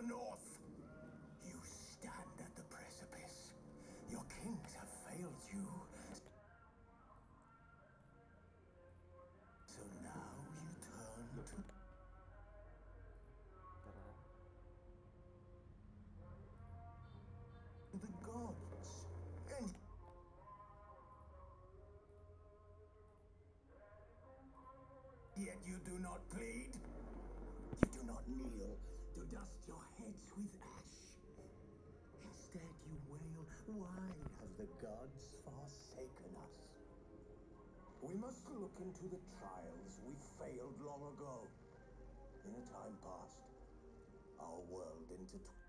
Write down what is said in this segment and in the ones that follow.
north. You stand at the precipice. Your kings have failed you. So now you turn to the gods. And yet you do not plead. You do not kneel to dust your heads with ash. Instead you wail, why have the gods forsaken us? We must look into the trials we failed long ago. In a time past, our world intertwined.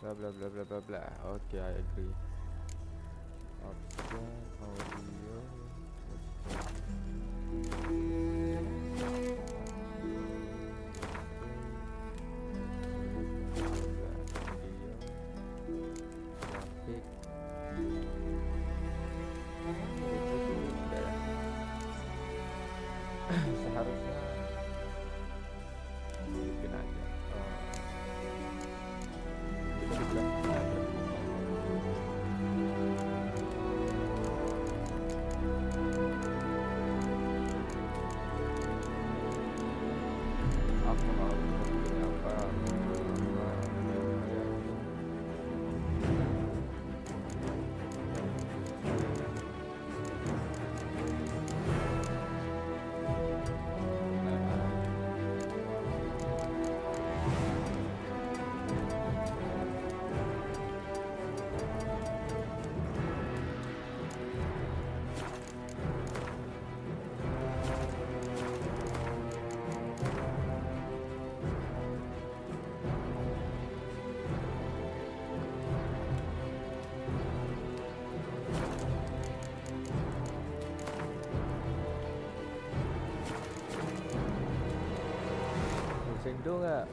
bla bla bla bla bla bla. Oke, I agree. Option audio. Grafik. Itu sih udah ya. Seharusnya bikin aja. Bisa dibilang hybrid. Aku mau bikin apa? Sendo nggak?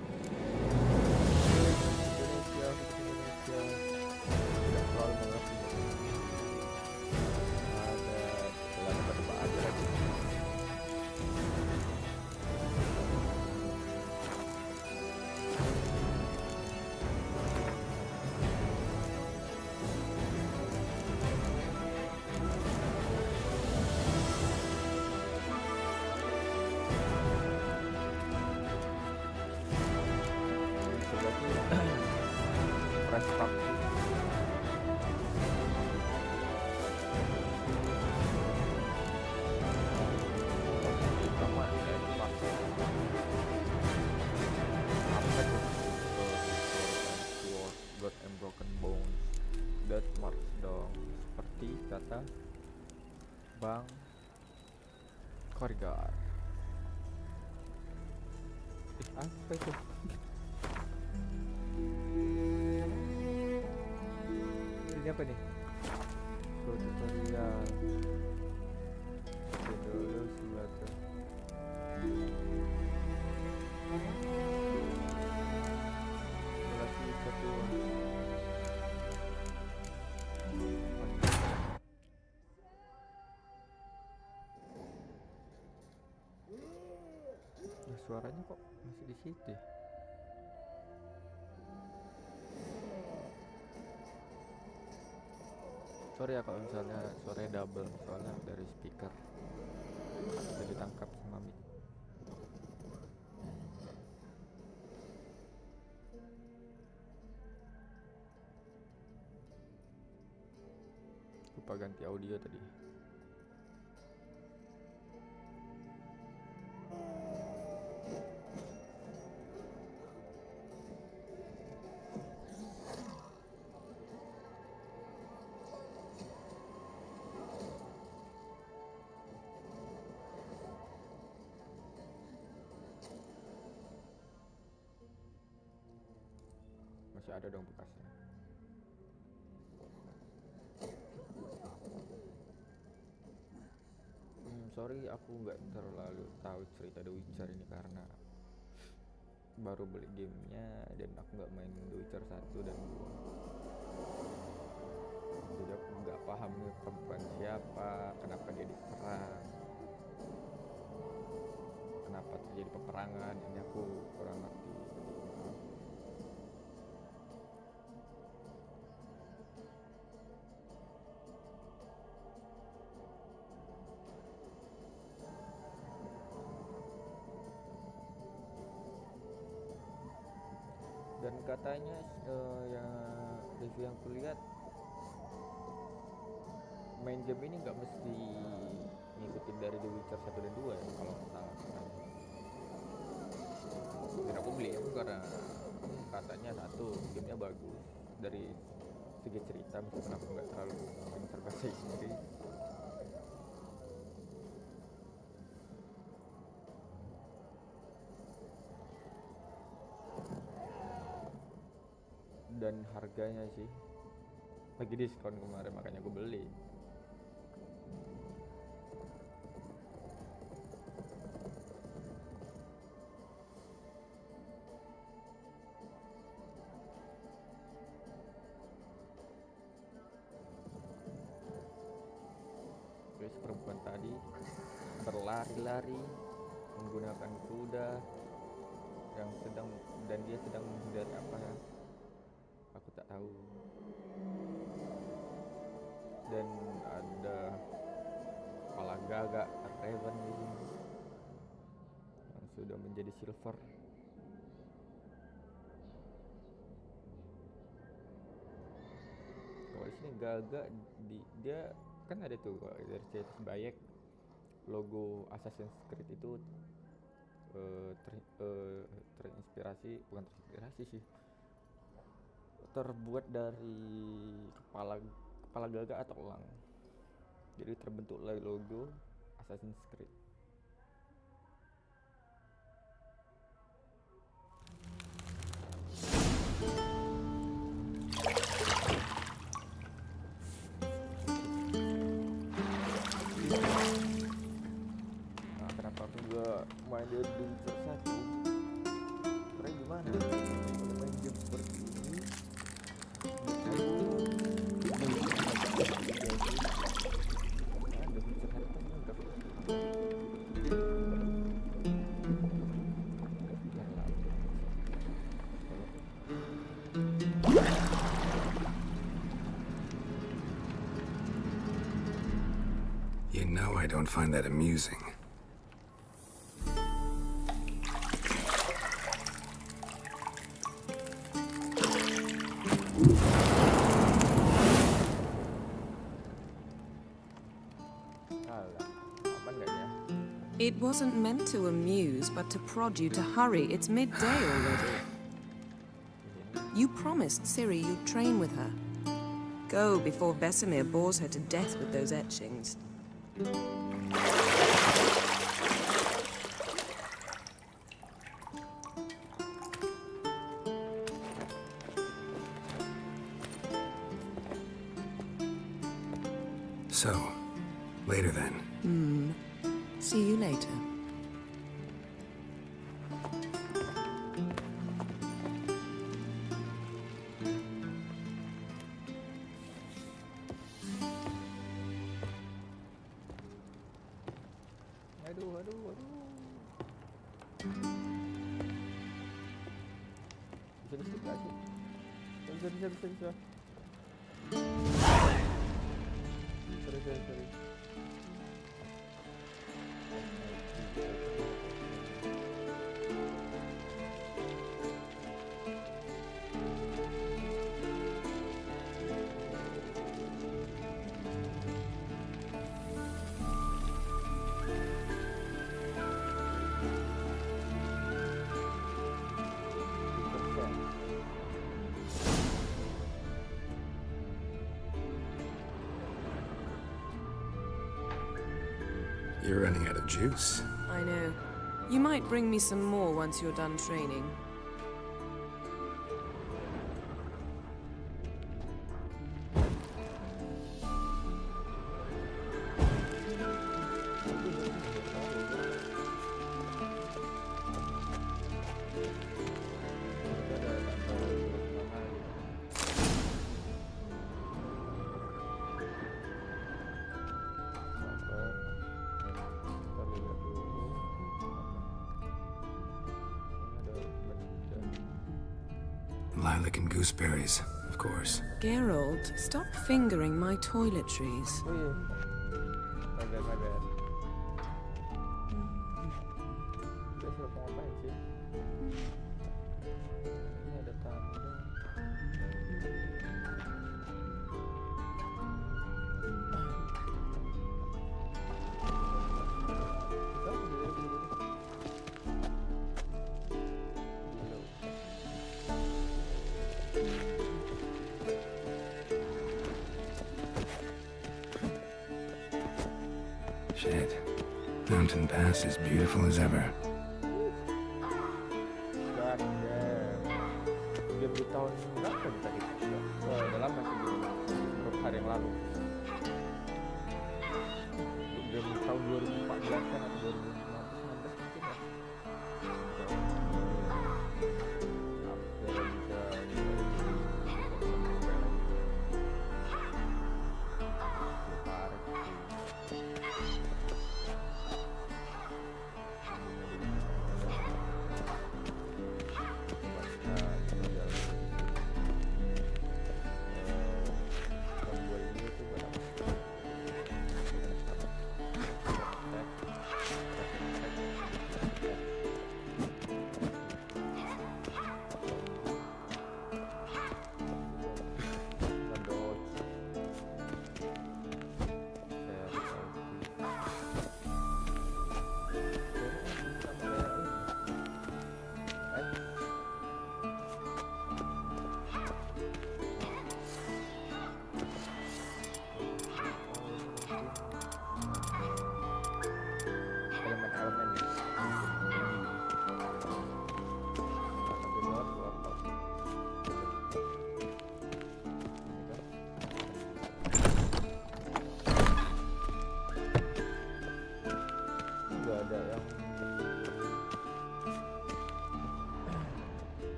Indonesia, Indonesia. Tidak terlalu mengerti. Ada dalam berdebat aja lagi. Fresh start. Sama ya itu masuk apa tuh? Sword, God and Broken Bones, Death March dong, seperti kata Bang Korgar. Apa itu? Ini apa nih? Tutorial. Dulu simulator. Simulasi Witcher 2. Suaranya kok masih di situ ya? Sorry ya kalau misalnya suaranya double, soalnya dari speaker bisa ditangkap sama mic. Lupa ganti audio tadi. Masih ada dong bekasnya. Sorry aku nggak terlalu tahu cerita The Witcher ini karena baru beli gamenya dan aku nggak main The Witcher 1 dan 2. Jadi aku nggak paham nih perempuan siapa, kenapa dia diserang, kenapa terjadi peperangan, ini aku kurang ngerti. Dan katanya yang review yang kulihat main game ini nggak mesti ngikutin dari The Witcher 1 dan 2 ya kalau nggak salah katanya. Dan aku beli aku karena katanya satu gamenya bagus dari segi cerita meskipun aku nggak terlalu pintar bahasa Inggris. dan harganya sih lagi diskon kemarin, makanya gue beli. Terus perempuan tadi berlari-lari menggunakan kuda yang sedang, dan dia sedang menghindari apa ya, aku tak tahu. Dan ada kepala gagak Raven di sini yang sudah menjadi silver. Kalau di sini gagak dia kan ada tuh dari cerita Bayek, logo Assassin's Creed itu terinspirasi, bukan terinspirasi sih, terbuat dari kepala gagak atau elang. Jadi terbentuklah logo Assassin's Creed. Nah, kenapa aku gak main The Witcher 1? Karena gimana? Kalau main game seperti ini, You know I don't find that amusing. It wasn't meant to amuse, but to prod you to hurry. It's midday already. You promised Ciri you'd train with her. Go before Vesemir bores her to death with those etchings. So, later then. See you later. Aduh. Bisa gak sih? Bisa. Sorry. You're running out of juice. I know. You might bring me some more once you're done training. Lilac and gooseberries, of course. Geralt, stop fingering my toiletries. Oh iya. My bad. Dia suruh ngapain sih? Ini ada tamu. Shit. Mountain Pass is beautiful as ever. God damn. Dia tahun berapa nih tadi? Udah lama sih, beberapa hari yang lalu. Dari tahun 2014 atau 2015 mungkin ya.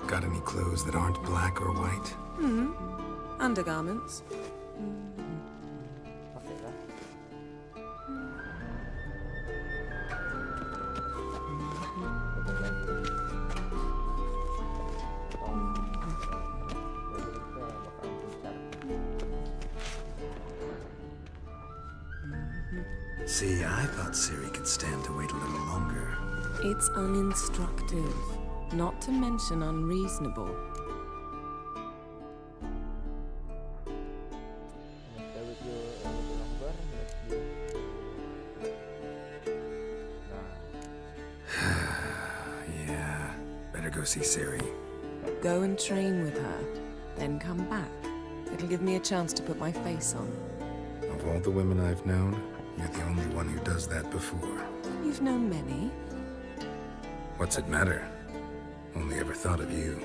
Got any clothes that aren't black or white? Undergarments. See, I thought Ciri could stand to wait a little longer. It's uninstructive, not to mention unreasonable. Yeah, better go see Ciri. Go and train with her, then come back. It'll give me a chance to put my face on. Of all the women I've known, you're the only one who does that before. You've known many. What's it matter? Only ever thought of you.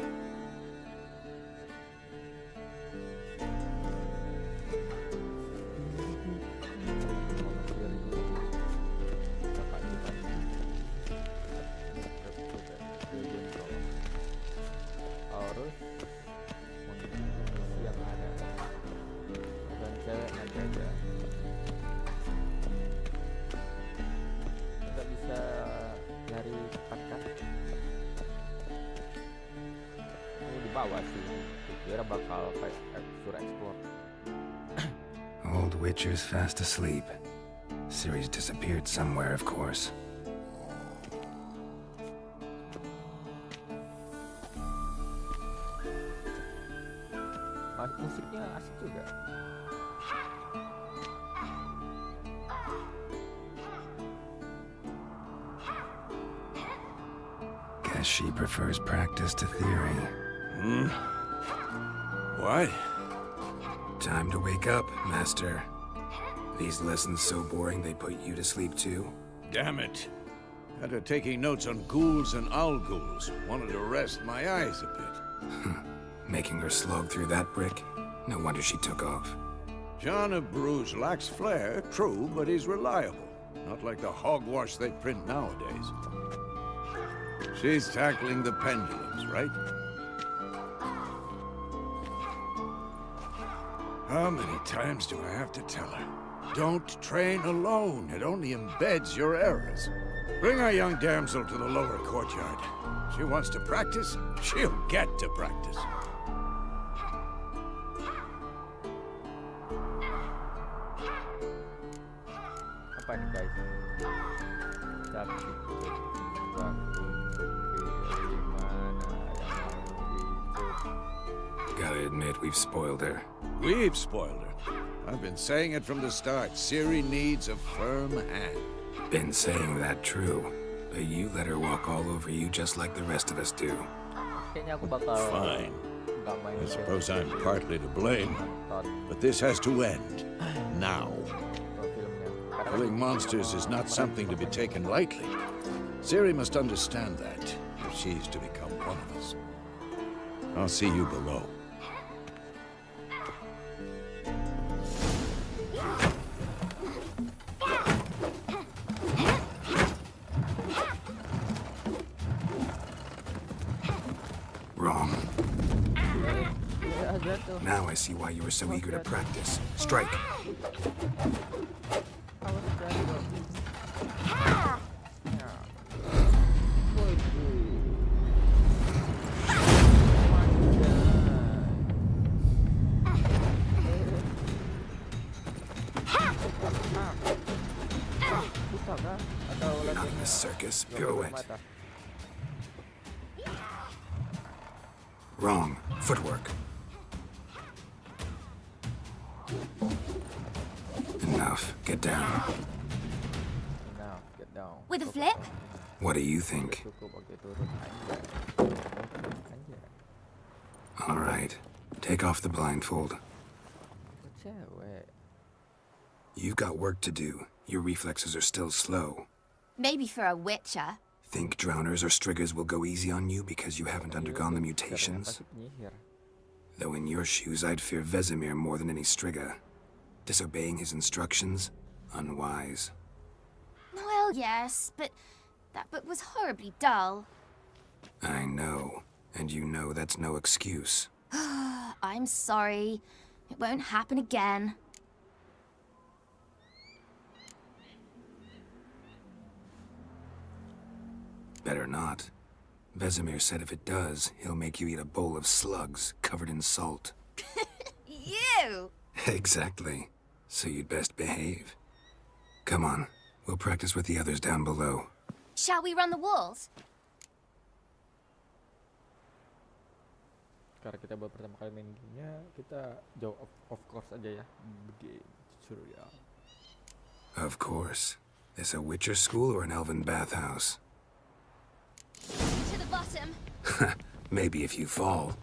Old Witcher's fast asleep. Ciri's disappeared somewhere, of course. Musiknya asik juga. Guess she prefers practice to theory. What? Time to wake up, Master. These lessons so boring they put you to sleep too? Damn it. Had her taking notes on ghouls and owl ghouls. Wanted to rest my eyes a bit. Making her slog through that brick? No wonder she took off. John of Bruges lacks flair, true, but he's reliable. Not like the hogwash they print nowadays. She's tackling the pendulums, right? How many times do I have to tell her? Don't train alone. It only embeds your errors. Bring our young damsel to the lower courtyard. She wants to practice, she'll get to practice. Apa nih guys? Gotta admit, we've spoiled her. We've spoiled her. I've been saying it from the start. Ciri needs a firm hand. Been saying that true. But you let her walk all over you just like the rest of us do. Kayaknya aku bakal Fine. nggak main I game. suppose I'm partly to blame, but this has to end. now. Kalau filmnya. Karena kan Killing monsters is not something to be taken lightly. Ciri must understand that if she's to become one of us. I'll see you below. Wrong. Ya, jatuh. Now I see why you were so eager to practice. Strike. Awas jatuh. Ya. Waduh. Susah kah? Atau Not lagi in this circus. 20 Pirouette. mata? Wrong. Footwork. Enough. Get down. Now, get down. With a flip? What do you think? Cukup oke turun aja. Turun aja. All right. Take off the blindfold. Kok cewek? You've got work to do. Your reflexes are still slow. Maybe for a witcher. Think drowners or striggers will go easy on you because you haven't undergone the Karena mutations? pasti penyihir. Though in your shoes, I'd fear Vesemir more than any Strigger. Disobeying his instructions? Unwise. Well, yes, but that book was horribly dull. I know. And you know that's no excuse. I'm sorry. It won't happen again. Better not. Vesemir said if it does, he'll make you eat a bowl of slugs covered in salt. You! Exactly. So you'd best behave. Come on. We'll practice with the others down below. Shall we run the walls? Karena kita baru pertama kali main gamenya, kita jauh of course aja ya. Begini, surya. Of course. Is a Witcher school or an elven bathhouse? To the bottom. Maybe if you fall.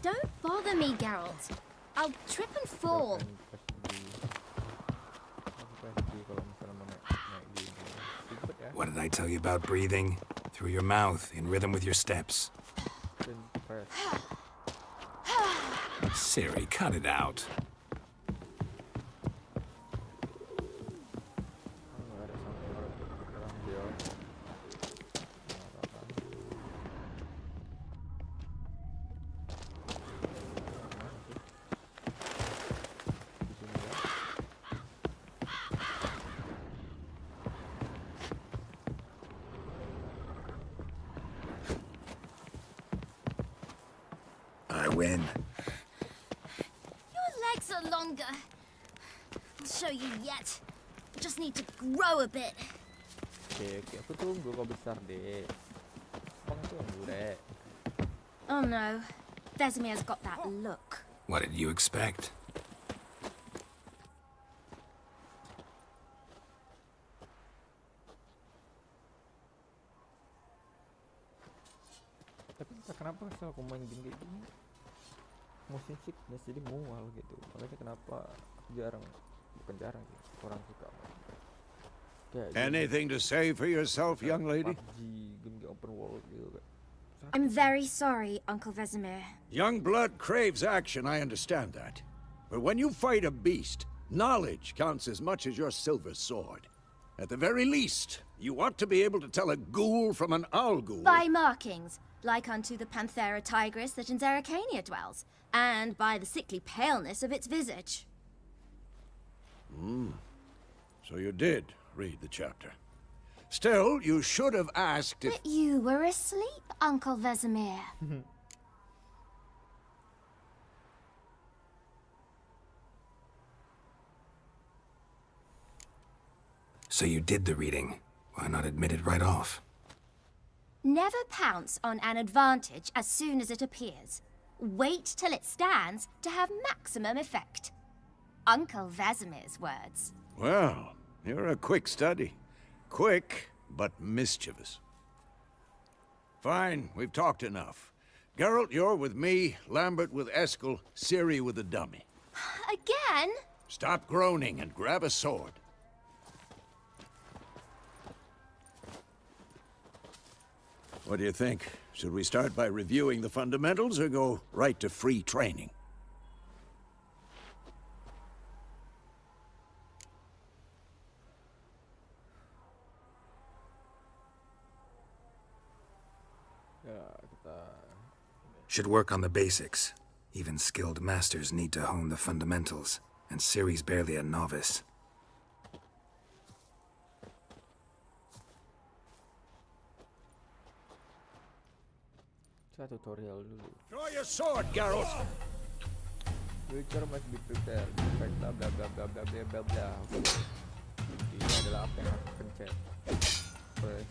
Don't bother me, Geralt. I'll trip and fall. Kalau misalnya mau naik gini, ribet ya. What did I tell you about breathing? Through your mouth, in rhythm with your steps. Dan press. Ciri, cut it out. Nggak ada sampai orang dia. Di sini ya. I win. Your legs are longer. I'll show you yet. Just need to grow a bit. Oke, aku tunggu kau besar deh. Bang tunggu deh. Oh no. Vesemir's got that look. What did you expect? Tapi entah kenapa setelah aku main game kayak gini, motion sickness jadi mual gitu. Makanya kenapa aku bukan jarang sih, kurang suka main. Kayak Anything to say for yourself, young lady? PUBG, game open world gitu kan. I'm very sorry, Uncle Vesemir. Young blood craves action, I understand that. But when you fight a beast, knowledge counts as much as your silver sword. At the very least, you ought to be able to tell a ghoul from an owl ghoul. By markings, like unto the Panthera tigris that in Zerrikania dwells, and by the sickly paleness of its visage. So you did read the chapter. Still, you should have asked if... But you were asleep, Uncle Vesemir. So you did the reading. Why not admit it right off? Never pounce on an advantage as soon as it appears. Wait till it stands to have maximum effect. Uncle Vesemir's words. Well, you're a quick study. Quick, but mischievous. Fine, we've talked enough. Geralt, you're with me, Lambert with Eskel, Ciri with the dummy. Again? Stop groaning and grab a sword. What do you think? Should we start by reviewing the fundamentals or go right to free training? Ya, kita Should work on the basics. Even skilled masters need to hone the fundamentals, and Ciri's barely a novice. tutorial dulu. Draw your sword, Geralt! Witcher must be prepared. Fight bla bla bla bla bla bla bla bla. Ini adalah apa yang harus pencet. Press.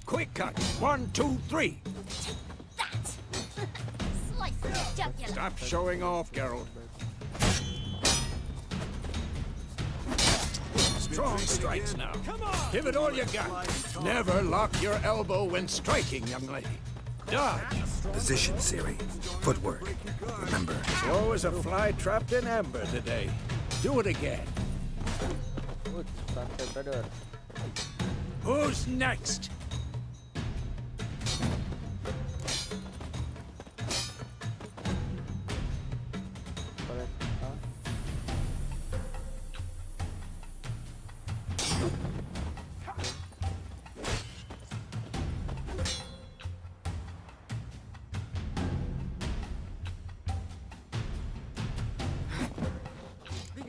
Quick cut! 1, 2, 3! That! Slice the jugular. Stop showing off, Geralt. Strong strikes now. Give it all you got. Never lock your elbow when striking, young lady. Dodge. Position, Ciri. Footwork. Remember, Slow as a fly trapped in amber today. Do it again. Good, santai brother. Who's next? Press A.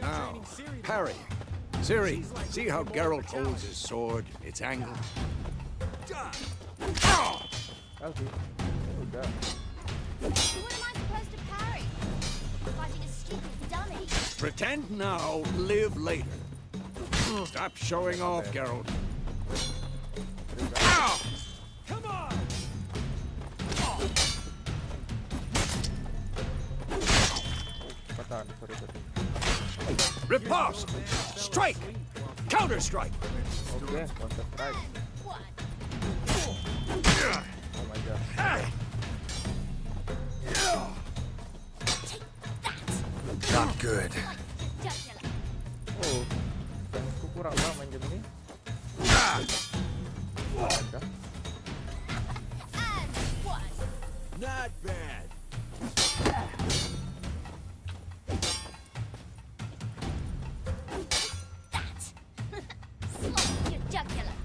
Now, parry. Ciri, see how Geralt holds his sword? It's angled. Alfie. Udah. What am I supposed to parry? Fighting a stupid dummy. Pretend now, live later. Stop showing off, Geralt. Cepetan, sorry. Riposte! Strike! Counter-strike! Oke, counter strike. What? Oh my god. not good. Jugular. Oh, aku kurang lah main game ini. Ada. And one. Not bad. That. Slice your jugular.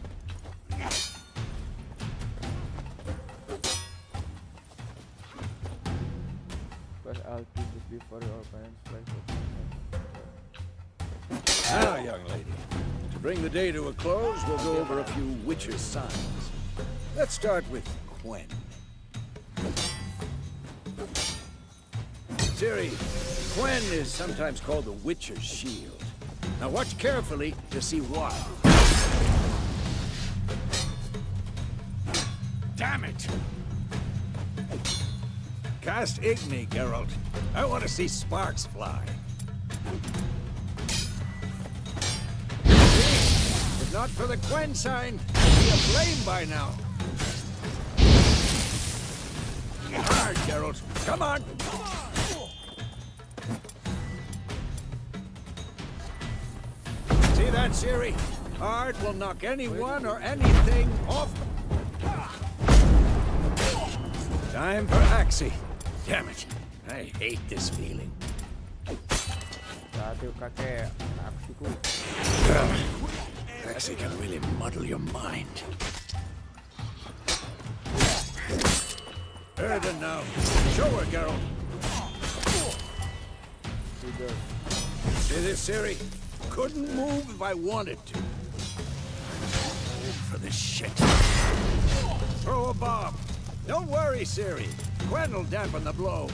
Press Alt just before your opponent strikes. Now, young lady, to bring the day to a close, we'll go over a few Witcher signs. Let's start with Quen. Ciri, Quen is sometimes called the Witcher's shield. Now watch carefully to see why. Damn it! Cast Igni, Geralt. I want to see sparks fly. If not for the Quen sign, it'd be aflame by now. Hard, Geralt. Come on! See that, Ciri? Art will knock anyone or anything off. Time for Axie. Damn it. I hate this feeling. Satu kakek aksiku. Axie can really muddle your mind. Erden now. Show her, Geralt. Sudah. See this, Ciri? Couldn't move if I wanted to. Move for this shit. Throw a bomb. Don't worry, Ciri. Quen will dampen the blow.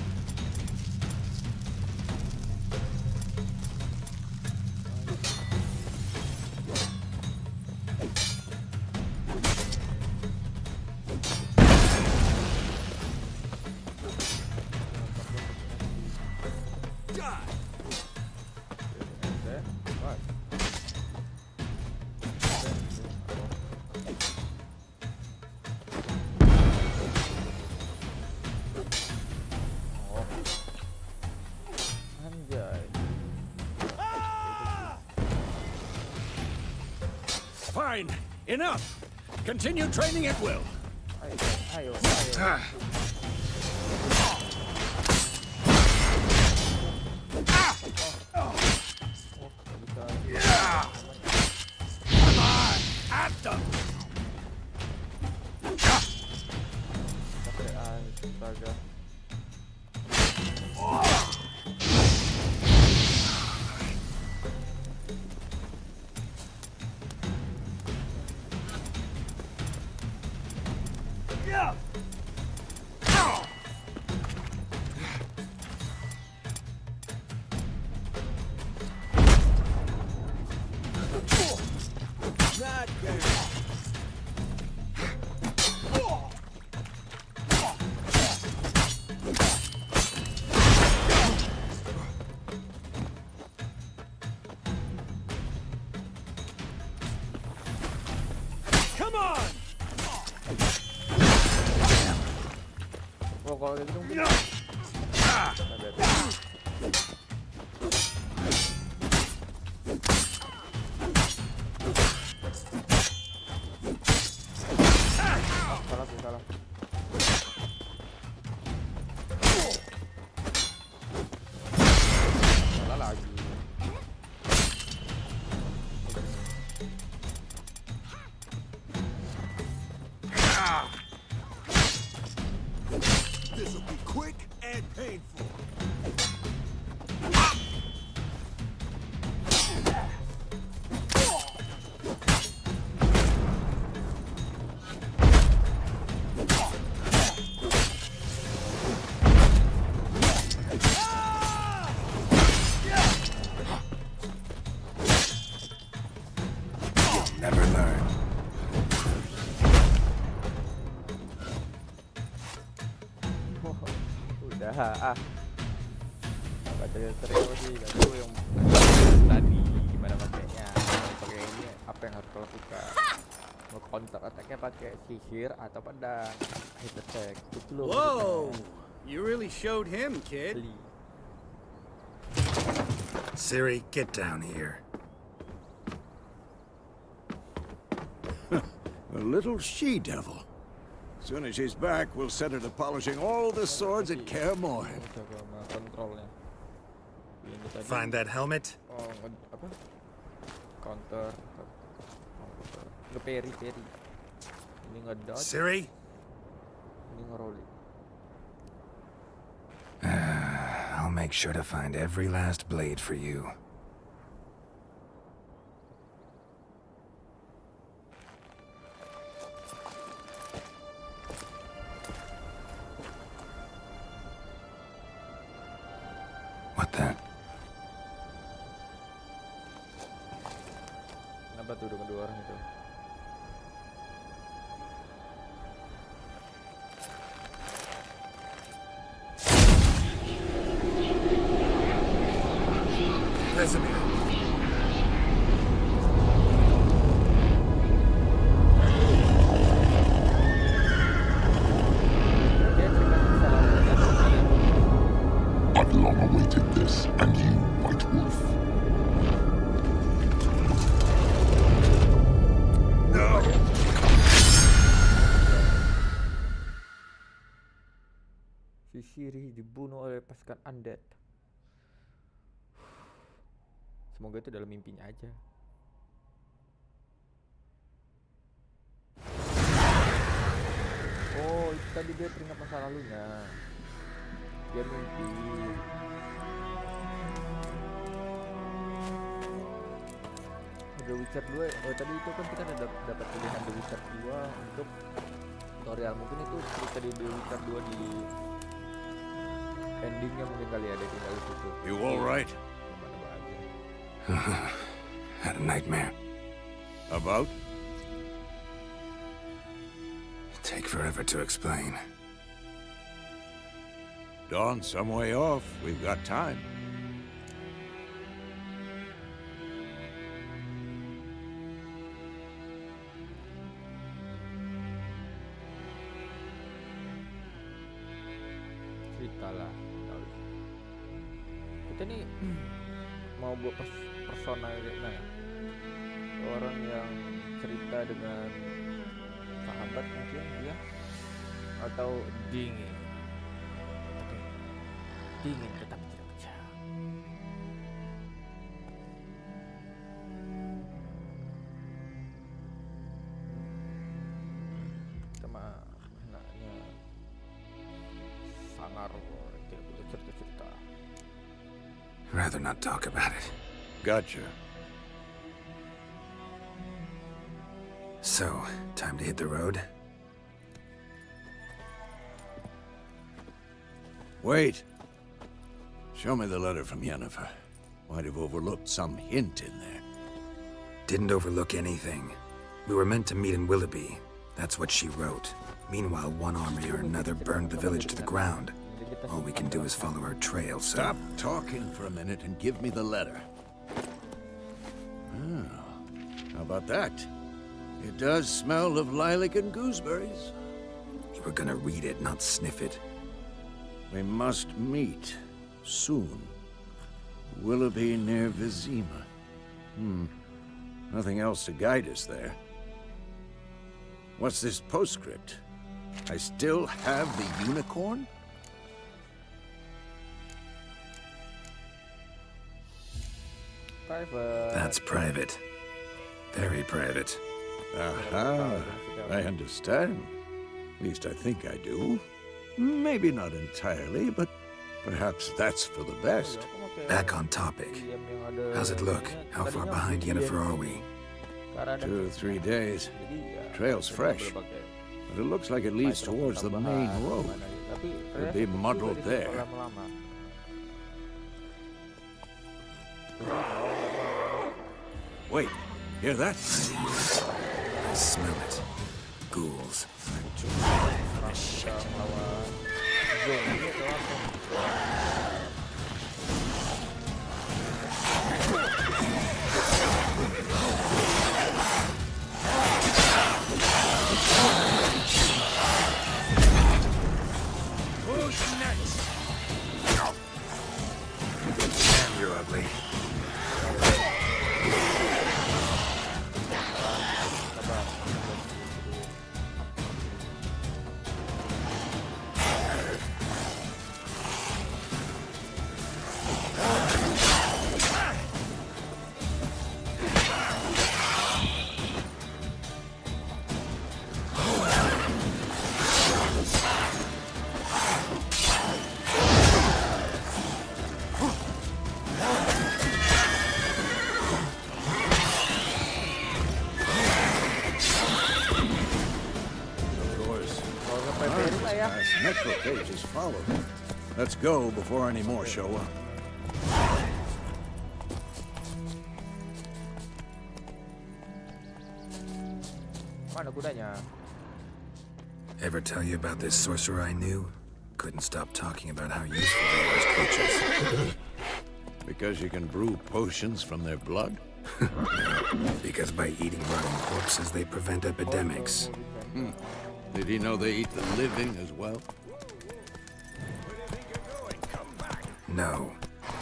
Fine. Enough. Continue training at will. Ayo. Come on, at them. Pakai astaga. Come on. Oh, kalau gitu dong. Salah. Salah lagi. This'll be quick and painful. Never learn. Udah baca tutorial sih, gak tahu yang tadi gimana pakainya. Pakai ini apa yang harus lakukan? Mau counter attack-nya pakai sihir atau pedang? Hit attack. Itu loh. Whoa! You really showed him, kid. Beli. Ciri, get down here. A little she-devil. Soon as she's back, we'll set her to polishing all the swords at Kaer Morhen. Kontrolnya. Ini tadi. Find that helmet? Oh, apa? Counter. Nge-parry. Ini ngedodge. Ciri? Ini nge-rolling. I'll make sure to find every last blade for you. What the? Kenapa tuh dengan dua orang itu? Vesemir. I've long awaited this, and you, White Wolf. No! Si Ciri dibunuh oleh pasukan undead. Semoga itu dalam mimpinya aja. Oh, itu tadi dia teringat masa lalunya. Dia mimpi. The Witcher 2, tadi itu kan kita ada dapat pilihan The Witcher 2 untuk tutorial. Mungkin itu cerita di The Witcher 2 di endingnya mungkin kali ada tinggal di situ. You all right? Nebak-nebak aja. Had a nightmare. About? Take forever to explain. Dawn's some way off. We've got time. Ceritalah. Kita nih mau buat persona, nah, orang yang cerita dengan sahabat mungkin dia, atau dingin. Oke. Dingin tetapi tidak pecah. Sama anaknya sangar tidak boleh cerita-cerita. Rather not talk about it. Gotcha. So, time to hit the road? Wait. Show me the letter from Yennefer. Might have overlooked some hint in there. Didn't overlook anything. We were meant to meet in Willoughby. That's what she wrote. Meanwhile, one army or another burned the village to the ground. All we can do is follow her trail, so... Stop talking for a minute and give me the letter. Oh, how about that? It does smell of lilac and gooseberries. You were gonna read it, not sniff it. We must meet soon. Willoughby near Vizima. Nothing else to guide us there. What's this postscript? I still have the unicorn? Private. That's private. Very private. Aha, I understand. At least I think I do. Maybe not entirely, but perhaps that's for the best. Back on topic. How's it look? How far behind Yennefer are we? 2 or 3 days. Trail's fresh, but it looks like it leads towards the main road. Could be muddled there. Wait, hear that? I smell it. Ghouls. Who's next? Damn, you're ugly. Necrophages follow. Let's go before any more show up. Mana kudanya? Ever tell you about this sorcerer I knew? Couldn't stop talking about how useful they were as creatures. Because you can brew potions from their blood? Because by eating rotting corpses, they prevent epidemics. Did he know they eat the living as well? No.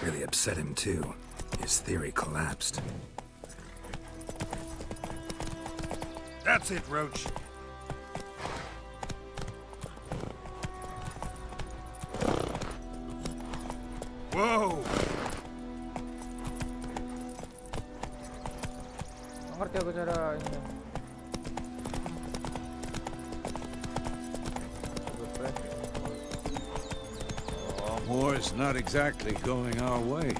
Really upset him, too. His theory collapsed. That's it, Roach. Whoa! Ngerti aku cara ini. War's not exactly going our way.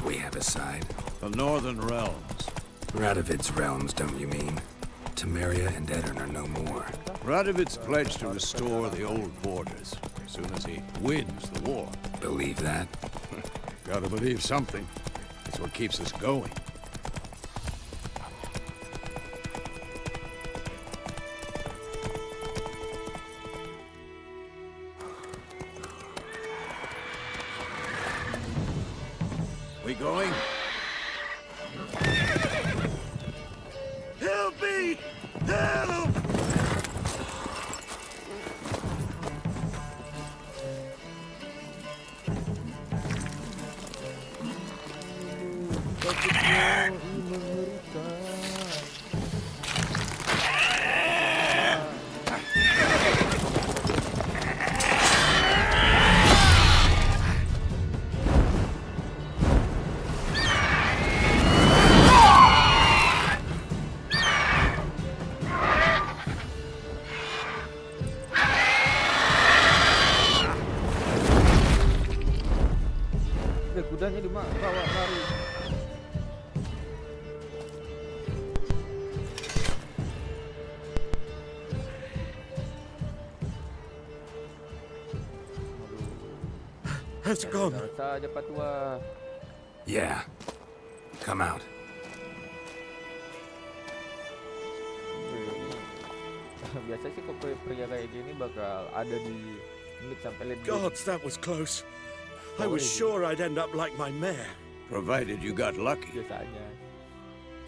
We have a side. The Northern Realms. Radovid's realms, don't you mean? Temeria and Edirn are no more. Radovid's pledged to restore the old borders as soon as he wins the war. Believe that? Gotta believe something. It's what keeps us going. We going? Help me! Help! Kudanya di mana? Bawa lari. How's it gone? Saja patua. Yeah. Come out. Biasa sih kok pria kayak gini bakal ada di menit sampai lebih. Gods, that was close. I was sure I'd end up like my mare. Provided you got lucky. Biasanya.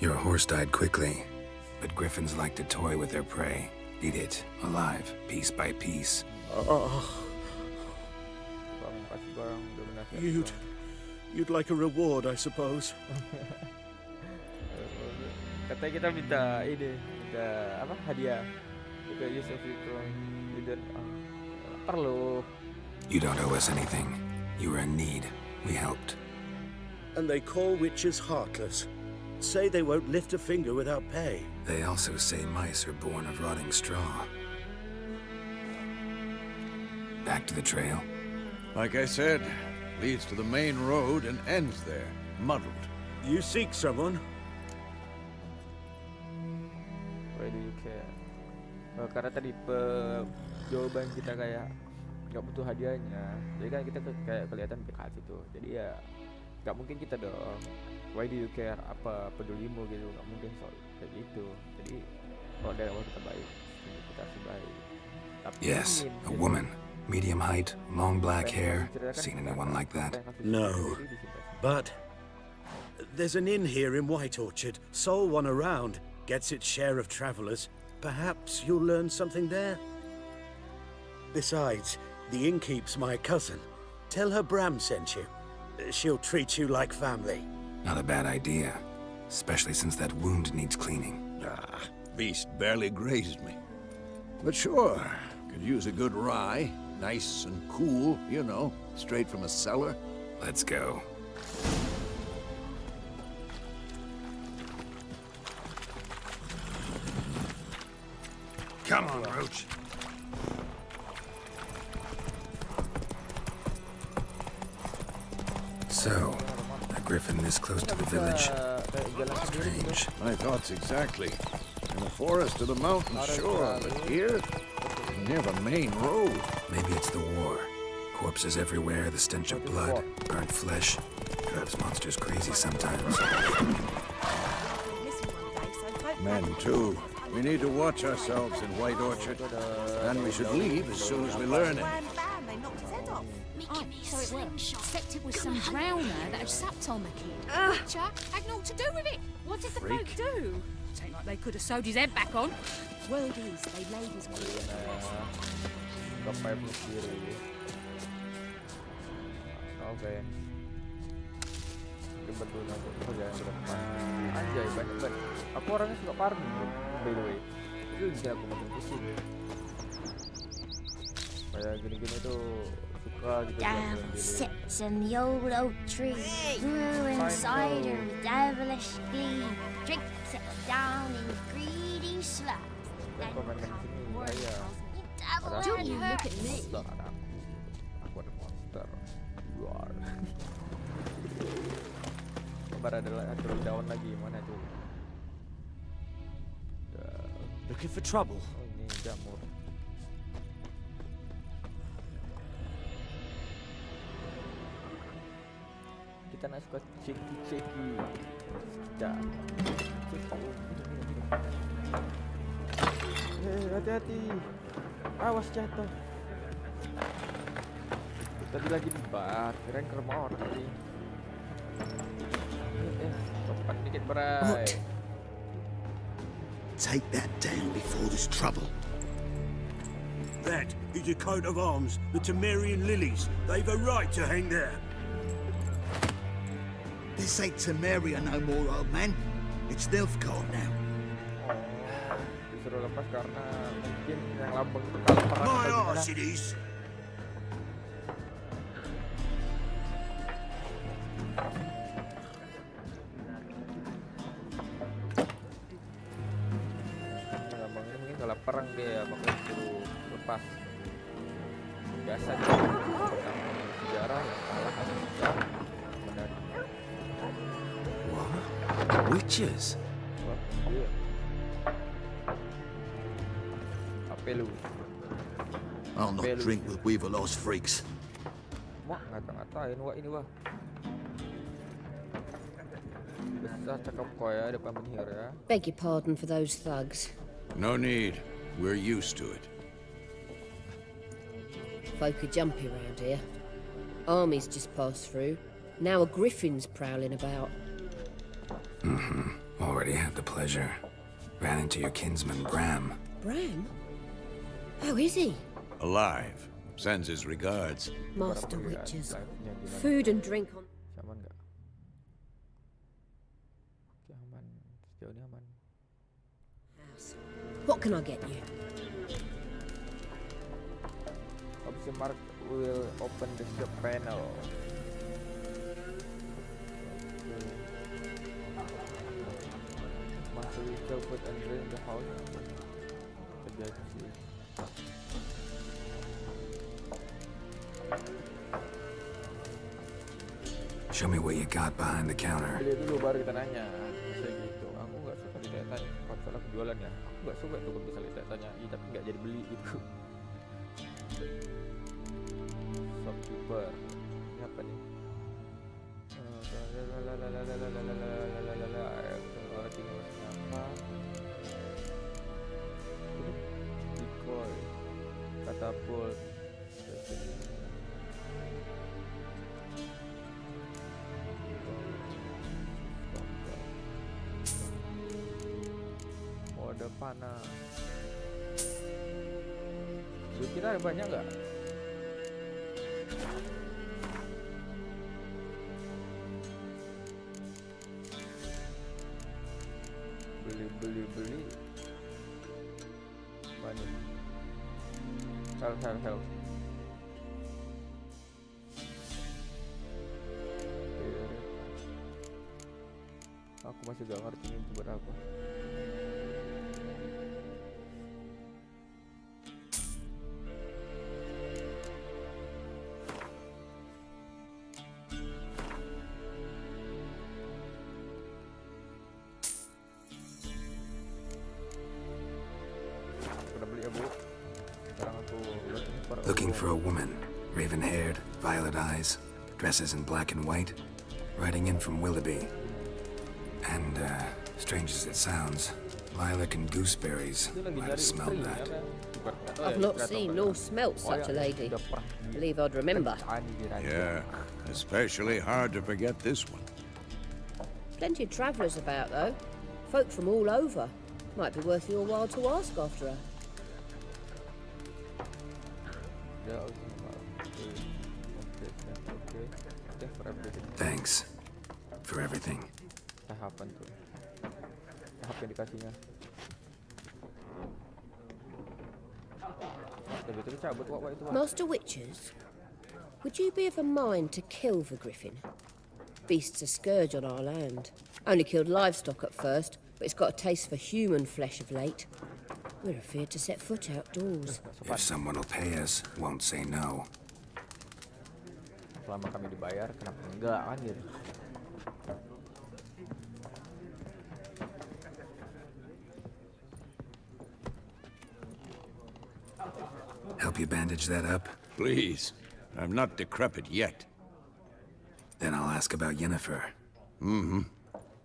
Your horse died quickly, but griffins like to toy with their prey. Eat it, alive, piece by piece. Oh, Bang, kasih bang, udah menasihat. you'd like a reward, I suppose. Katanya kita minta apa hadiah juga Yusuf itu dan perlu. You don't owe us anything. You were in need. We helped. And they call witches heartless. Say they won't lift a finger without pay. They also say mice are born of rotting straw. Back to the trail. Like I said, leads to the main road and ends there, muddled. You seek someone? Why do you care? Karena tadi jawaban kita kayak nggak butuh hadiahnya, jadi kan kita kayak kelihatan dekat situ. Jadi ya nggak mungkin kita dong. Why do you care? Apa pedulimu gitu? Nggak mungkin soal kayak gitu. Jadi kalau dari awal kita baik, kita sih baik. Tapi Yes, a woman. Medium height, long black hair. Seen anyone like that? No. But there's an inn here in White Orchard. Sole one around. Gets its share of travelers. Perhaps you'll learn something there. Besides, the innkeep's my cousin. Tell her Bram sent you. She'll treat you like family. Not a bad idea. Especially since that wound needs cleaning. Ah, beast barely grazed me. But sure, could use a good rye. Nice and cool, you know, straight from a cellar. Let's go. Come on, Roach. So, a griffin this close to the village. Strange. My thoughts exactly. In the forest or the mountains, sure, but here? Near the main road. Maybe it's the war. Corpses everywhere, the stench of blood, burnt flesh. Drives monsters crazy sometimes. Men, too. We need to watch ourselves in White Orchard. And we should leave as soon as we learn it. Oh, so it worked. Except it was some drowner that had sapped on the kid. Witcher had naught to do with it. What did the folk do? Ain't like they could have sewed his head back on. Word is, they laid his Cobain sendiri. Cobain. Kebetulan aku kerjaan ke depan. Anjay, banyak banget. Aku orangnya suka farming, by the way. Itu bisa aku makin pusing. Kayak gini-gini tuh suka gitu. Down sits in the old oak tree, brewing cider with devilish glee. Drinks it down in greedy slugs. Dan komen-komen sini, saya Don't you look at me. monster, aku ada monster. Luar. Kabar adalah turun daun lagi, mana tuh? Looking for trouble? Oh, ini jamur. Kita nak suka ceki-ceki sekitar. Hati-hati. Awas jatuh. Tadi lagi di bar, kirain ke rumah orang tadi. Cepat dikit berai. Take that down before there's trouble. That is a coat of arms, the Temerian lilies. They've a right to hang there. This ain't Temeria no more, old man. It's Nilfgaard now. Disuruh lepas karena mungkin yang lambang itu kalah perang My atau gimana. arse it is. Lambang ini mungkin kalah perang dia, makanya disuruh lepas. Biasa dia sejarah yang kalah hanya bisa menarik Witches? Apa lu? I'll not drink with Weaver Lost freaks. Mak ngata-ngatain wah ini wah. Besar cakap kau ya depan penyihir ya. Beg your pardon for those thugs. No need. We're used to it. Folk are jumpy around here. Armies just passed through. Now a griffin's prowling about. Already had the pleasure. Ran into your kinsman, Bram. Bram? How is he? Alive. Sends his regards. Master Witchers. Food and drink on... Aman nggak? Oke, aman. Sejauh ini aman. What can I get you? Option mark will open the shop panel. Master Witcher food and drink the house. Kerja itu sih. Show me what you got behind the counter. Beli dulu baru kita nanya. Bisa gitu. Aku nggak suka ditanya. Kalau salah penjualan ya. Aku nggak suka tuh kalau misalnya tanya. Tapi nggak jadi beli gitu. Shopkeeper. Ini apa nih? Decoy. Katapult. Mode panah. Duit kita ada banyak nggak? Beli. Banyak. Help. Aku masih gak ngerti ini itu berapa. Looking for a woman. Raven-haired, violet eyes, dresses in black and white, riding in from Willoughby. And, strange as it sounds, lilac and gooseberries might have smelled that. I've not seen nor smelt such a lady. Believe I'd remember. Yeah, especially hard to forget this one. Plenty of travellers about, though. Folk from all over. Might be worth your while to ask after her. Thanks for everything. Tahapan tuh. Tahap yang dikasihnya. Master Witchers, would you be of a mind to kill the griffin? Beast's a scourge on our land. Only killed livestock at first, but it's got a taste for human flesh of late. We're afraid to set foot outdoors. If someone will pay us, won't say no. Selama kami dibayar, kenapa enggak kan gitu? Help you bandage that up? Please. I'm not decrepit yet. Then I'll ask about Yennefer.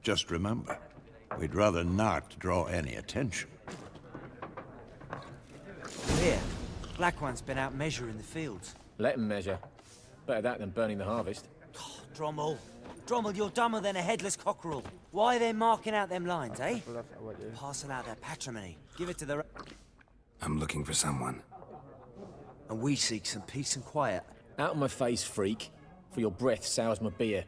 Just remember, we'd rather not draw any attention. Here, Black One's been out measuring the fields. Let him measure. Better that than burning the harvest. Oh, Drommel, you're dumber than a headless cockerel. Why are they marking out them lines, eh? Passing out their patrimony. Give it to the... I'm looking for someone. And we seek some peace and quiet. Out of my face, freak. For your breath sours my beer.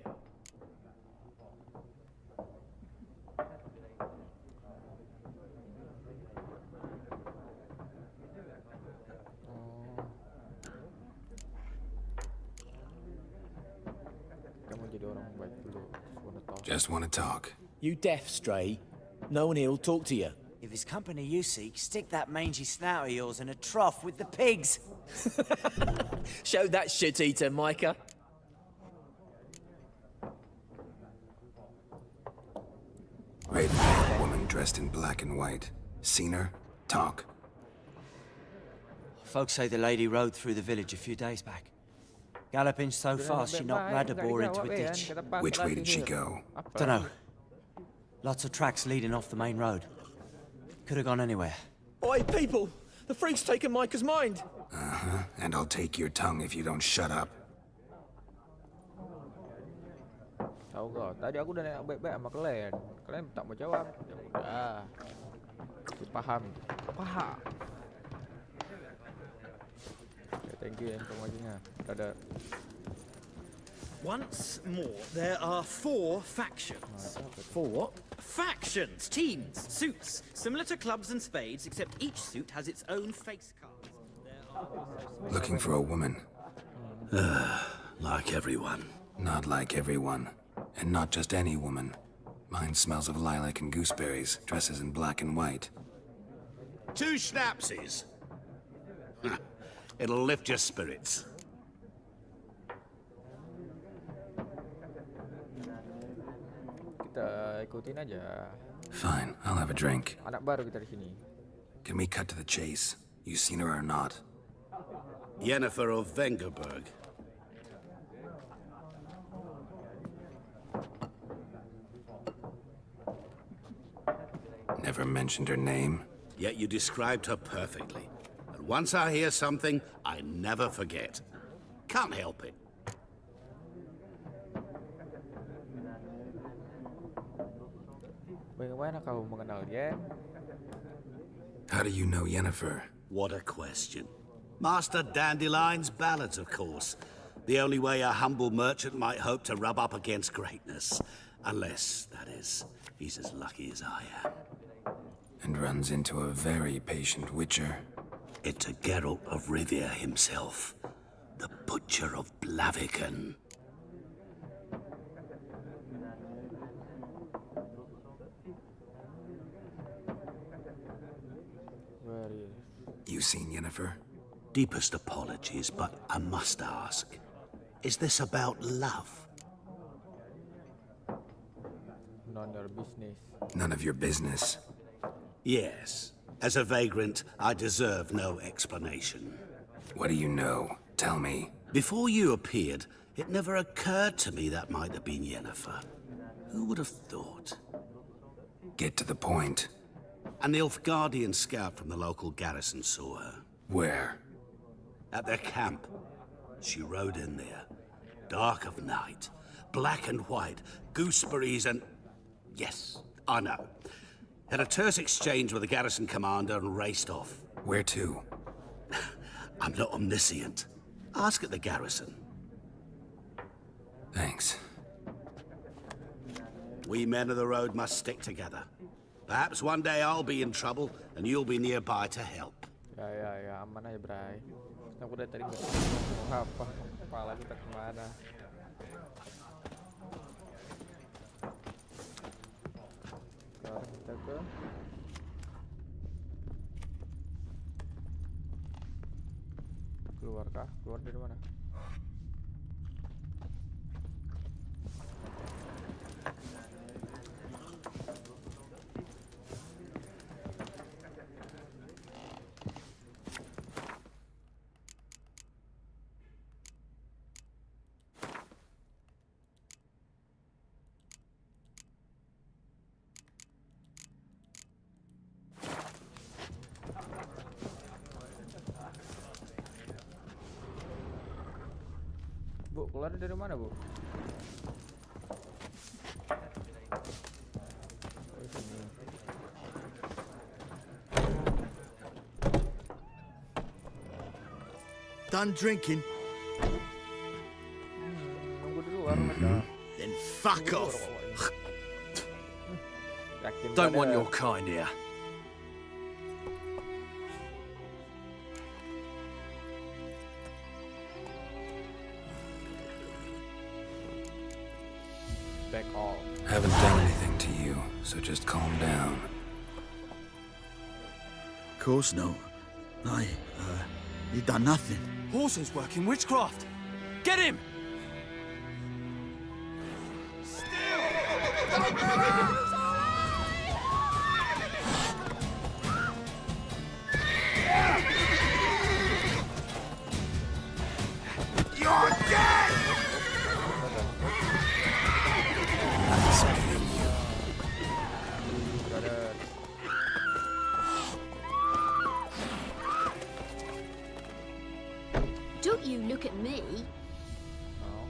Just want to talk. You deaf, Stray? No one here will talk to you. If it's company you seek, stick that mangy snout of yours in a trough with the pigs. Show that shit-eater, Micah. dressed in black and white. Seen her? Talk. Folks say the lady rode through the village a few days back. Galloping so fast she knocked Radabor into a ditch. Which way did she go? Dunno. Lots of tracks leading off the main road. Could have gone anywhere. Oi, people! The freak's taken Micah's mind! Uh-huh. And I'll take your tongue if you don't shut up. Tahu kau, tadi aku udah nanya baik-baik sama kalian. Kalian tak mau jawab. Ya udah. Paham. Paham. Okay, thank you informasinya. Dadah. Once more, there are 4 factions. 4 what? Factions, teams, suits, similar to clubs and spades, except each suit has its own face cards. Looking for a woman. Like everyone. Not like everyone. And not just any woman. Mine smells of lilac and gooseberries, dresses in black and white. 2 schnapsies. It'll lift your spirits. Kita ikutin aja. Fine, I'll have a drink. Anak baru kita di sini. Can we cut to the chase? You seen her or not? Yennefer of Vengerberg. Never mentioned her name. Yet you described her perfectly. And once I hear something, I never forget. Can't help it. Bagaimana kau mengenal dia? How do you know Yennefer? What a question. Master Dandelion's ballads, of course. The only way a humble merchant might hope to rub up against greatness. Unless, that is, he's as lucky as I am. And runs into a very patient witcher. It's a Geralt of Rivia himself. The Butcher of Blaviken. You seen Yennefer? Deepest apologies, but I must ask. Is this about love? None of your business. None of your business. Yes. As a vagrant, I deserve no explanation. What do you know? Tell me. Before you appeared, it never occurred to me that might have been Yennefer. Who would have thought? Get to the point. An Nilfgaardian scout from the local garrison saw her. Where? At their camp. She rode in there. Dark of night. Black and white. Gooseberries and... Yes, I know. Had a terse exchange with the garrison commander and raced off. Where to? I'm not omniscient. Ask at the garrison. Thanks. We men of the road must stick together. Perhaps one day I'll be in trouble and you'll be nearby to help. Ya, aman aja, Bray. Aku udah tadi mau apa? Kepala kita kemana? Sekarang kita ke... Keluar kah? Keluar dari mana? Bu, keluar dari mana, Bu? Oh, sini. Done drinking? Nunggu di luar mereka. Then fuck off. Yakin Don't want pada- your kind here. Back off. Haven't done anything to you, so just calm down. Of course no. You done nothing. Horses working witchcraft. Get him! you look at me. Oh.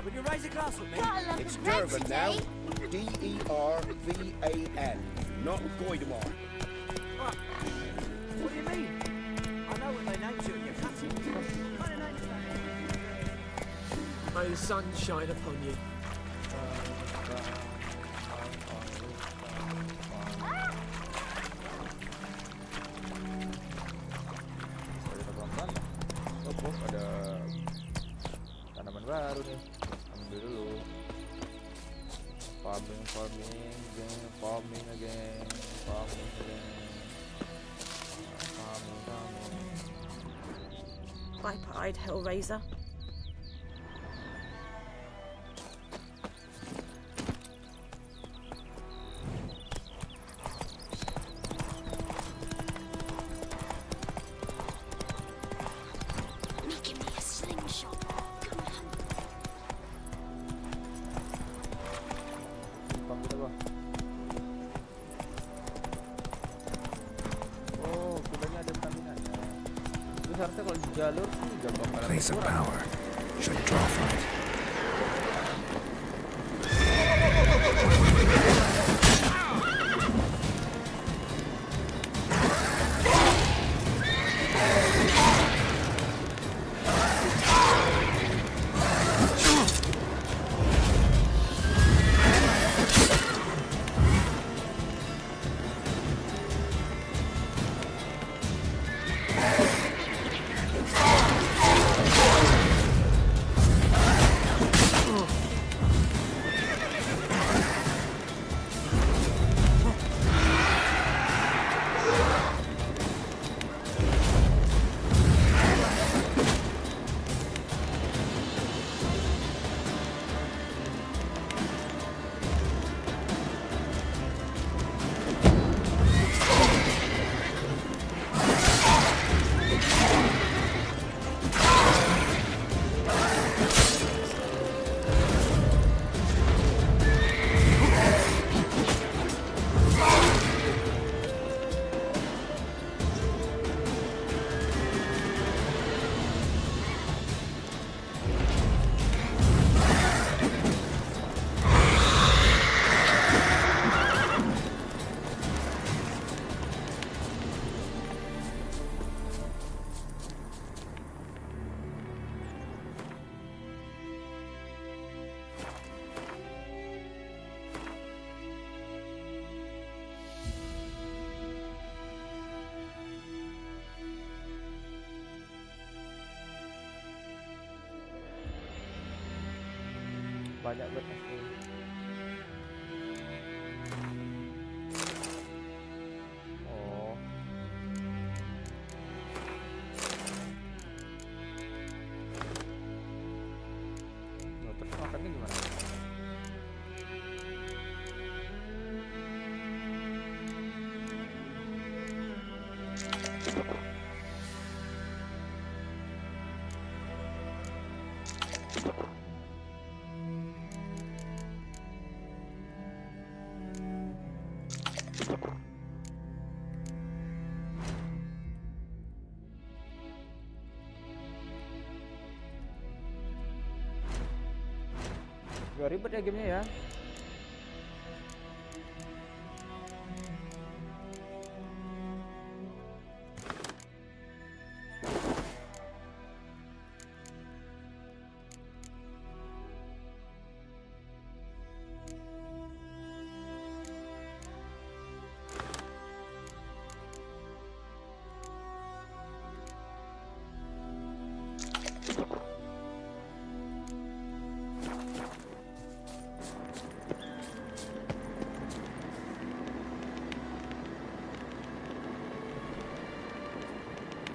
Would you raise a glass with me? It's Durban now. D-E-R-V-A-N, not Goidemar. What do you mean? I know what they named you in your country. What kind of name is that? May the sun shine upon you. Ada tanaman baru nih. Ambil dulu. Farming again. Viper-eyed Hellraiser. Making me a slingshot. Come on. Simpang kita bang. Oh, kudanya ada stamina-nya. Terus harusnya kalau di jalur sih gampang banget. Place of power. Should draw from it. Banyak banget asli. Oh. Nah, terus makannya gimana? Gak ribet ya gamenya ya.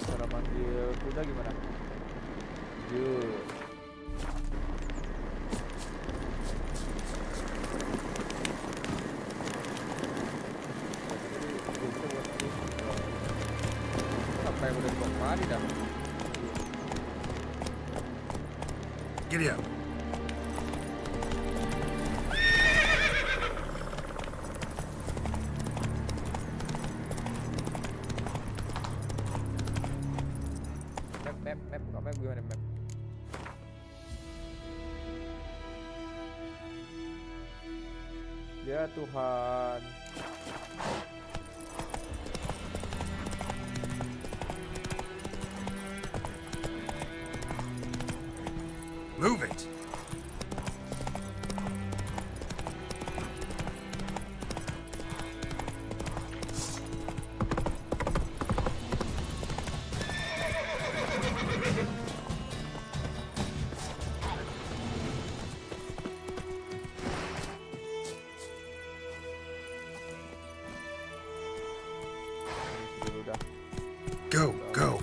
Cara manggil kuda gimana? Yuk. kali dah. Giddy up. Map, buka map gimana map? Ya Tuhan. Move it. Go, go.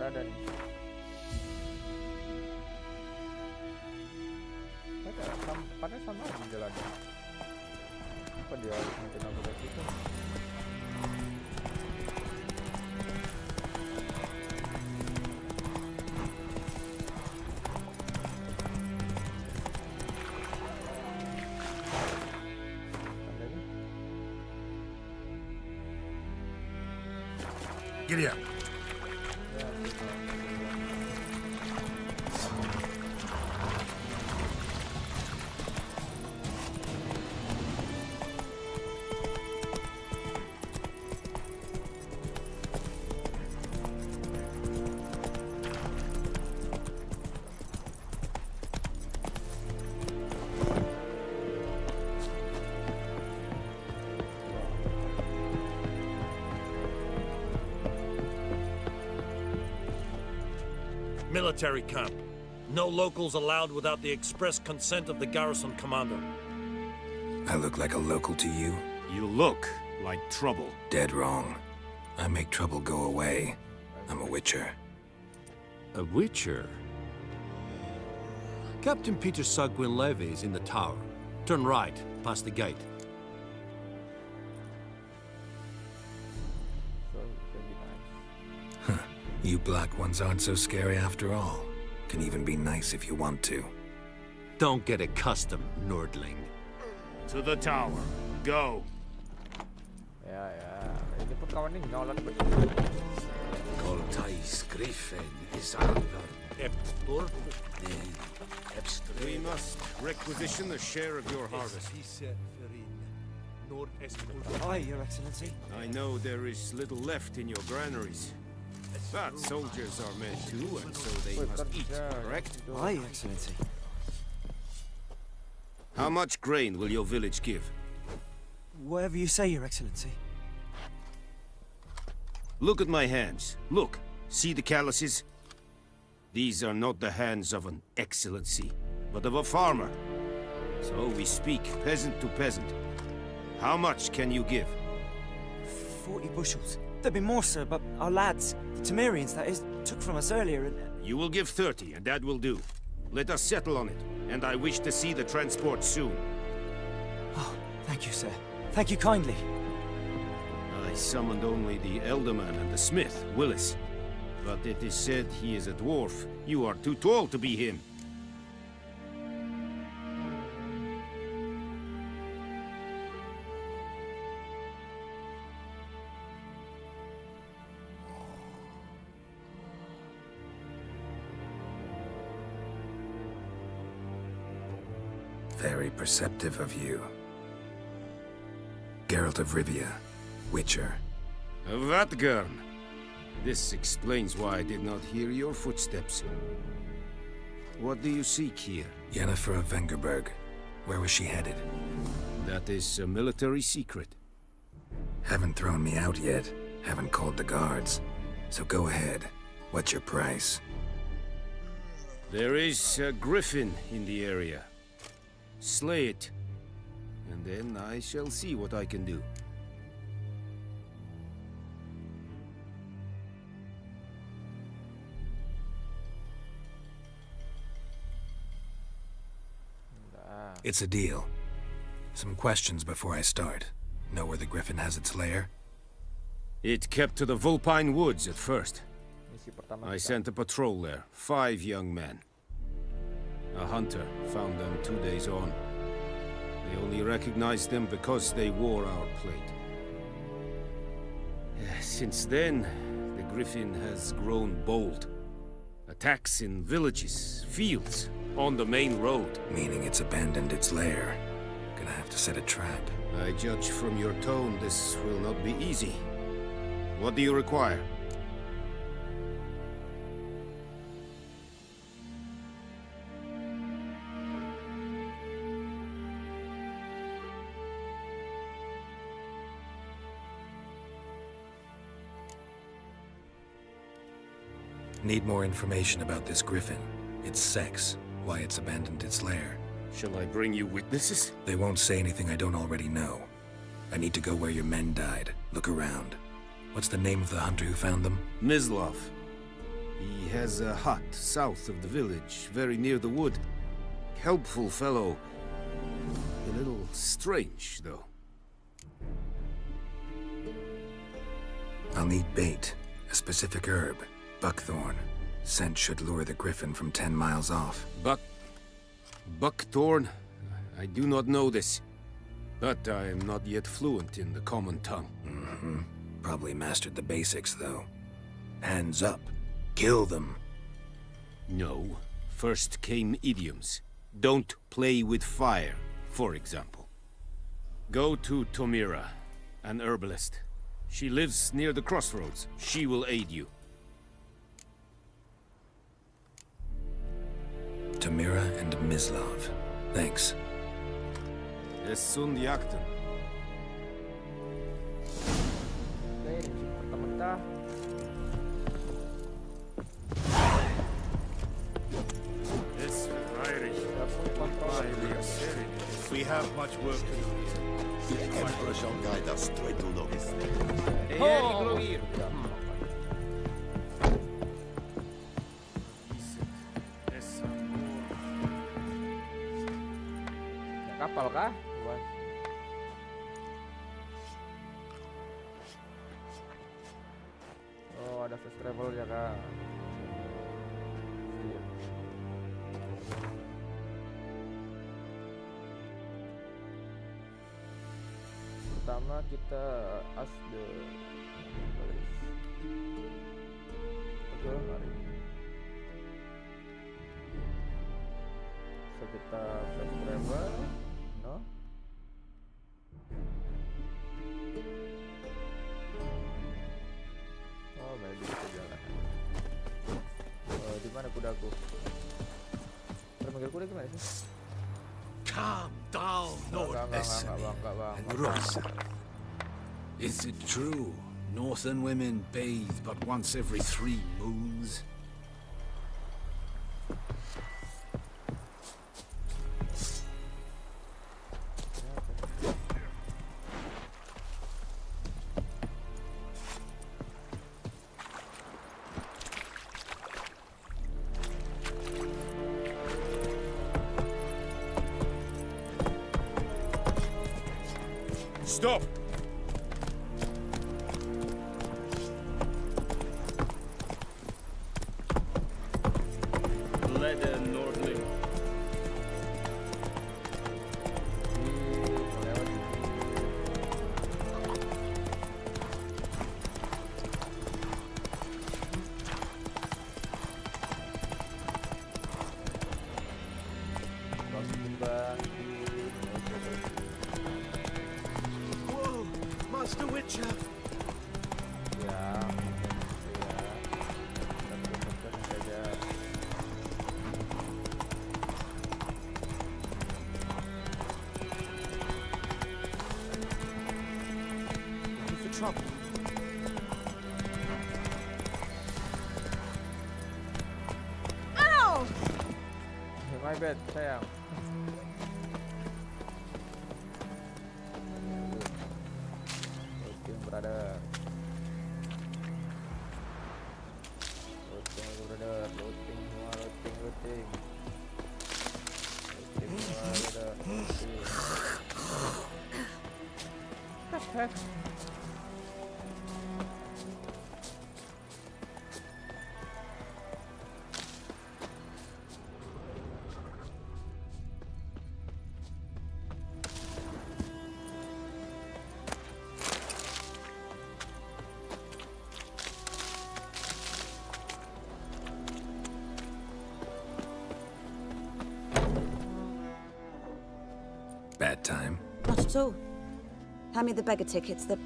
Ada nih. Padahal sama aja jalannya. Apa dia harus mungkin aku dari situ? Giddy up. Military camp. No locals allowed without the express consent of the garrison commander. I look like a local to you? You look like trouble. Dead wrong. I make trouble go away. I'm a witcher. A witcher? Captain Peter Sagwin Levy is in the tower. Turn right, past the gate. You black ones aren't so scary after all. Can even be nice if you want to. Don't get accustomed, Nordling. To the tower. Go. Ya. Ini pun kawan ni nyolot betul. Coltais Griffin is under. We must requisition a share of your harvest. Aye, Your Excellency. I know there is little left in your granaries. But soldiers are men too, and so they must eat, correct? Aye, Your Excellency. How much grain will your village give? Whatever you say, Your Excellency. Look at my hands. Look. See the calluses? These are not the hands of an excellency, but of a farmer. So we speak peasant to peasant. How much can you give? 40 bushels. There'd be more, sir, but our lads, the Temerians, that is, took from us earlier and... You will give 30, and that will do. Let us settle on it, and I wish to see the transport soon. Oh, thank you, sir. Thank you kindly. I summoned only the Elderman and the smith, Willis. But it is said he is a dwarf. You are too tall to be him. Very perceptive of you. Geralt of Rivia, Witcher. Vatgern! This explains why I did not hear your footsteps. What do you seek here? Yennefer of Vengerberg. Where was she headed? That is a military secret. Haven't thrown me out yet. Haven't called the guards. So go ahead. What's your price? There is a griffin in the area. Slay it. And then I shall see what I can do. It's a deal. Some questions before I start. Know where the griffin has its lair? It kept to the Vulpine Woods at first. Misi pertama I kita. sent a patrol there, 5 young men. A hunter found them 2 days on. They only recognized them because they wore our plate. Since then, the griffin has grown bold. Attacks in villages, fields, on the main road. Meaning it's abandoned its lair. Gonna have to set a trap. I judge from your tone this will not be easy. What do you require? Need more information about this griffin. Its sex, why it's abandoned its lair. Shall I bring you witnesses? They won't say anything I don't already know. I need to go where your men died. Look around. What's the name of the hunter who found them? Mislav. He has a hut south of the village, very near the wood. Helpful fellow. A little strange, though. I'll need bait. A specific herb. Buckthorn. Scent should lure the griffin from 10 miles off. Buckthorn? I do not know this. But I am not yet fluent in the common tongue. Probably mastered the basics, though. Hands up. Kill them. No. First came idioms. Don't play with fire, for example. Go to Tomira, an herbalist. She lives near the crossroads. She will aid you. Tamira and Mislav. Thanks. Es sunt jakten. Oke, ini misi pertama kita. We have much work to do here. The Emperor shall guide us straight to Lovis. Kapal kah? Buat. Oh, ada fast travel ya kak. Pertama kita as the oke, mari. So kita fast travel. No? Oh, maybe kita jalan. Oh, di mana kudaku? Cara manggil kuda gimana sih? Calm down, Lord Essery and Rosa. Is it true northern women bathe but once every 3 moons? Stop! Leather Nordling. Whoa, Master Witcher! Trouble. Ow! My bad, sayang. Looting, brother. Looting, brother. Looting semua, looting. Looting semua, brother. Looting. heck? Bad time? Not at all. Hand me the beggar tickets, the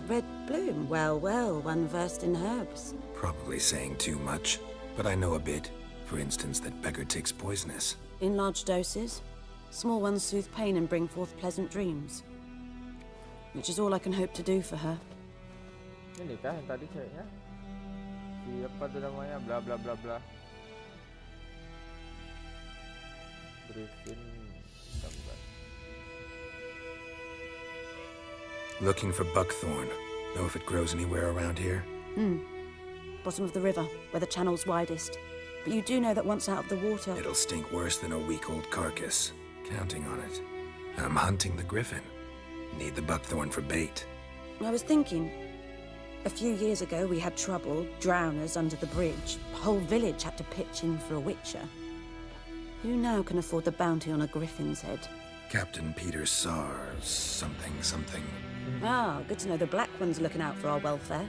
red bloom. Well, well, one versed in herbs. Probably saying too much, but I know a bit. For instance, that beggar tick's poisonous. In large doses. Small ones soothe pain and bring forth pleasant dreams. Which is all I can hope to do for her. Ini kah yang tadi ceweknya? Siapa tuh namanya? Bla bla bla bla. Griffin. Looking for buckthorn. Know if it grows anywhere around here? Bottom of the river, where the channel's widest. But you do know that once out of the water... It'll stink worse than a week-old carcass. Counting on it. I'm hunting the griffin. Need the buckthorn for bait. I was thinking... A few years ago, we had trouble, drowners under the bridge. The whole village had to pitch in for a witcher. Who now can afford the bounty on a griffin's head? Captain Peter Sars, something. Ah, good to know the Black One's looking out for our welfare.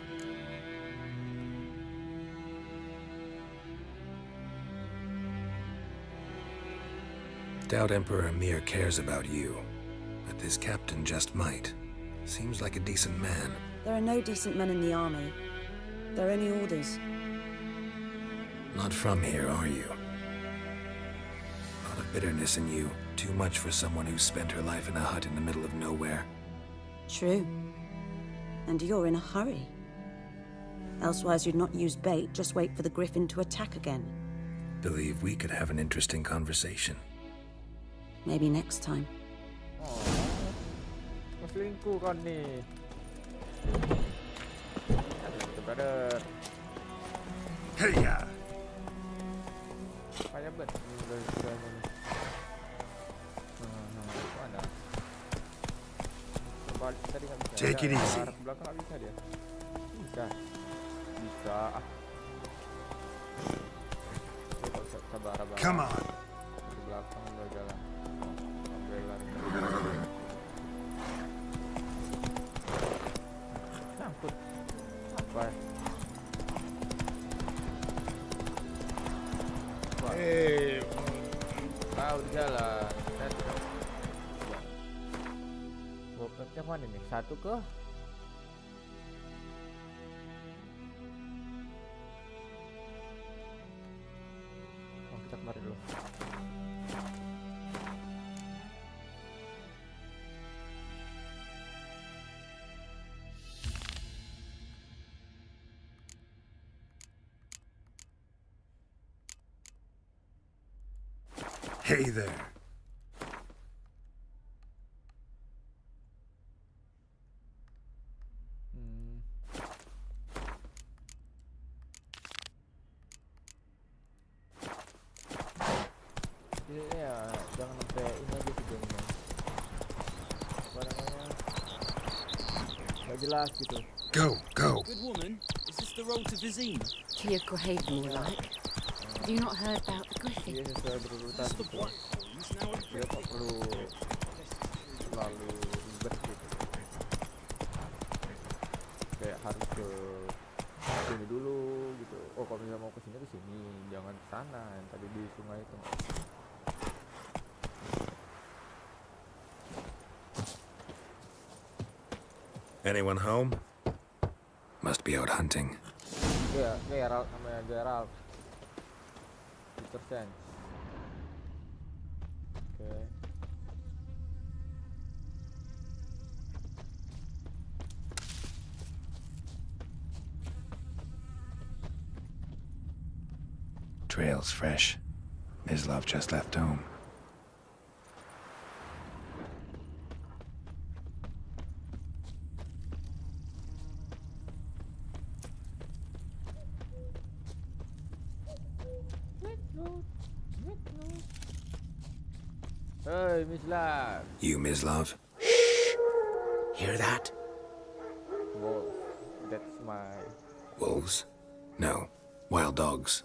Doubt Emperor Emir cares about you, but this captain just might. Seems like a decent man. There are no decent men in the army. They're only orders. Not from here, are you? Lot of bitterness in you. Too much for someone who spent her life in a hut in the middle of nowhere. True. And you're in a hurry. Elsewise you'd not use bait, just wait for the griffin to attack again. Believe we could have an interesting conversation. Maybe next time. Selingkuh kan nih. Brother. Hey ya. Payah banget. Take it easy. Belakang bisa dia. Bisa. Sabar. Come on. Di belakang udah jalan. Sampai lari. Nyangkut. Apa? Udah jalan. Bokapnya mana nih? Satu ke? Oh, kita kemarin dulu. Hey there. Jangan sampai ini aja videonya. Apa namanya? Gak jelas gitu. Go. Good woman, is this the road to Vizine? To your grave, more like. Have you not heard about the griffin? Iya, sesuai berurutan gitu. Dia tak perlu selalu ribet gitu. Kayak harus ke sini dulu gitu. Oh, kalau misalnya mau ke sini, jangan ke sana. Yang tadi di sungai itu. Anyone home? Must be out hunting. Iya, Geralt namanya Geralt. Peter Sense. Oke. Trail's fresh. Mislav just left home. Hey, Mislav. You, Mislav? Hear that? Wolf. That's my... Wolves? No. Wild dogs.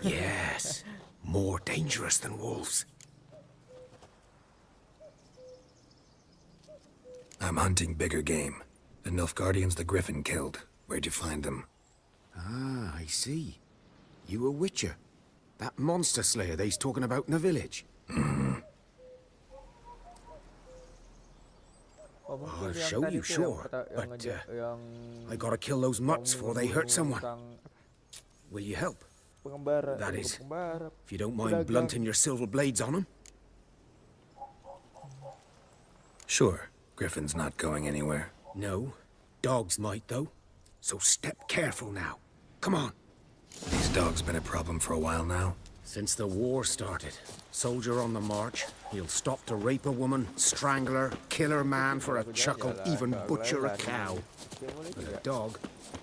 Yes. More dangerous than wolves. I'm hunting bigger game. The Nilfgaardians the Griffin killed. Where'd you find them? Ah, I see. You a witcher. That monster slayer they's talking about in the village. I'll show you, sure. But, I gotta kill those mutts before they hurt someone. Will you help? That is, if you don't mind blunting your silver blades on them. Sure. Griffin's not going anywhere. No. Dogs might, though. So step careful now. Come on. These dogs been a problem for a while now? Since the war started. Soldier on the march. He'll stop to rape a woman, strangle her, kill her man for a chuckle, even butcher a cow. But a dog,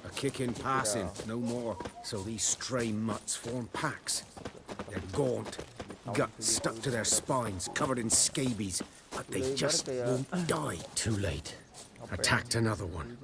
a kick in passing, no more. So these stray mutts form packs. They're gaunt, guts stuck to their spines, covered in scabies. But they just won't die. Too late. Attacked another one.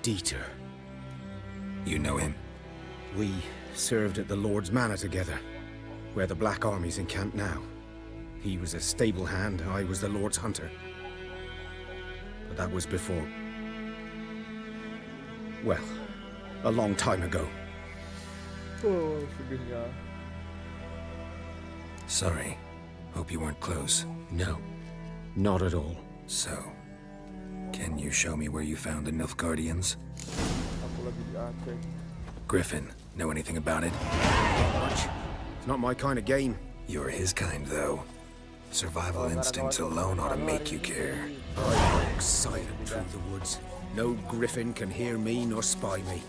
Dieter. You know him? We served at the Lord's Manor together, where the Black Army's encamped now. He was a stable hand, I was the Lord's hunter. But that was before... well, a long time ago. Oh, sedihnya. Sorry. Hope you weren't close. No, not at all. So, can you show me where you found the Nilfgaardians? Griffin, know anything about it? Not much. It's not my kind of game. You're his kind, though. Survival instincts alone ought to make you care. I walk silent through the woods. No griffin can hear me nor spy me.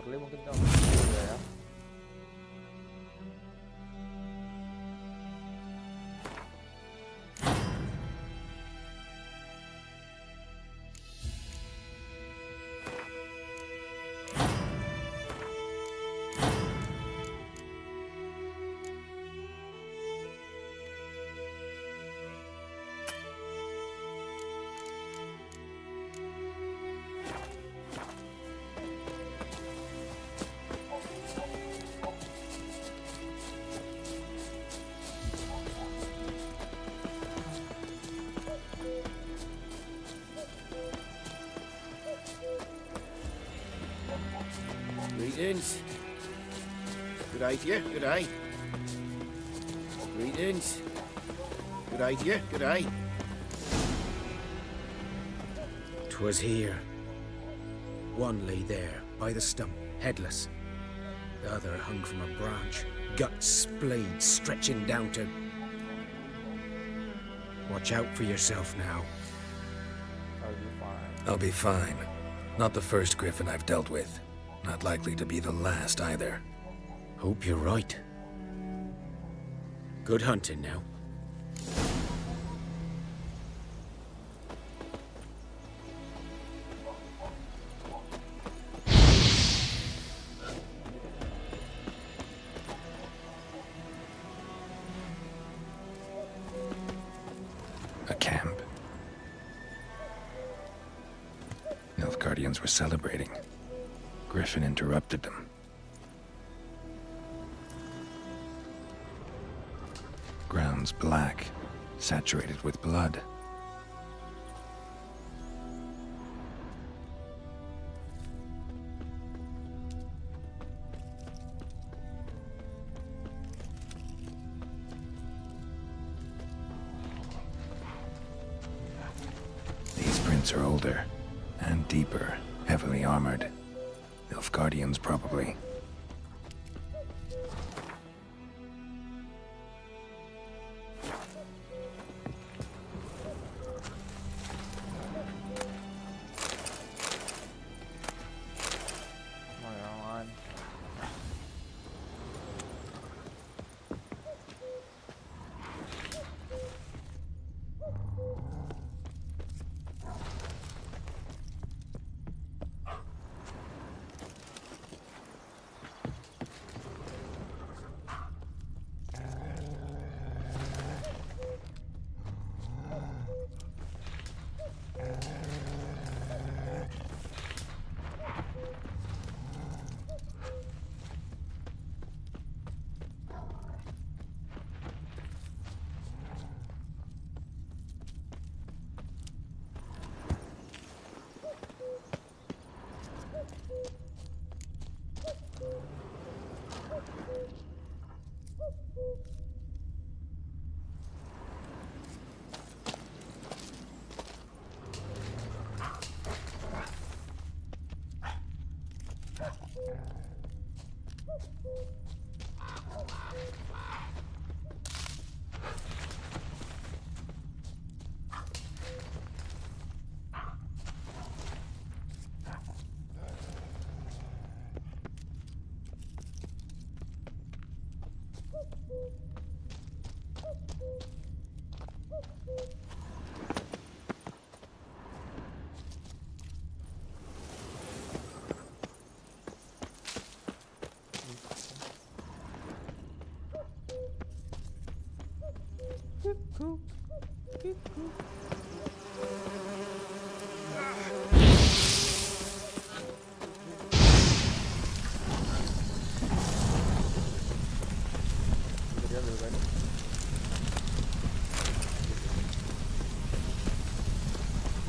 Surely mungkin nggak juga ya. Greetings. Good eye to you, good eye. Greetings. Good eye to you, good eye. 'Twas here. One lay there, by the stump, headless. The other hung from a branch, guts splayed, stretching down to... Watch out for yourself now. I'll be fine. I'll be fine. Not the first griffin I've dealt with. Not likely to be the last either. Hope you're right. Good hunting now. A camp. Nilfgaardians were celebrating. Griffin interrupted them. Ground's black, saturated with blood. These prints are older and deeper, heavily armored. Nilfgaardians, probably.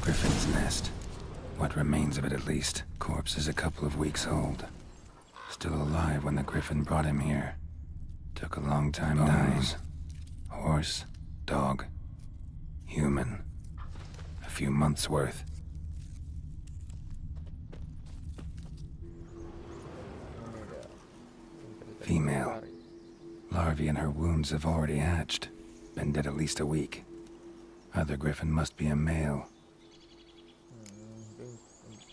Griffin's nest. What remains of it, at least. Corpse is a couple of weeks old. Still alive when the griffin brought him here. Took a long time dying. Horse, dog, human. A few months' worth. Female. Larvae in her wounds have already hatched. Been dead at least a week. Other griffin must be a male.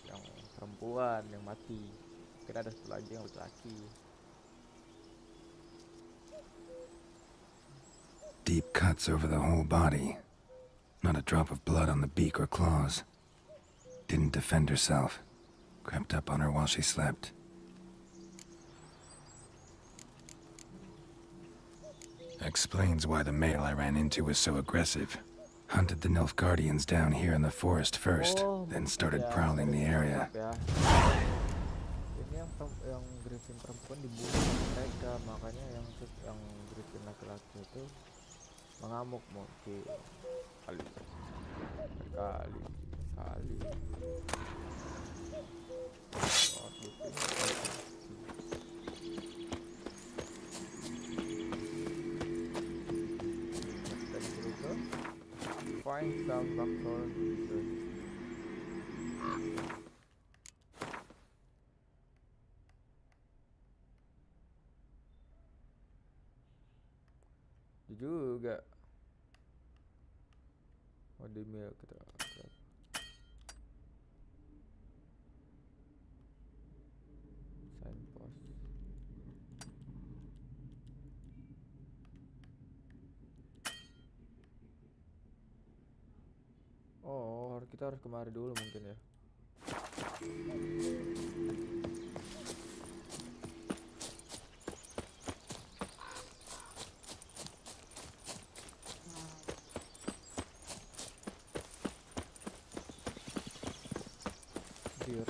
Yang perempuan yang mati. Kira ada satu lagi yang laki. Deep cuts over the whole body. Not a drop of blood on the beak or claws. Didn't defend herself. Crept up on her while she slept. Explains why the male I ran into was so aggressive. Hunted the Nilfgaardians down here in the forest first, then started prowling the area. Ini yang griffin perempuan dibunuh mereka, makanya yang griffin laki-laki itu mengamuk mungkin kali. Find some backdoor research. Juga Odemir kita. Signpost. Oh, kita harus kemari dulu mungkin ya. Biar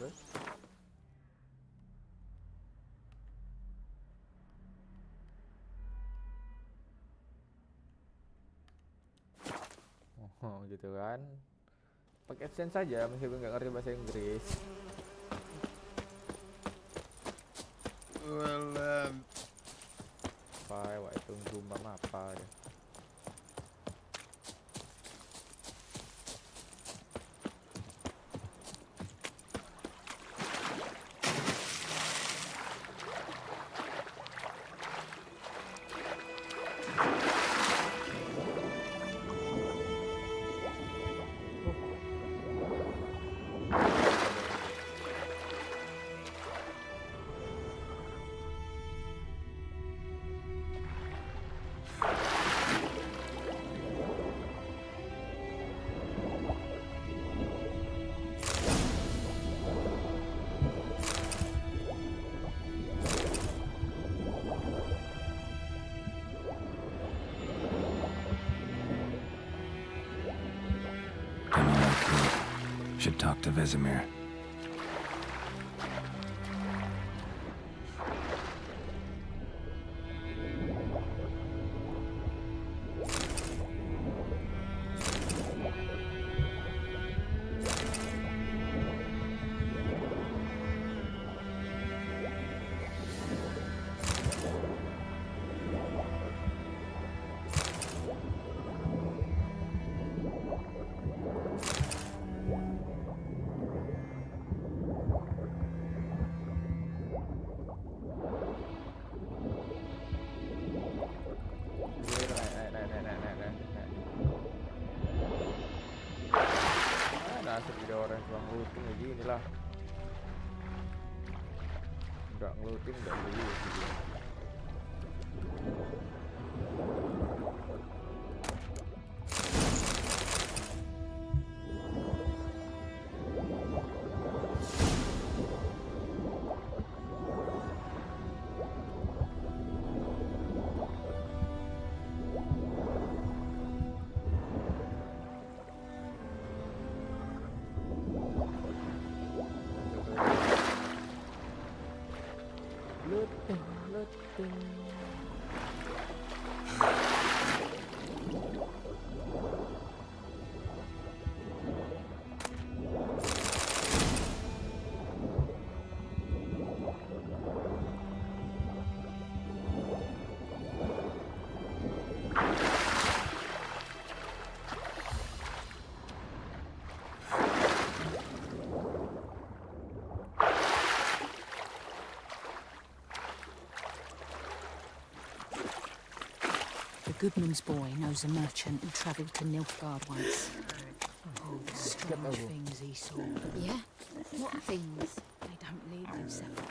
terus oh gitu kan, pakai sense saja meskipun nggak ngerti bahasa Inggris. Well, Apa ya itu gumbang apa deh. Should talk to Vesemir. Nasib ada orang yang ngeluting kayak gini lah. Nggak ngeluting nggak beli gitu. The Goodman's boy knows a merchant who travelled to Nilfgaard once. Oh, the strange things he saw. Yeah? What things? They don't lead themselves.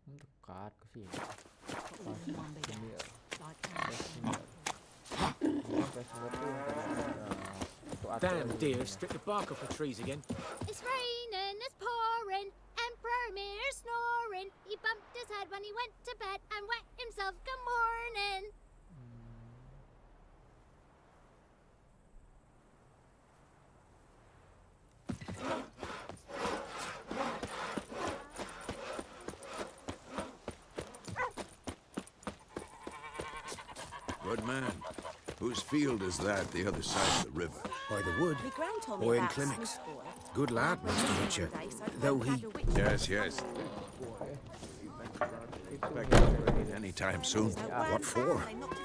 Dekat ke sini. Damn deer, strip the bark off the trees again. It's raining, it's pouring, Emperor Mir's snoring. He bumped his head when he went to bed and wet himself good morning. Good man. Whose field is that the other side of the river? By the wood. My gran told me Boy in about clinics. Smith boy. Good lad, Mr. Witcher. Though he... Yes, yes. Anytime soon. What for?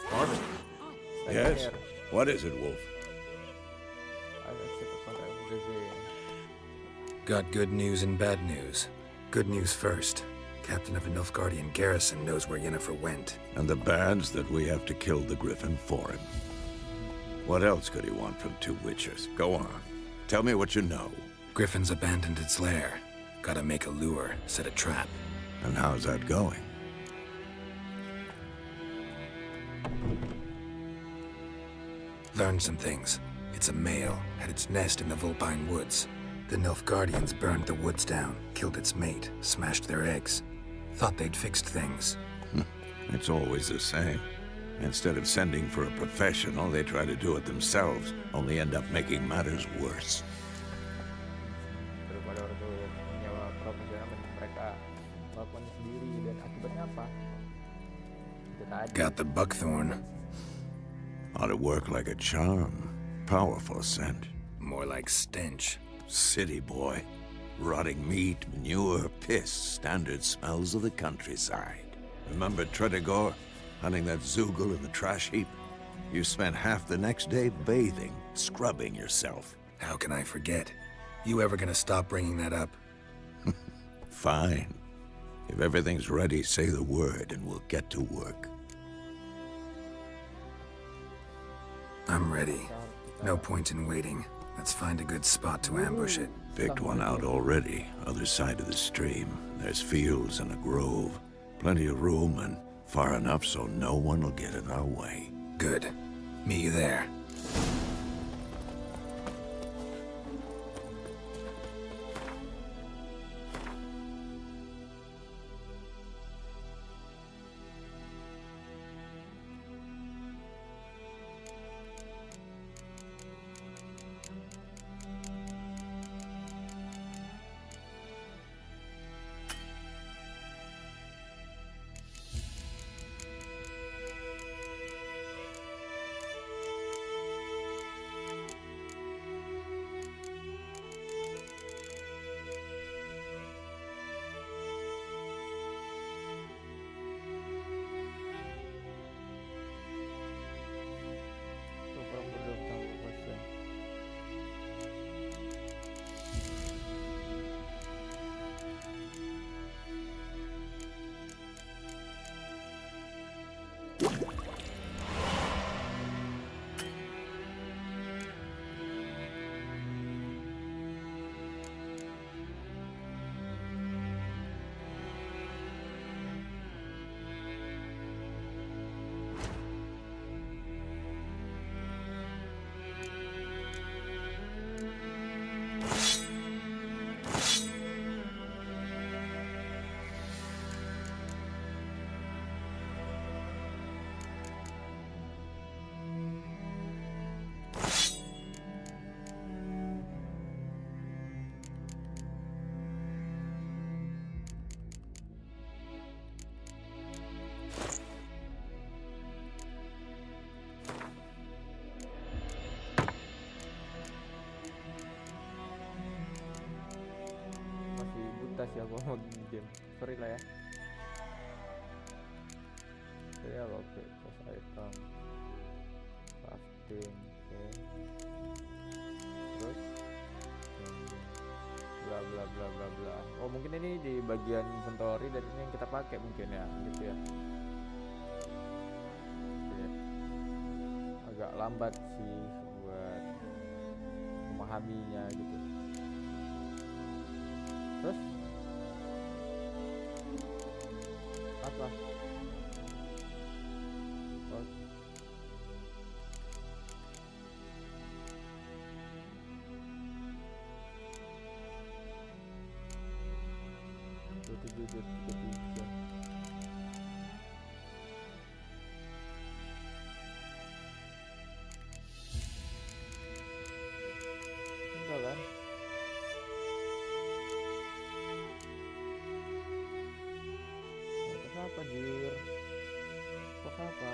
Harvest? Yes? What is it, Wolf? Got good news and bad news. Good news first. Captain of a Nilfgaardian garrison knows where Yennefer went. And the bad's that we have to kill the Griffin for him. What else could he want from two witchers? Go on. Tell me what you know. Griffin's abandoned its lair. Gotta make a lure, set a trap. And how's that going? Learned some things. It's a male, had its nest in the Vulpine Woods. The Nilfgaardians burned the woods down, killed its mate, smashed their eggs. Thought they'd fixed things. It's always the same. Instead of sending for a professional, they try to do it themselves, only end up making matters worse. Got the buckthorn. Ought to work like a charm. Powerful scent. More like stench. City boy. Rotting meat, manure, piss. Standard smells of the countryside. Remember Tretogor? Hunting that Zoogle in the trash heap? You spent half the next day bathing, scrubbing yourself. How can I forget? You ever gonna stop bringing that up? Fine. If everything's ready, say the word and we'll get to work. I'm ready. No point in waiting. Let's find a good spot to ambush it. Picked one out already. Other side of the stream. There's fields and a grove. Plenty of room and far enough so no one will get in our way. Good. Meet you there. sih aku mau game, sorry lah ya. Saya oke, plus item, crafting, oke. Terus bla bla bla bla bla. Oh mungkin ini di bagian inventory dan ini yang kita pakai mungkin ya, gitu ya. Oke. Agak lambat sih buat memahaminya gitu. Terus apa? Oh. Enggak kan? Apa jir? Kok apa?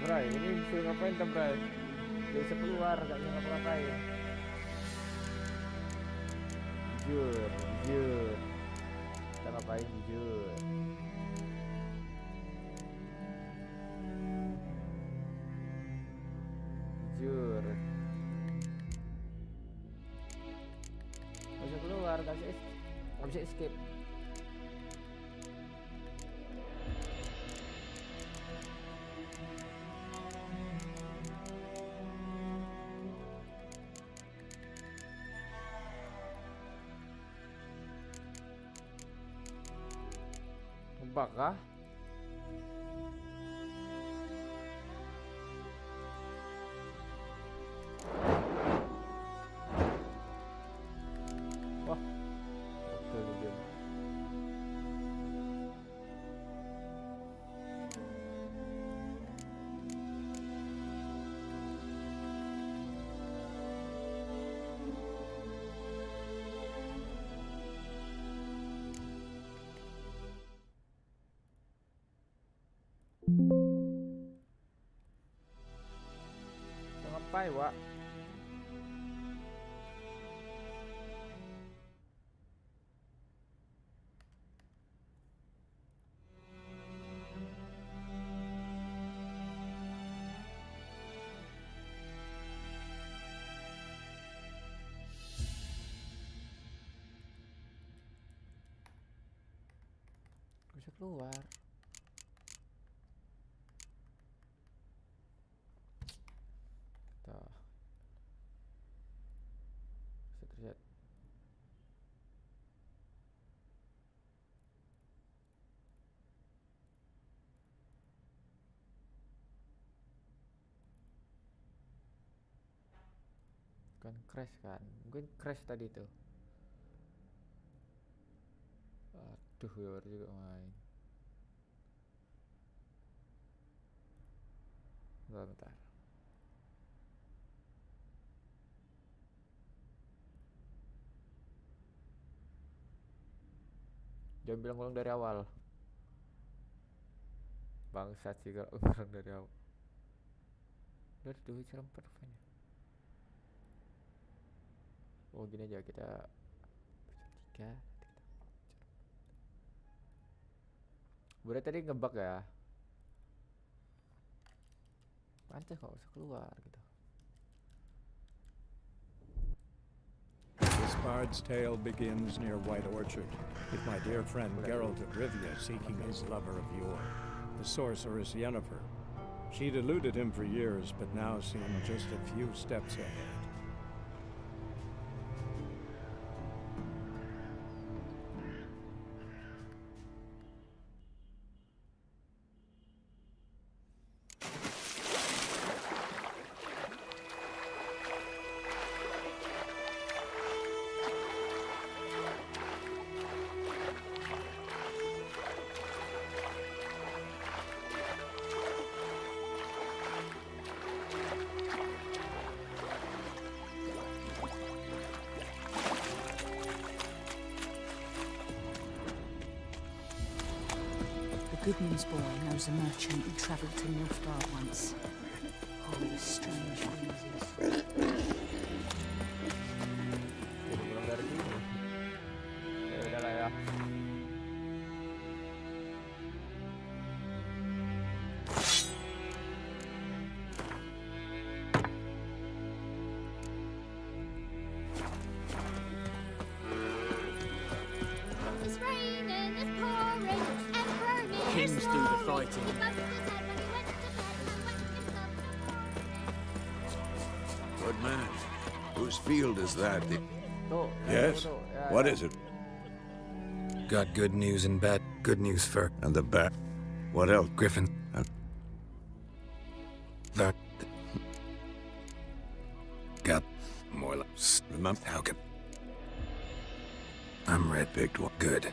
Bray, ini disuruh ngapain tuh Bray? Gak bisa keluar, gak bisa ngapa-ngapain. Jujur. Kita ngapain jujur? Jujur. Gak bisa keluar, gak bisa escape. Apakah wah betul dia. Ngapain, Wak? Bisa keluar. Tuh. Bisa terlihat. Kan crash kan, mungkin crash tadi tuh. Aduh, ya baru juga main. Bentar. Jangan bilang ulang dari awal. Bangsat sih kalau ulang dari awal. Dari The Witcher 4 rupanya. Oh gini aja, kita episode 3. Berarti tadi ngebug ya. Pantes gak usah keluar gitu. This bard's tale begins near White Orchard, with my dear friend Geralt of Rivia seeking his lover of yore, the sorceress Yennefer. She'd eluded him for years, but now seemed just a few steps ahead. Goodman's boy knows a merchant who travelled to Nilfgaard once. Oh, the strange breezes. Ya udahlah ya. It's raining, it's pouring, and burning. Kings do the fighting. Good man. Whose field is that? Tuh, Yes? tuh, ya, What ya. is it? Got good news and bad. Good news for And the bat? What else? Griffin. That got more like Remember? how can I'm red picked one. Good.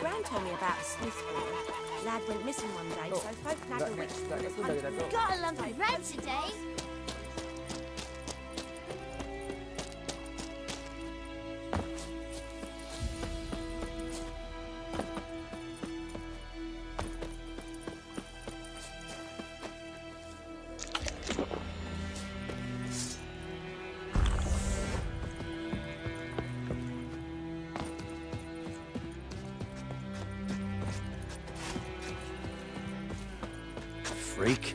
Gran told me about a Smith boy. Lad went missing one day, so folk nagged the witch for his hunting. Got a lump of bread today. Freak.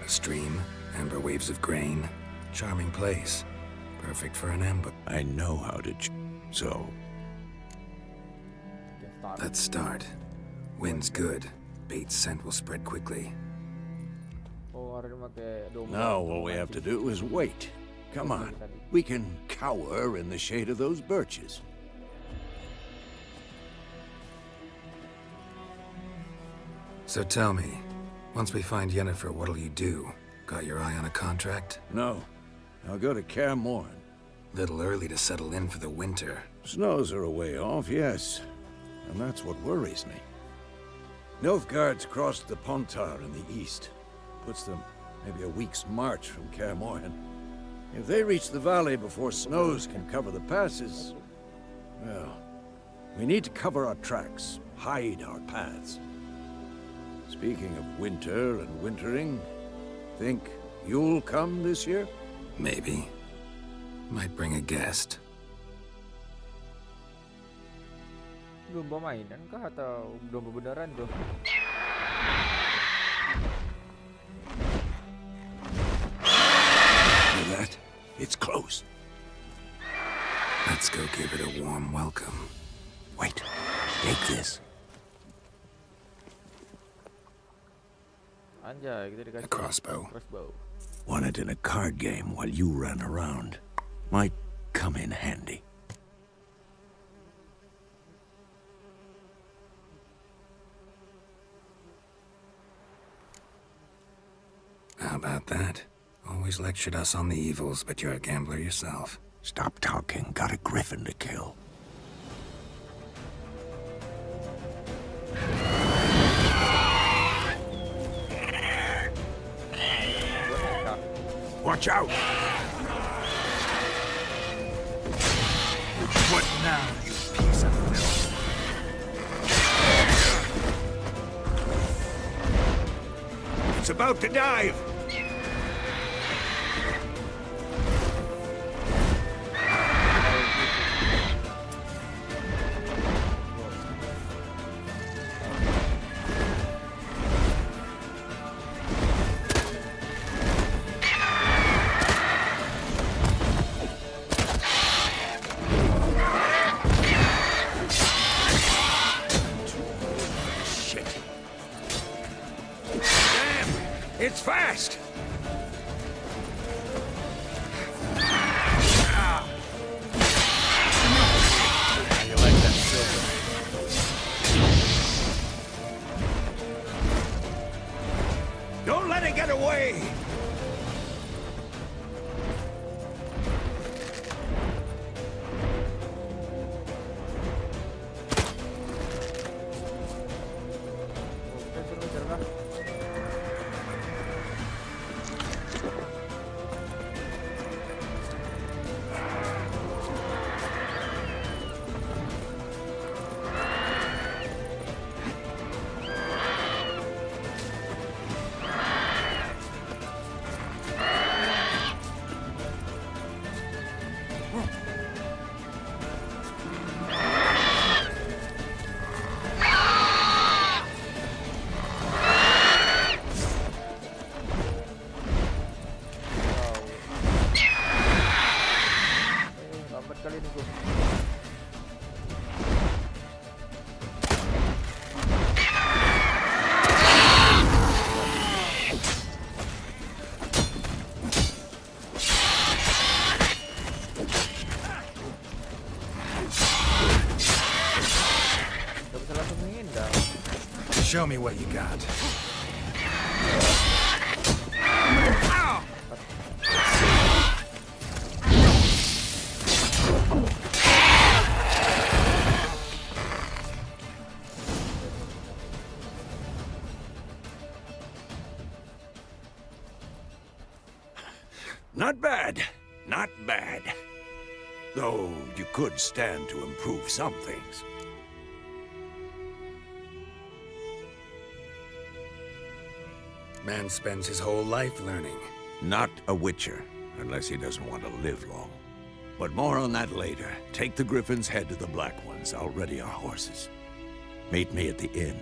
A stream, amber waves of grain. Charming place. Perfect for an ambush. I know how to so. Let's start. Wind's good. Bait's scent will spread quickly. Now all we have to do is wait. Come on. We can cower in the shade of those birches. So tell me, once we find Yennefer, what'll you do? Got your eye on a contract? No. I'll go to Kaer Morhen. Little early to settle in for the winter. Snows are a way off, yes. And that's what worries me. Nilfgaard's crossed the Pontar in the east. Puts them maybe a week's march from Kaer Morhen. If they reach the valley before snows can cover the passes, well, we need to cover our tracks, hide our paths. Speaking of winter and wintering, think you'll come this year? Maybe. Might bring a guest. Belum bawa mainan kah atau belum beneran tuh? Hear that? It's close. Let's go give it a warm welcome. Wait. Take this. Anjay, kita dikasih A crossbow. Won it in a card game while you ran around. Might come in handy. How about that? Always lectured us on the evils, but you're a gambler yourself. Stop talking. Got a griffin to kill. Watch out! What now, you piece of filth? It's about to dive! It's fast! How you like that silver? Don't let it get away! Show me what you got. Not bad. Not bad. Though you could stand to improve some things. Man spends his whole life learning. Not a Witcher, unless he doesn't want to live long. But more on that later. Take the Griffin's head to the Black Ones. I'll ready our horses. Meet me at the inn.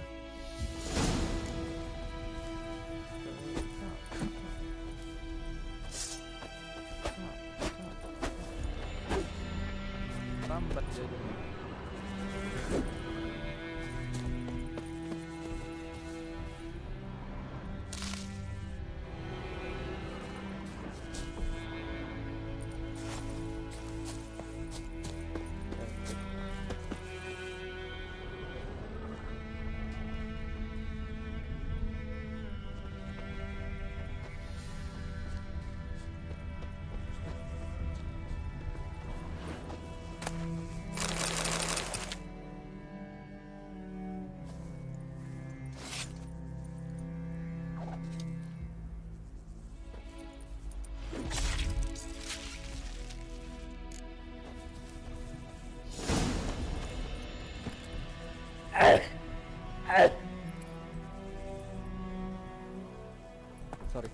Sorry.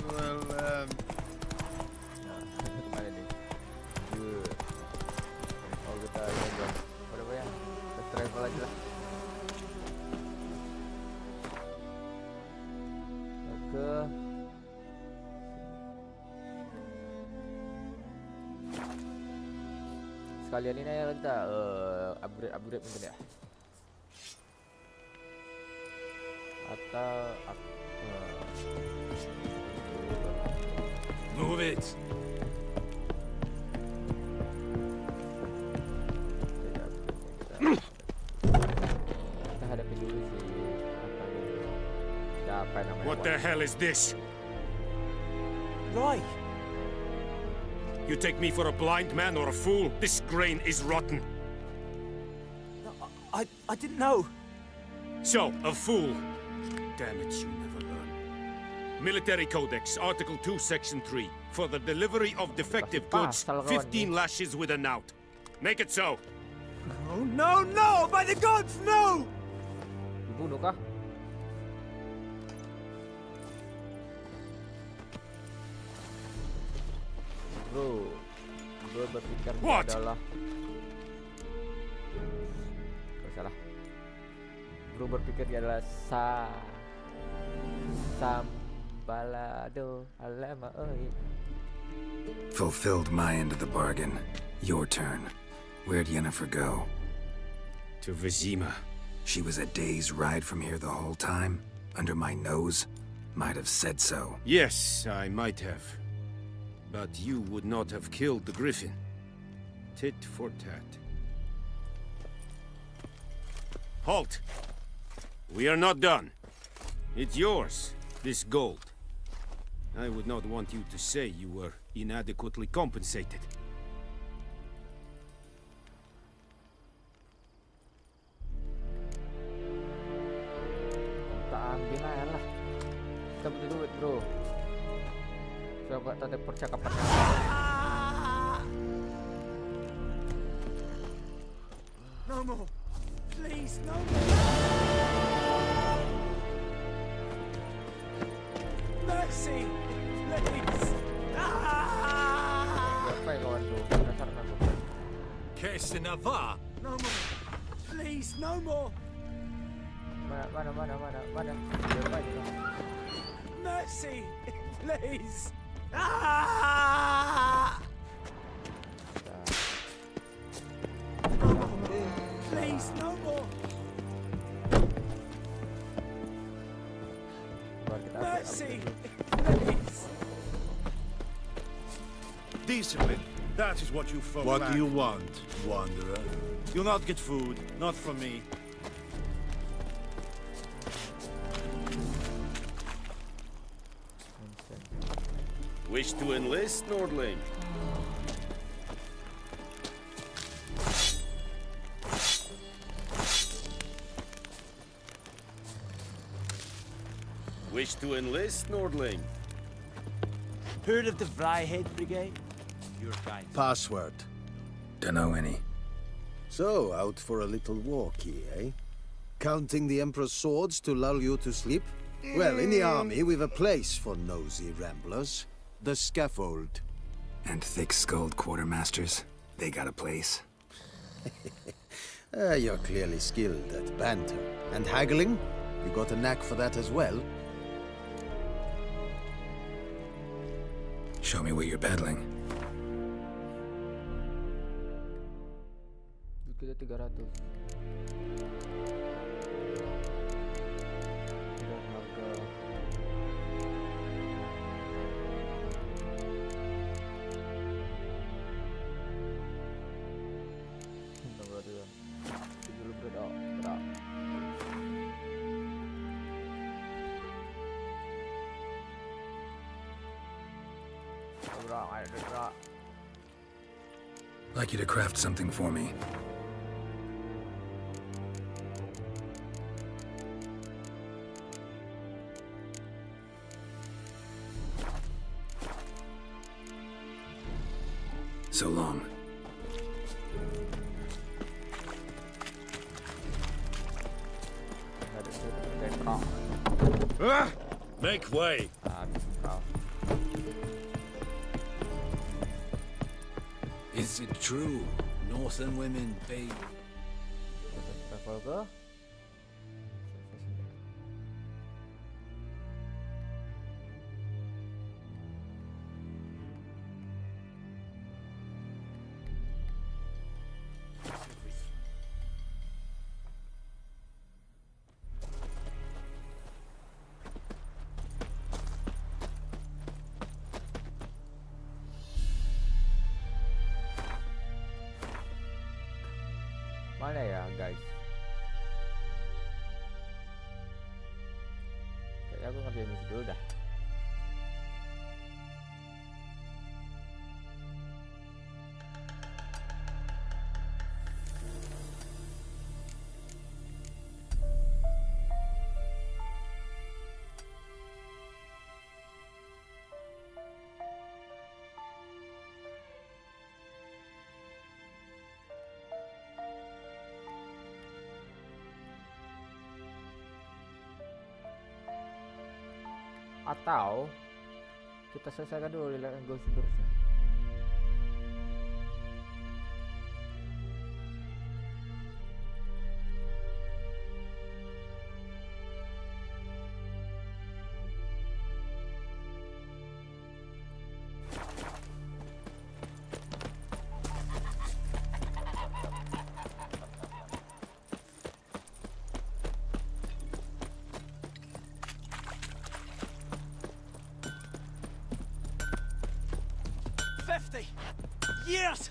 Well, Mana ni? Good. Oh, kita jalan. Apa ya? Let's travel aja lah. Ke sekalian ini ya kita upgrade mungkin ya. Atau move it. Kita hadapi dulu sih apa namanya. What the hell is this? Right. You take me for a blind man or a fool? This grain is rotten. I didn't know. So, a fool. Damn it, you never learn. Military Codex, Article 2, Section 3. For the delivery of defective goods, 15 lashes with a knout. Make it so. Oh, no, no! By the gods, no! Dibunuh kah? Bro, gue berpikir adalah salah. Bro berpikir dia adalah sambalado alama oi. Fulfilled my end of the bargain. Your turn. Where'd Yennefer go? To Vizima. She was a day's ride from here the whole time? Under my nose? Might have said so. Yes, I might have. But you would not have killed the Griffin. Tit for tat. Halt! We are not done. It's yours, this gold. I would not want you to say you were inadequately compensated. Tak ambil lah. Kita punya duit, bro. Coba tanda percakapan. No more. Please, no more. Mercy, please. Siapa yang kawan tu? Dasar aku. Kesinava. No more. Please, no more. Mana? Mercy, please. Please, no more. Mercy, please. Decently. That is what you folk What lack. do you want, wanderer? You'll not get food. Not from me. Wish to enlist, Nordling? Wish to enlist, Nordling? Heard of the Vryhead Brigade? Your kind. Password. Dunno any. So, out for a little walkie, eh? Counting the Emperor's swords to lull you to sleep? Well, in the army, we've a place for nosy ramblers. The scaffold. And thick-skulled quartermasters. They got a place. You're clearly skilled at banter. And haggling? You got a knack for that as well? Show me what you're peddling. Kita 300. Dan harga nomor 2. 70 berat. Like you to craft something for me. So long. Make way. Is it true? Northern women pay. Mana ya guys? Kayaknya aku ngerjain misi dulu dah. Atau kita selesaikan dulu lihat Ghost Burst. Years!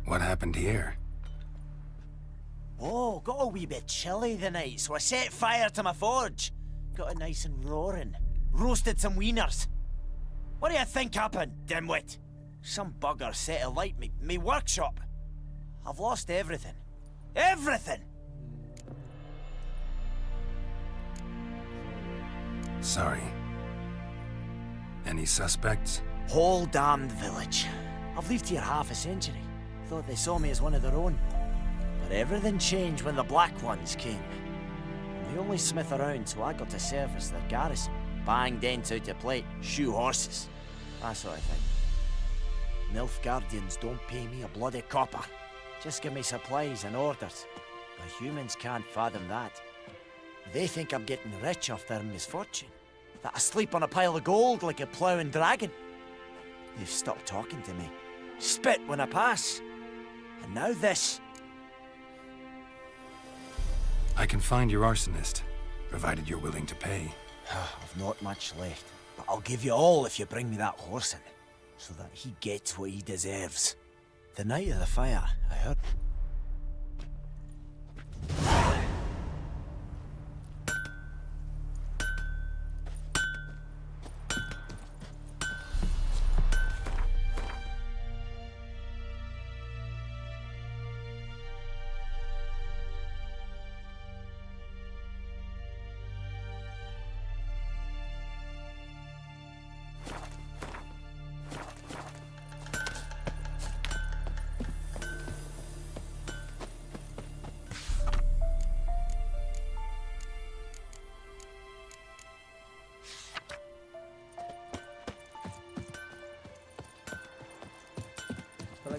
What happened here? Oh, got a wee bit chilly the night, so I set fire to my forge. Got it nice and roaring. Roasted some wieners. What do you think happened, dimwit? Some bugger set alight me workshop. I've lost everything. Everything! Sorry. Any suspects? Whole damned village. I've lived here half a century. Thought they saw me as one of their own. But everything changed when the Black Ones came. I'm the only smith around, so I got to service their garrison. Bang dents out to plate, shoe horses. That sort of thing. Milf Guardians don't pay me a bloody copper. Just give me supplies and orders. The humans can't fathom that. They think I'm getting rich off their misfortune. That I sleep on a pile of gold like a ploughing dragon. They've stopped talking to me. Spit when I pass. And now this. I can find your arsonist, provided you're willing to pay. I've not much left, but I'll give you all if you bring me that horse in, so that he gets what he deserves. The night of the fire, I heard...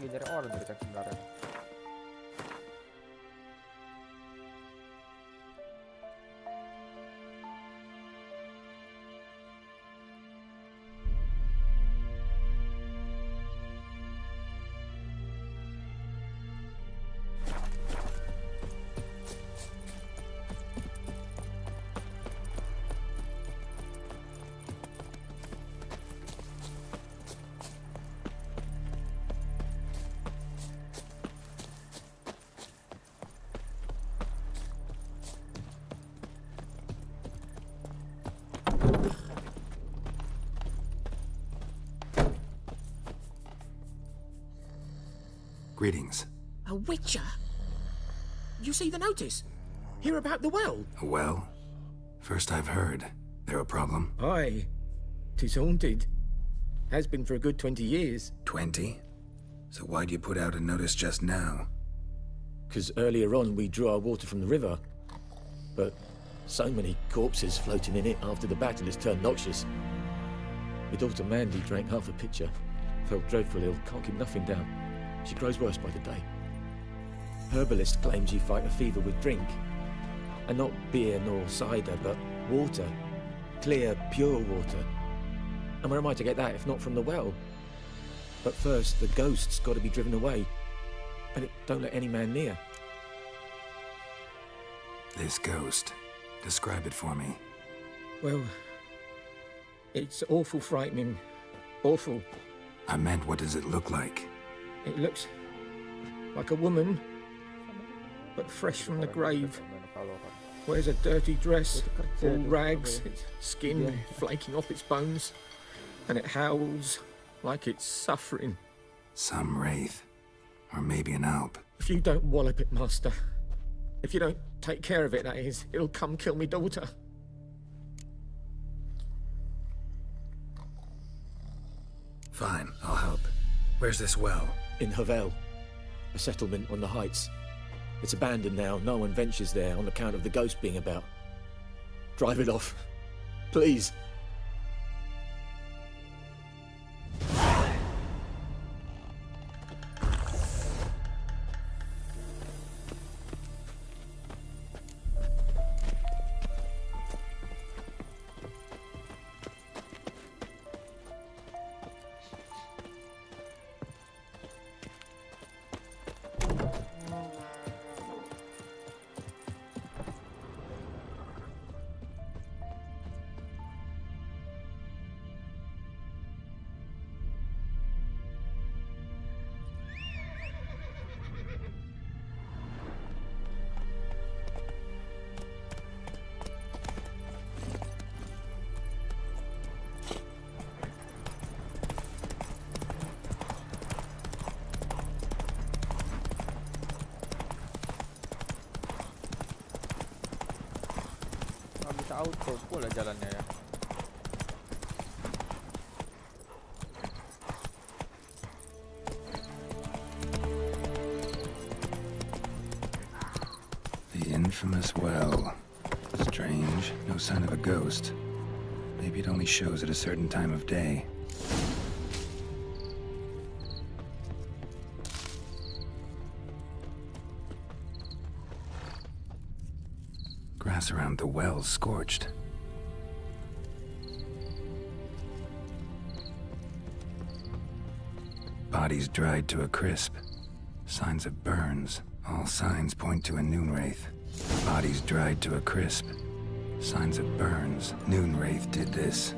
lagi nyari orang tadi kan sebenarnya. Greetings. A witcher? You see the notice? Hear about the well? A well? First I've heard. There a problem? Aye. 'Tis haunted. Has been for a good 20 years. 20? So why'd you put out a notice just now? 'Cause earlier on we drew our water from the river. But so many corpses floating in it after the battle has turned noxious. My daughter Mandy drank half a pitcher. Felt dreadfully ill, can't keep nothing down. She grows worse by the day. Herbalist claims you fight a fever with drink. And not beer nor cider, but water. Clear, pure water. And where am I to get that if not from the well? But first, the ghost's got to be driven away. And it don't let any man near. This ghost. Describe it for me. Well, it's awful frightening. Awful. I meant, what does it look like? It looks like a woman, but fresh from the grave. Wears a dirty dress, all rags, its skin flaking off its bones, and it howls like it's suffering. Some wraith. Or maybe an alp. If you don't wallop it, Master, if you don't take care of it, that is, it'll come kill me daughter. Fine, I'll help. Where's this well? In Havel, a settlement on the heights. It's abandoned now. No one ventures there on account of the ghost being about. Drive it off, please. Auto pula jalannya ya. The infamous well. Strange, no sign of a ghost. Maybe it only shows at a certain time of day. Grass around the well's scorched. Bodies dried to a crisp. Signs of burns. All signs point to a noon wraith. Bodies dried to a crisp. Signs of burns. Noon wraith did this.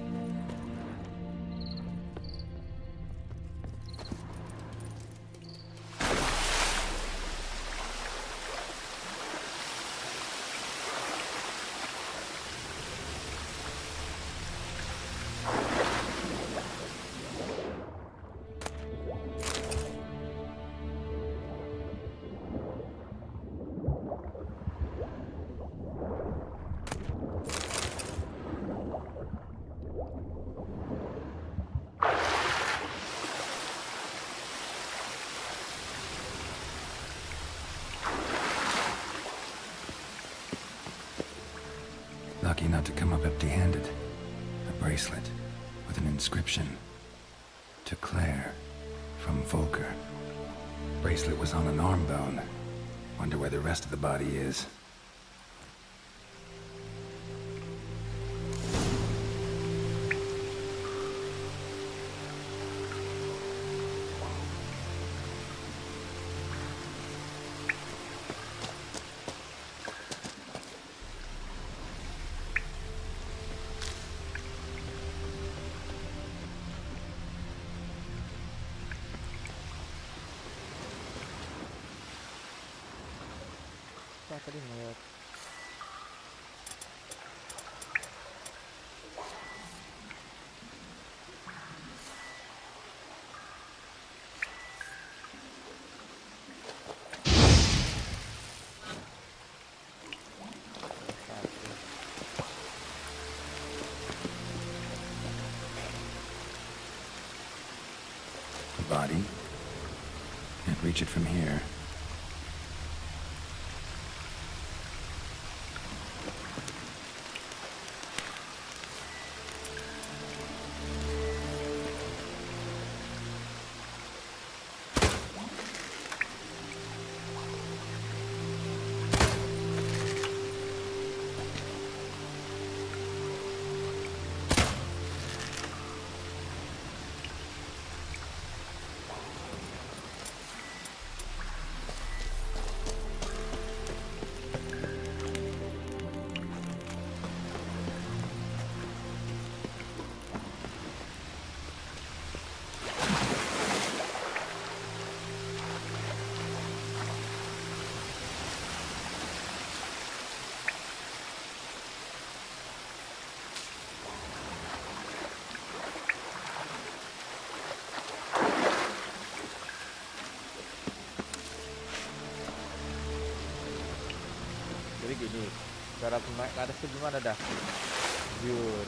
Lucky not to come up empty-handed. A bracelet with an inscription. To Claire, from Volker. Bracelet was on an arm bone. Wonder where the rest of the body is. Tadi ngeliat The body? Can't reach it from here. jadi gini, cara naik ke atas itu gimana dah? Jur.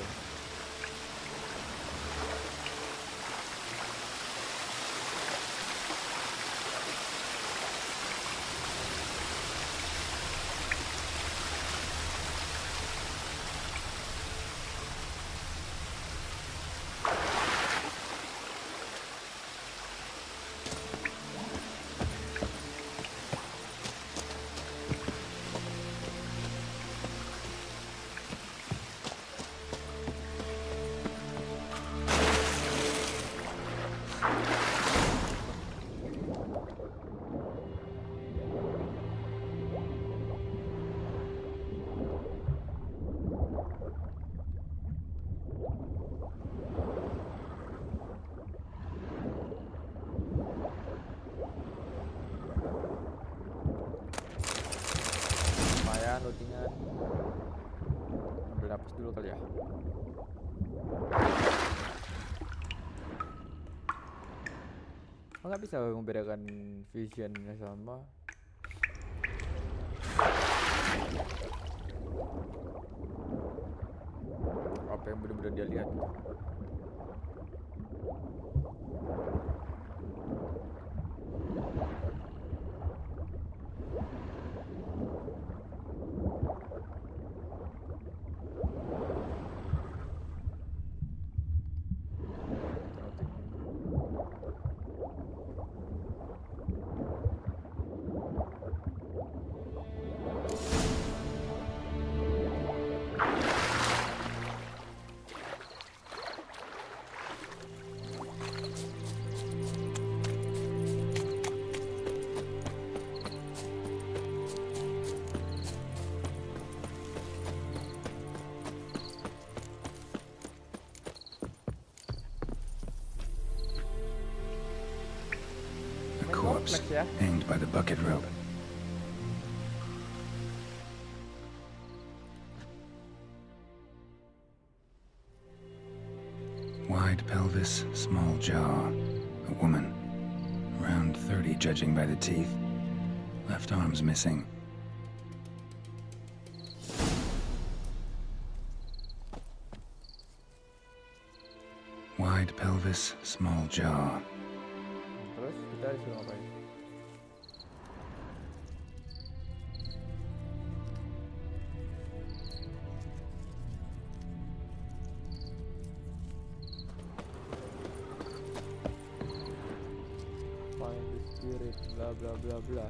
Lootingan ambil napas dulu kali ya. Oh, nggak bisa membedakan visionnya sama apa yang benar-benar dia lihat. Corpse, hanged by the bucket rope. Wide pelvis, small jaw. A woman. Around 30, judging by the teeth. Left arm's missing. Wide pelvis, small jaw. Terus kita disuruh ngapain? Find this spirit, bla bla bla bla.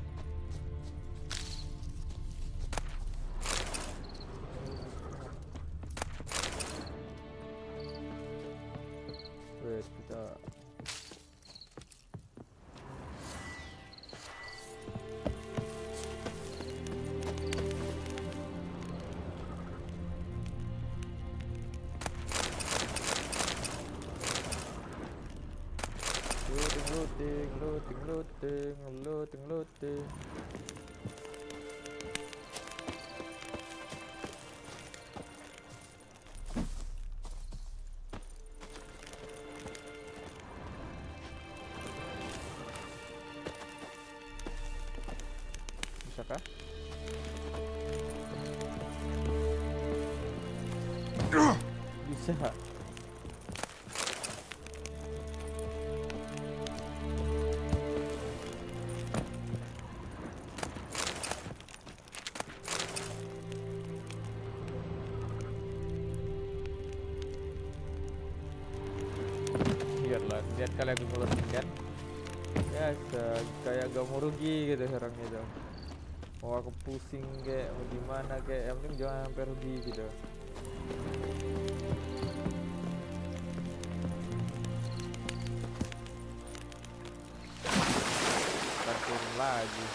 Wait, kita looting. Bisa kah? Bisa. Lihat kalian aku ngeloading kan ya kayak gak mau rugi gitu orangnya tuh, mau aku pusing kayak mau gimana kayak yang penting jangan sampai rugi gitu. Kan turun lagi.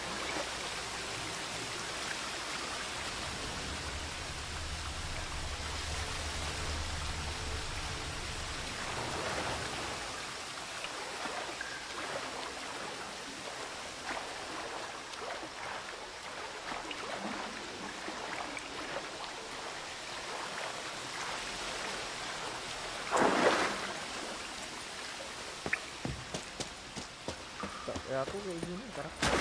Ya aku kayak gini karakter.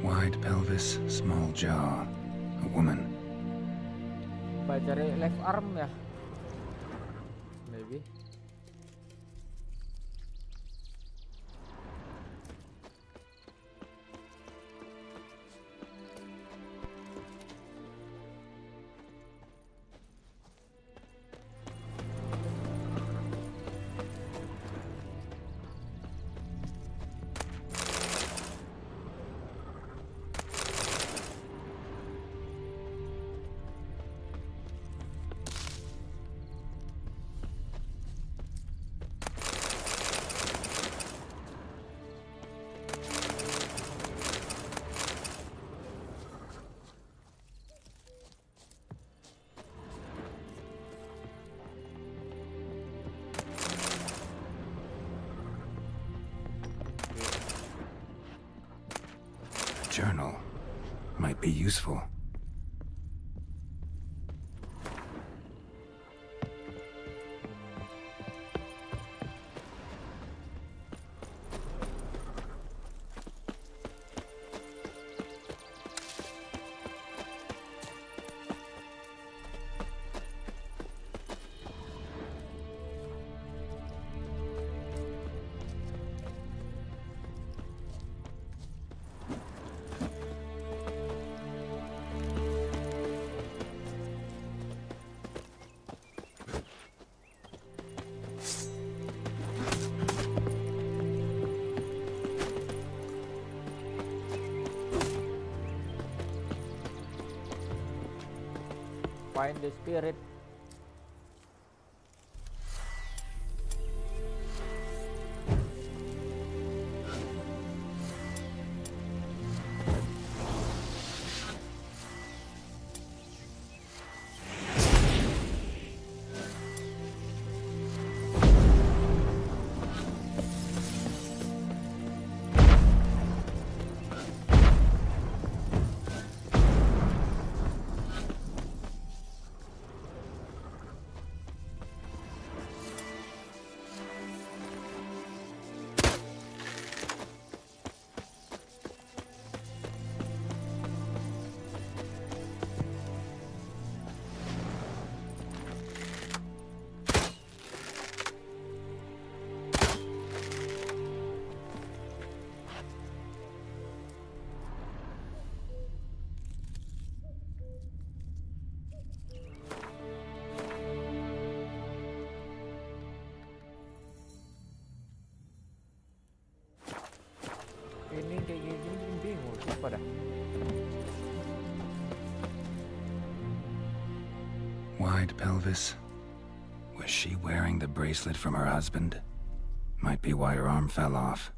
Wide pelvis, small jaw. A woman. Cari left arm ya, maybe. Journal might be useful. Find the spirit. Ini kayak gini bingung siapa dah. Wide pelvis. Was she wearing the bracelet from her husband? Might be why her arm fell off.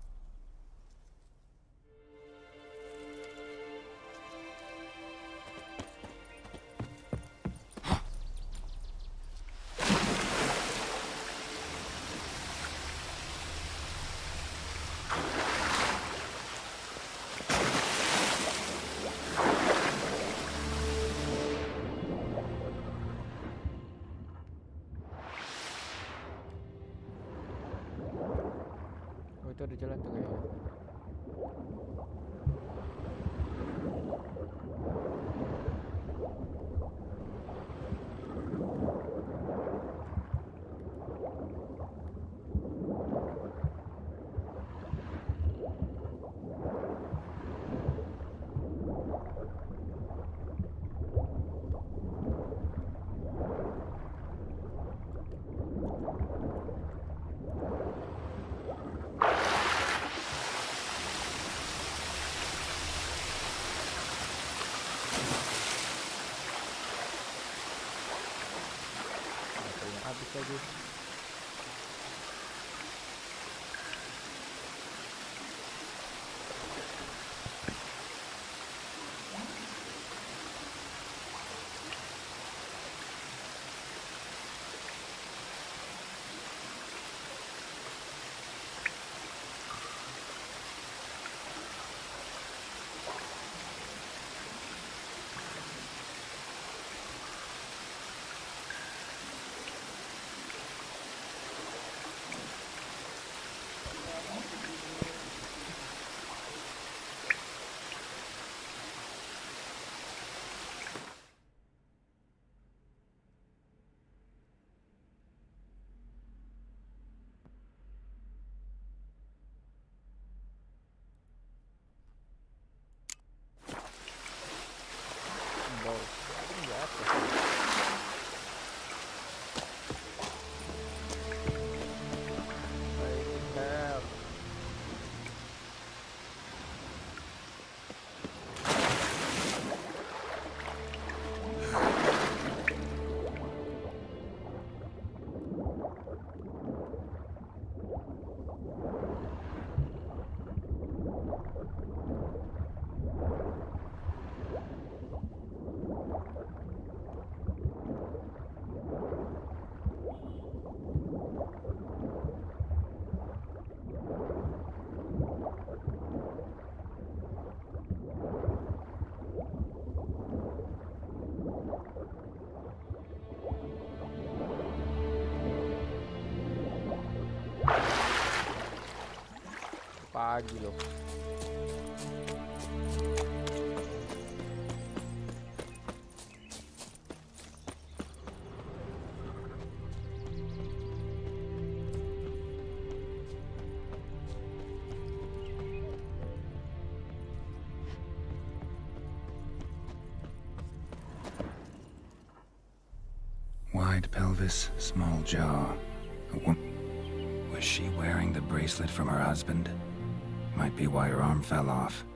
Oh, itu ada jalan tu kayaknya. Habis lagi. Pagi loh. Wide pelvis, small jaw. Was she wearing the bracelet from her husband? Might be why her arm fell off.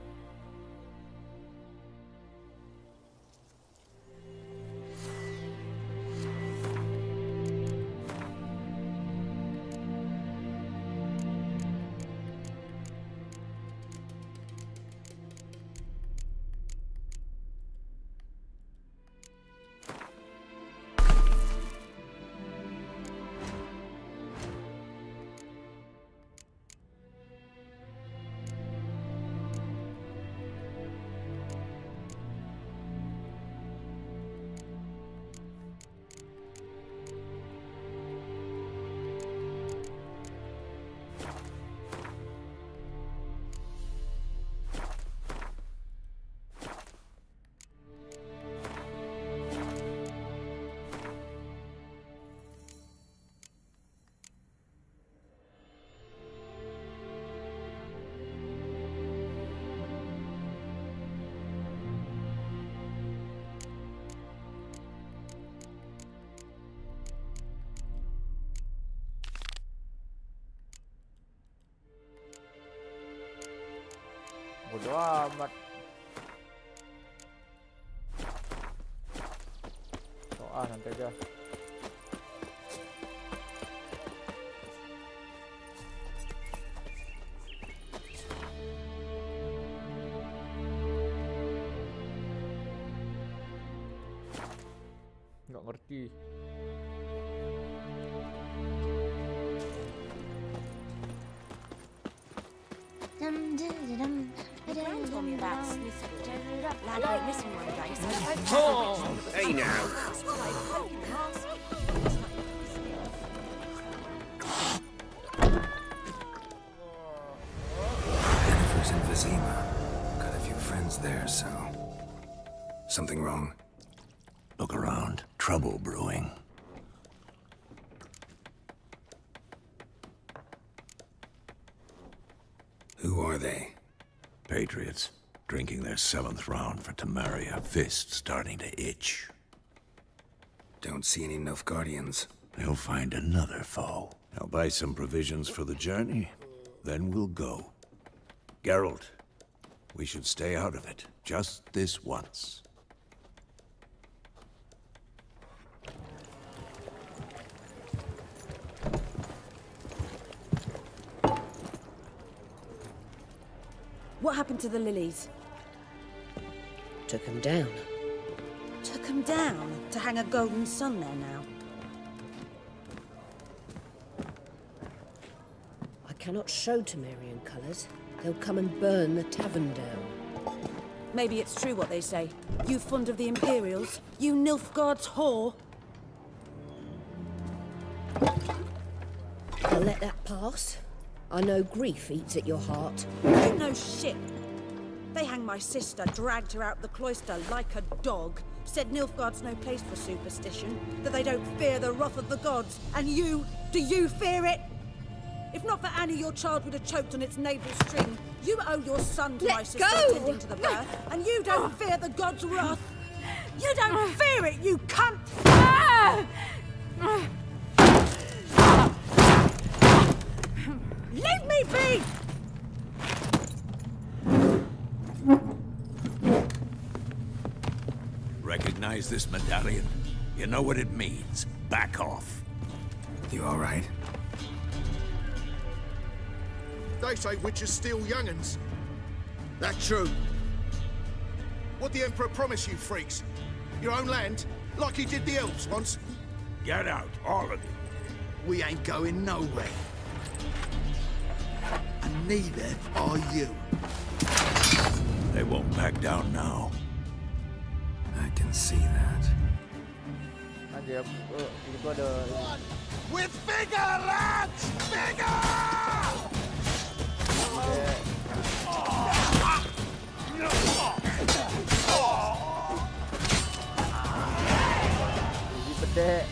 Bodo amat. Santai aja. Nggak ngerti. Hey now. Jennifer's in Vizima. Got a few friends there, so... Something wrong? Look around. Trouble brewing. Who are they? Patriots. Drinking their 7th round for Tamaria. Fist starting to itch. Don't see any Nilfgaardians. They'll find another foe. I'll buy some provisions for the journey. Then we'll go. Geralt, we should stay out of it. Just this once. What happened to the lilies? Took them down. Took them down to hang a golden sun there now. I cannot show Temerian colours. They'll come and burn the tavern down. Maybe it's true what they say. You fond of the Imperials? You Nilfgaard's whore? I'll let that pass. I know grief eats at your heart. You know shit. They hanged my sister, dragged her out the cloister like a dog, said Nilfgaard's no place for superstition, that they don't fear the wrath of the gods. And you, do you fear it? If not for Annie, your child would have choked on its navel string. You owe your son to my sister tending to the birth, and you don't fear the gods' wrath. You don't fear it, you cunt! Leave me be! Recognize this medallion? You know what it means. Back off. You all right? They say witches steal young'uns. That true? What the Emperor promise you, freaks? Your own land? Like he did the elves once? Get out, all of you. We ain't going nowhere. And neither are you. They won't back down now. I can see that. Ada itu ada. With vigor, lads! Vigor! Ini bedek.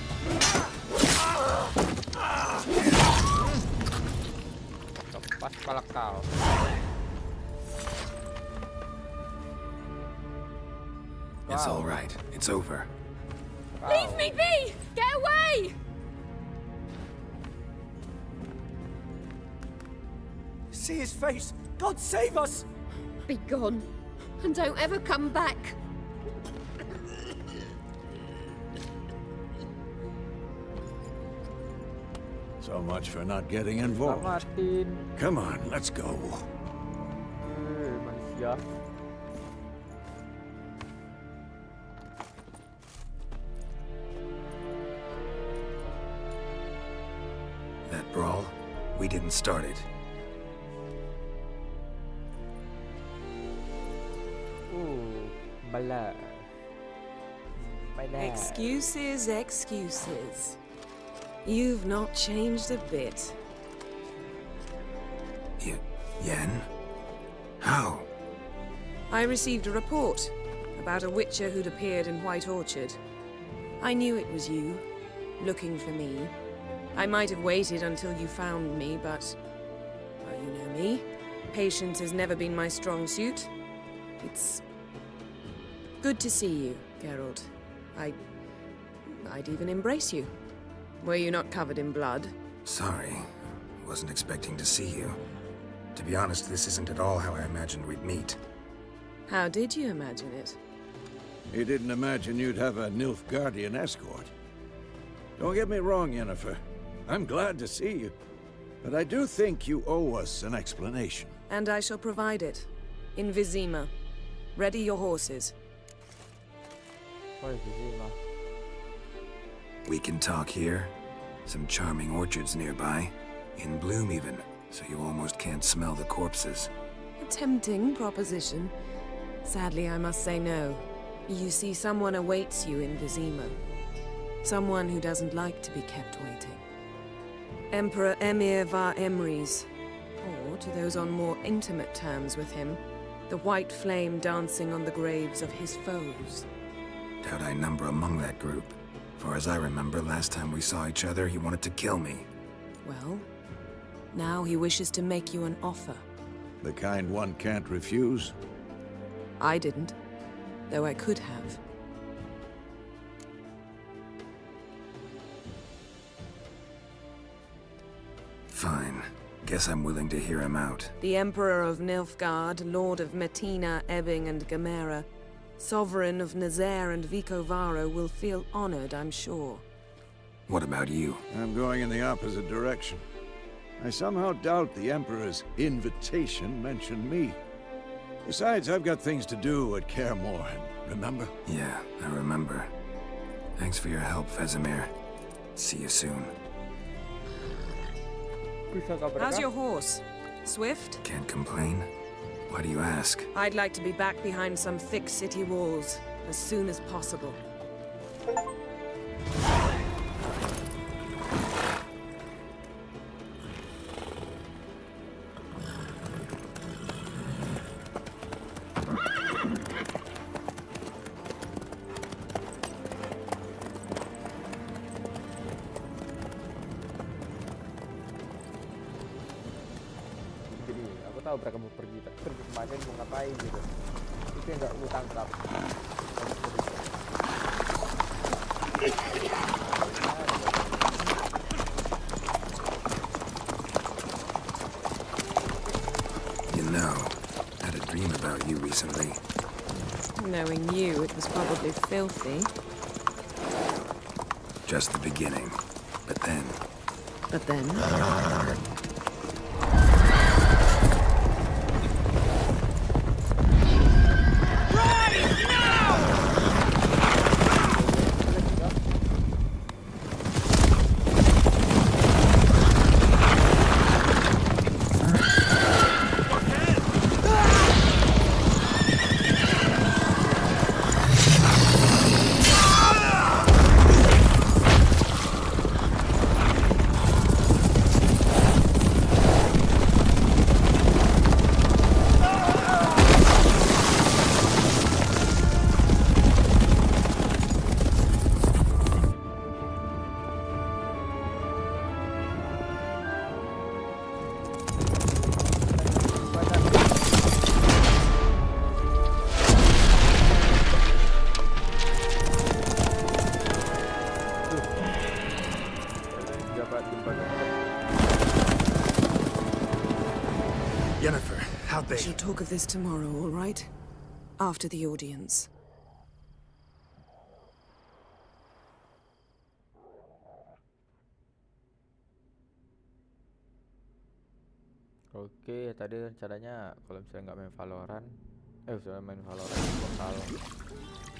Pas kepala kau. It's all right. It's over. Leave me be! Get away! See his face! God save us! Be gone, and don't ever come back. So much for not getting involved. Martin. Come on, let's go. Manusia. That brawl, we didn't start it. Balas. Excuses, excuses. You've not changed a bit. Yen? How? I received a report about a witcher who'd appeared in White Orchard. I knew it was you, looking for me. I might have waited until you found me, but... well, you know me. Patience has never been my strong suit. It's... good to see you, Geralt. I'd even embrace you. Were you not covered in blood? Sorry. Wasn't expecting to see you. To be honest, this isn't at all how I imagined we'd meet. How did you imagine it? You didn't imagine you'd have a Nilfgaardian escort. Don't get me wrong, Yennefer. I'm glad to see you. But I do think you owe us an explanation. And I shall provide it. In Vizima. Ready your horses. What is Vizima? We can talk here. Some charming orchards nearby. In bloom even, so you almost can't smell the corpses. A tempting proposition. Sadly, I must say no. You see, someone awaits you in Vizima. Someone who doesn't like to be kept waiting. Emperor Emir var Emrys. Or, to those on more intimate terms with him, the white flame dancing on the graves of his foes. Doubt I number among that group. For as I remember, last time we saw each other, he wanted to kill me. Well, now he wishes to make you an offer. The kind one can't refuse? I didn't, though I could have. Fine. Guess I'm willing to hear him out. The Emperor of Nilfgaard, Lord of Metina, Ebbing, and Gamera, Sovereign of Nazaire and Vicovaro will feel honored, I'm sure. What about you? I'm going in the opposite direction. I somehow doubt the Emperor's invitation mentioned me. Besides, I've got things to do at Kaer Morhen, remember? Yeah, I remember. Thanks for your help, Vesemir. See you soon. How's your horse? Swift? Can't complain. Why do you ask? I'd like to be back behind some thick city walls, as soon as possible. Tahu mereka mau pergi, tapi pergi kemana, mau ngapain gitu. Itu yang nggak gue tangkap. You know, I had a dream about you recently. Knowing you, it was probably filthy. Just the beginning. But then... But then? Yennefer, how We shall talk of this tomorrow, all right? After the audience. Oke, tadi rencananya kalau misalnya nggak main Valorant, misalnya main Valorant bakal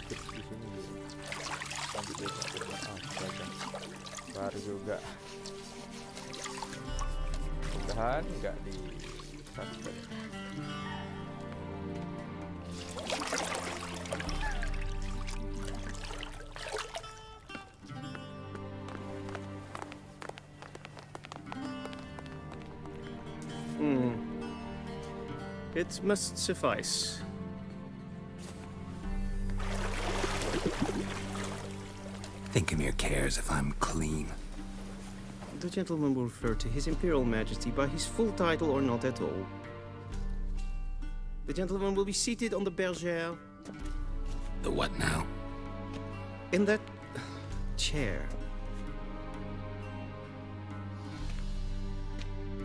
skip di sini gitu. Nanti dia baru juga. Mudahan nggak di subscribe. It must suffice. Thinkamere cares if I'm clean. The gentleman will refer to His Imperial Majesty by his full title or not at all. The gentleman will be seated on the bergère. The what now? In that chair.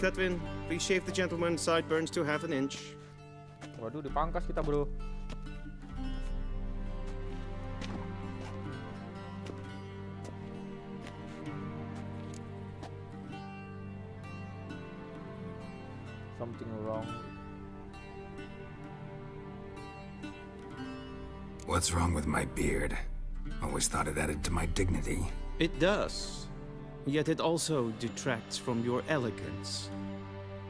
Cletwin, please shave the gentleman's sideburns to half an inch. Waduh, dipangkas kita, bro. Something wrong. What's wrong with my beard? Always thought it added to my dignity. It does. Yet it also detracts from your elegance.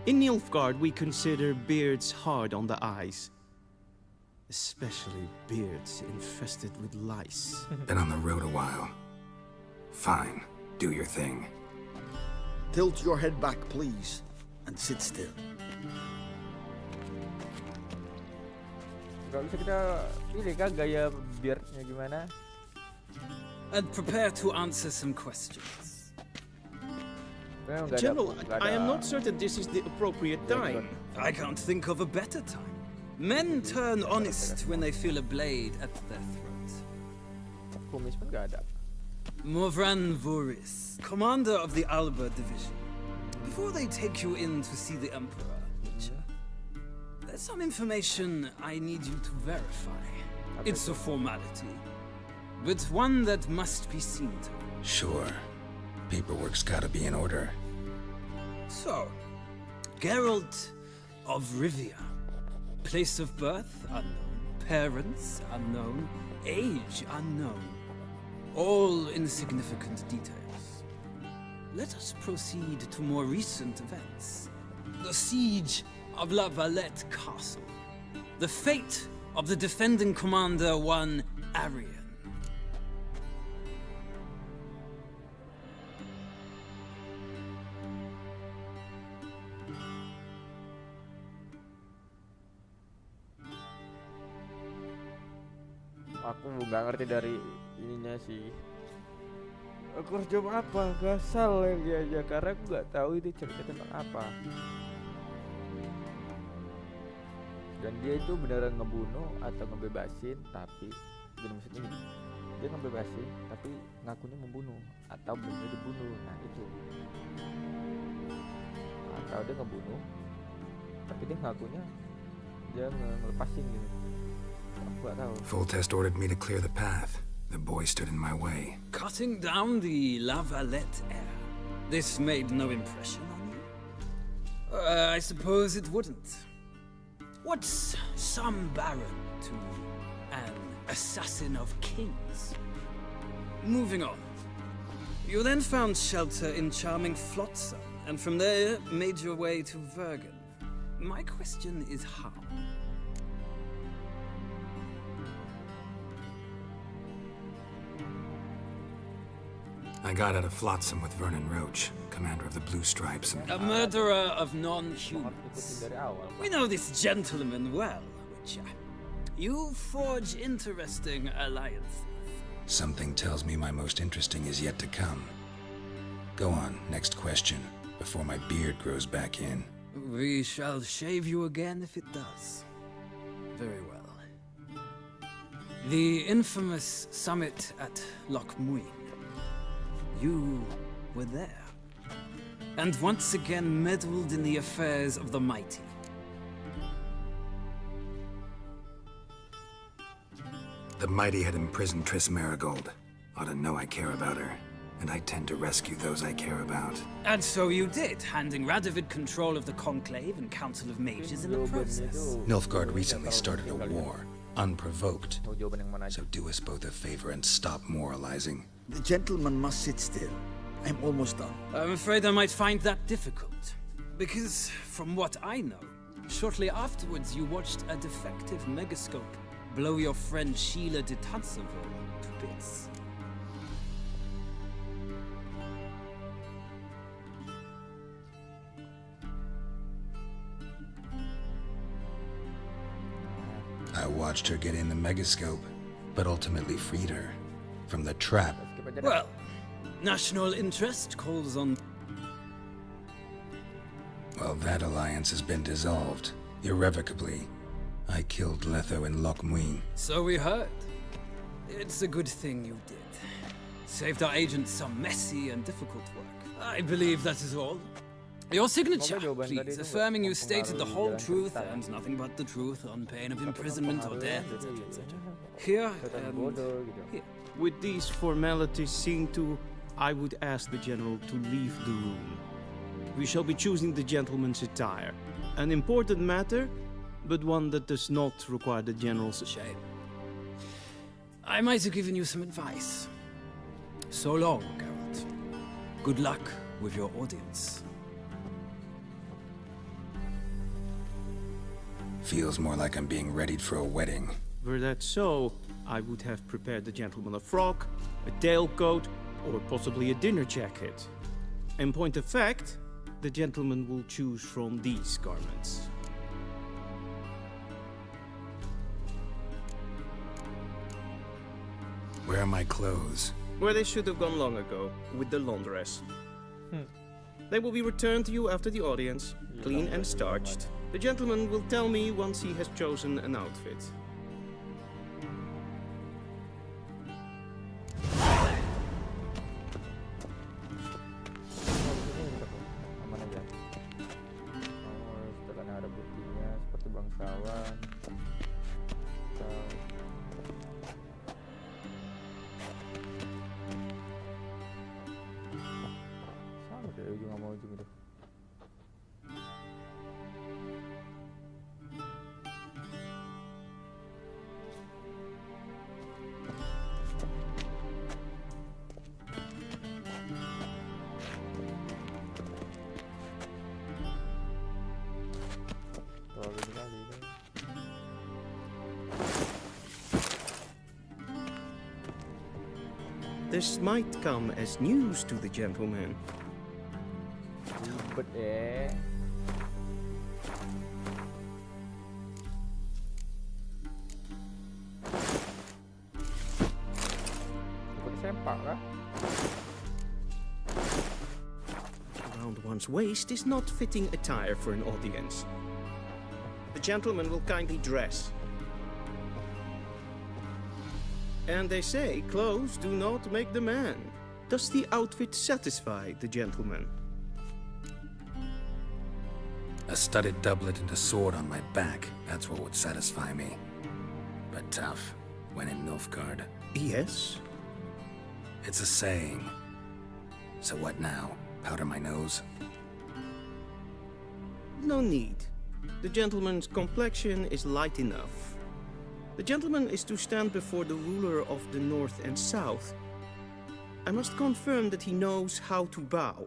In Nilfgaard, we consider beards hard on the eyes. Especially beards infested with lice. Been on the road a while. Fine, do your thing. Tilt your head back, please, and sit still. Gak bisa kita pilih kan gaya beardnya gimana? And prepare to answer some questions. General, I am not certain this is the appropriate time. I can't think of a better time. Men turn honest when they feel a blade at their throat. Kumis pun gak ada. Morvran Voris, commander of the Alba division. Before they take you in to see the Emperor, Witcher, there's some information I need you to verify. It's a formality, but one that must be seen to. Sure. Paperwork's gotta be in order. So, Geralt of Rivia. Place of birth unknown, parents unknown, age unknown. All insignificant details. Let us proceed to more recent events. The siege of La Valette Castle. The fate of the defending commander, one Arian. Aku nggak ngerti dari ininya sih. Aku harus jawab apa? Gasal lagi aja karena aku nggak tahu itu cerita tentang apa. Dan dia itu beneran ngebunuh atau ngebebasin, tapi gini maksudnya gini, dia ngebebasin tapi ngakunya membunuh atau bener dibunuh. Nah itu. Atau dia ngebunuh tapi dia ngakunya dia ngelepasin gitu. Full test ordered me to clear the path. The boy stood in my way. Cutting down the La Valette heir. This made no impression on you? I suppose it wouldn't. What's some baron to an assassin of kings? Moving on. You then found shelter in charming Flotsam, and from there made your way to Vergen. My question is how? I got out of Flotsam with Vernon Roach, commander of the Blue Stripes. A murderer of non-humans. We know this gentleman well, Witcher. You forge interesting alliances. Something tells me my most interesting is yet to come. Go on, next question, before my beard grows back in. We shall shave you again if it does. Very well. The infamous summit at Loch Muin. You were there, and once again meddled in the affairs of the mighty. The mighty had imprisoned Triss Marigold. Ought to know I care about her, and I tend to rescue those I care about. And so you did, handing Radovid control of the Conclave and Council of Mages in the process. Nilfgaard recently started a war, unprovoked. So do us both a favor and stop moralizing. The gentleman must sit still. I'm almost done. I'm afraid I might find that difficult. Because, from what I know, shortly afterwards you watched a defective megascope blow your friend Sheila de Tanseville to bits. I watched her get in the megascope, but ultimately freed her from the trap. Well, national interest calls on... Well, that alliance has been dissolved, irrevocably. I killed Letho in Loch Muin. So we heard. It's a good thing you did. Saved our agents some messy and difficult work. I believe that is all. Your signature, please, affirming you stated the whole truth and nothing but the truth on pain of imprisonment or death, etc., etc. Here, here. With these formalities seen to, I would ask the General to leave the room. We shall be choosing the gentleman's attire. An important matter, but one that does not require the General's... Shame. I might have given you some advice. So long, Geralt. Good luck with your audience. Feels more like I'm being readied for a wedding. Were that so, I would have prepared the gentleman a frock, a tailcoat, or possibly a dinner jacket. In point of fact, the gentleman will choose from these garments. Where are my clothes? Where they should have gone long ago, with the laundress. They will be returned to you after the audience, clean and starched. The gentleman will tell me once he has chosen an outfit. Aman aja. Oh, setelah ada buktinya seperti bangsawan. Sama kayak ujung sama ujung itu. This might come as news to the gentleman. Ribet ya. Bukan sempak kah? Around one's waist is not fitting attire for an audience. The gentleman will kindly dress. And they say clothes do not make the man. Does the outfit satisfy the gentleman? A studded doublet and a sword on my back, that's what would satisfy me. But tough, when in Nilfgaard. Yes? It's a saying. So what now? Powder my nose? No need. The gentleman's complexion is light enough. The gentleman is to stand before the ruler of the North and South. I must confirm that he knows how to bow.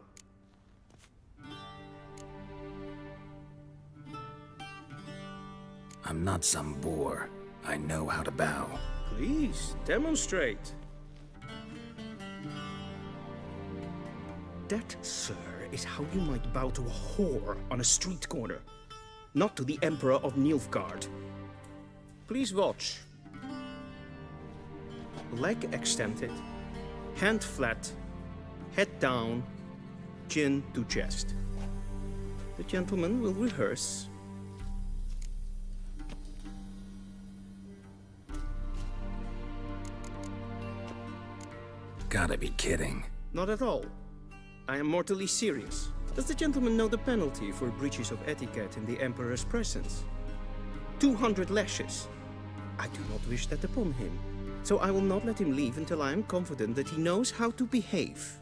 I'm not some boor. I know how to bow. Please, demonstrate. That, sir, is how you might bow to a whore on a street corner, not to the Emperor of Nilfgaard. Please watch. Leg extended, hand flat, head down, chin to chest. The gentleman will rehearse. Gotta be kidding. Not at all. I am mortally serious. Does the gentleman know the penalty for breaches of etiquette in the Emperor's presence? 200 lashes. I do not wish that upon him, so I will not let him leave until I am confident that he knows how to behave.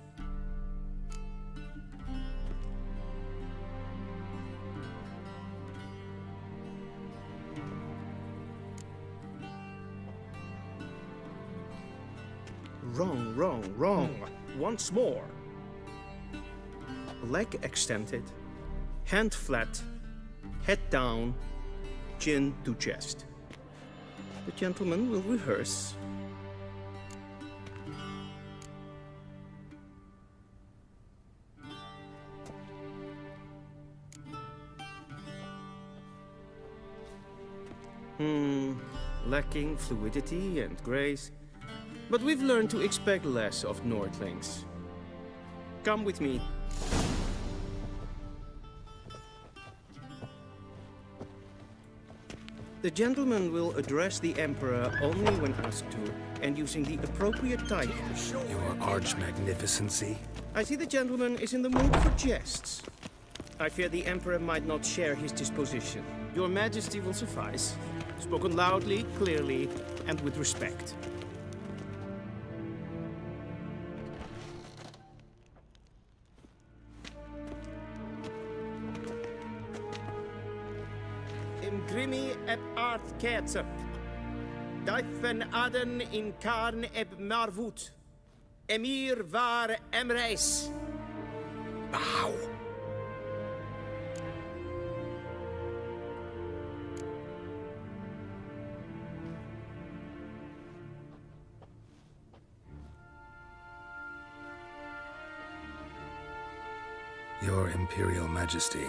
Wrong, wrong, wrong. Once more. Leg extended, hand flat, head down, chin to chest. The gentleman will rehearse. Lacking fluidity and grace. But we've learned to expect less of Nordlings. Come with me. The gentleman will address the Emperor only when asked to, and using the appropriate titles. Your arch magnificency. I see the gentleman is in the mood for jests. I fear the Emperor might not share his disposition. Your Majesty will suffice. Spoken loudly, clearly, and with respect. Imgrimi eb art ketsup. Daifen aden in karn eb marvut. Emir var emreis. Bow. Your Imperial Majesty.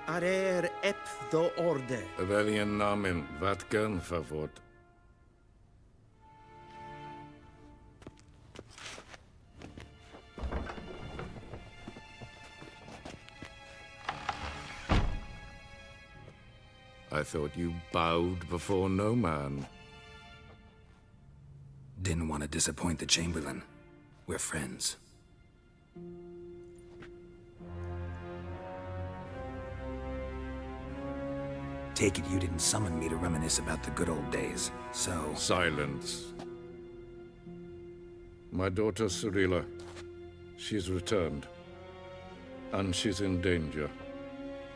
Arer ep do orde. Velian namen, vatkan favort. I thought you bowed before no man. Didn't want to disappoint the Chamberlain. We're friends. Take it you didn't summon me to reminisce about the good old days, so... Silence. My daughter Cyrilla, she's returned. And she's in danger.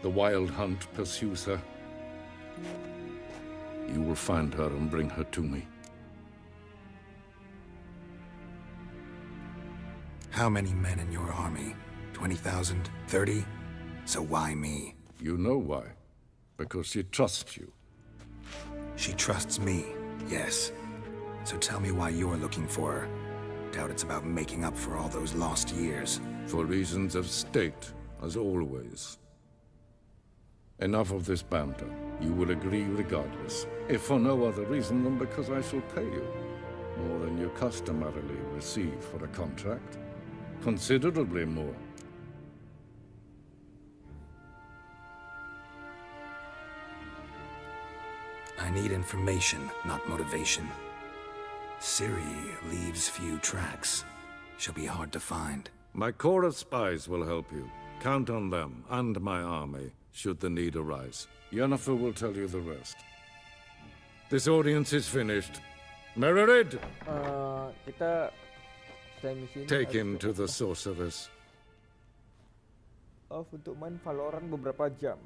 The Wild Hunt pursues her. You will find her and bring her to me. How many men in your army? 20,000? 30? So why me? You know why. Because she trusts you. She trusts me, yes. So tell me why you're looking for her. Doubt it's about making up for all those lost years. For reasons of state, as always. Enough of this banter. You will agree regardless. If for no other reason than because I shall pay you. More than you customarily receive for a contract. Considerably more. I need information, not motivation. Ciri leaves few tracks. She'll be hard to find. My corps of spies will help you. Count on them, and my army, should the need arise. Yennefer will tell you the rest. This audience is finished. Mererid! Kita misi Take him to the sorceress. Off untuk main Valorant beberapa jam.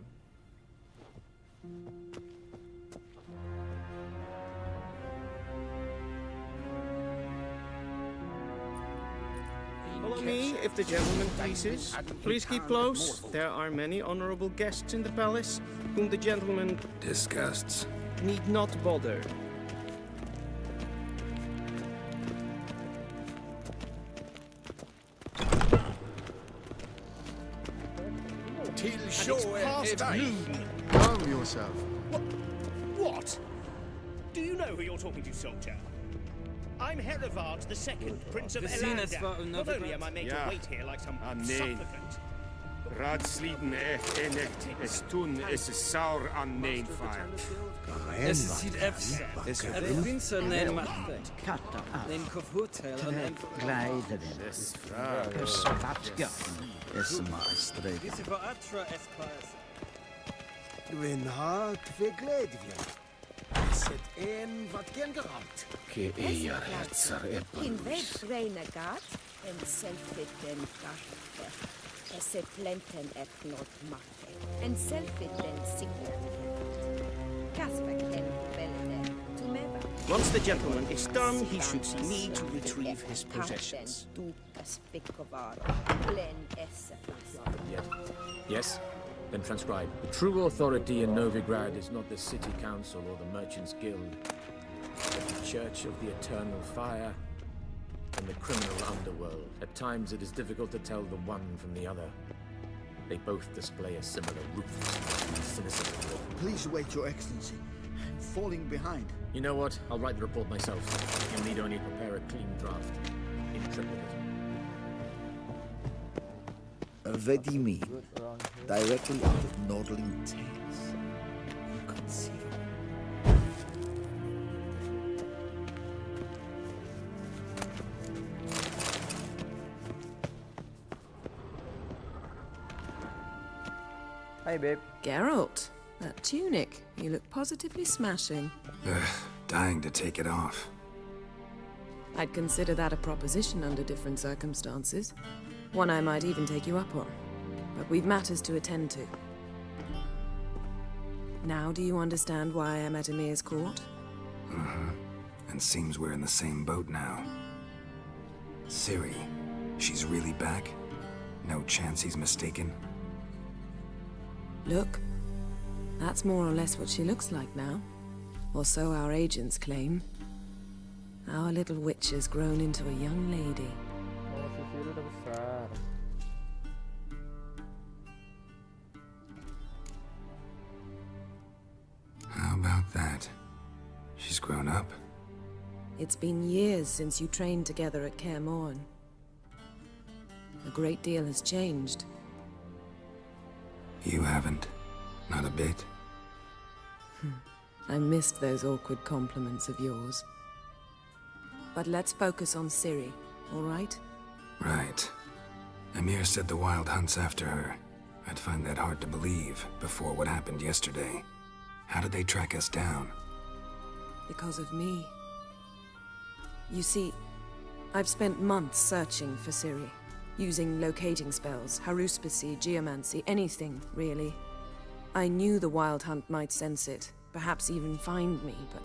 Follow me, if the gentleman pleases. Please keep close. There are many honorable guests in the palace, whom the gentleman... Disgusts. ...need not bother. Till sure past noon. Calm yourself. What? Do you know who you're talking to, soldier? I'm Herivard II, Prince of Elander. Not only am I made to wait here like some supplicant... Raadsliden enecht es tun es saur an nein fire. Es sieht efter. Er finns en matte. En kofhotel och en... Gleideren. Svartga. Es maestred. This is for Atra Espires. Wenn hat vergledvja. Set en wat gen geramt. Ke ejar herzer In vet renegat, en selfiten kaffe. Esse plenten epnot matte. En selfiten signet. Kasperken belde to meva. Once the gentleman is done, he should see me to retrieve his possessions. Yes? Then transcribe. The true authority in Novigrad is not the city council or the merchants' guild, but the Church of the Eternal Fire and the criminal underworld. At times it is difficult to tell the one from the other. They both display a similar ruthlessness and cynicism. Please wait, Your Excellency. I'm falling behind. You know what? I'll write the report myself. You'll need only prepare a clean draft. In triplicate. Vedimi, directly out of Nordling Tales. Inconceivable. Hi, babe. Geralt, that tunic. You look positively smashing. Dying to take it off. I'd consider that a proposition under different circumstances. One I might even take you up on. But we've matters to attend to. Now do you understand why I'm at Emir's court? And seems we're in the same boat now. Ciri, she's really back? No chance he's mistaken? Look, that's more or less what she looks like now. Or so our agents claim. Our little witch has grown into a young lady. Oh, si Ciri udah besar. How about that? She's grown up? It's been years since you trained together at Kaer Morhen. A great deal has changed. You haven't. Not a bit. I missed those awkward compliments of yours. But let's focus on Ciri, all right? Right. Emir said the Wild Hunt's after her. I'd find that hard to believe before what happened yesterday. How did they track us down? Because of me. You see, I've spent months searching for Ciri, using locating spells, haruspicy, geomancy, anything, really. I knew the Wild Hunt might sense it, perhaps even find me, but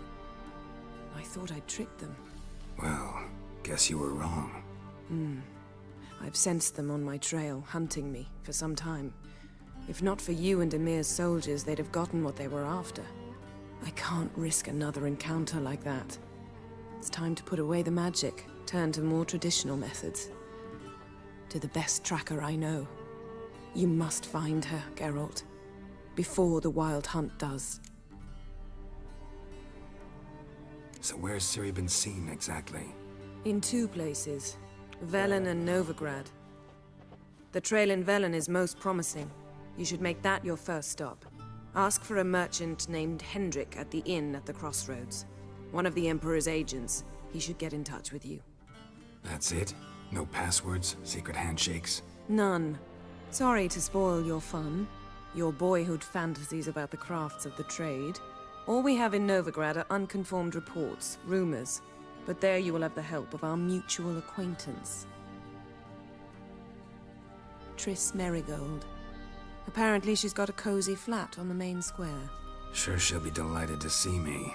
I thought I'd tricked them. Well, guess you were wrong. I've sensed them on my trail, hunting me, for some time. If not for you and Emir's soldiers, they'd have gotten what they were after. I can't risk another encounter like that. It's time to put away the magic, turn to more traditional methods. To the best tracker I know. You must find her, Geralt. Before the Wild Hunt does. So where's Ciri been seen exactly? In two places. Velen and Novigrad. The trail in Velen is most promising. You should make that your first stop. Ask for a merchant named Hendrik at the inn at the crossroads. One of the Emperor's agents. He should get in touch with you. That's it? No passwords, secret handshakes? None. Sorry to spoil your fun. Your boyhood fantasies about the crafts of the trade. All we have in Novigrad are unconfirmed reports, rumors. But there you will have the help of our mutual acquaintance. Triss Merigold. Apparently she's got a cozy flat on the main square. Sure she'll be delighted to see me.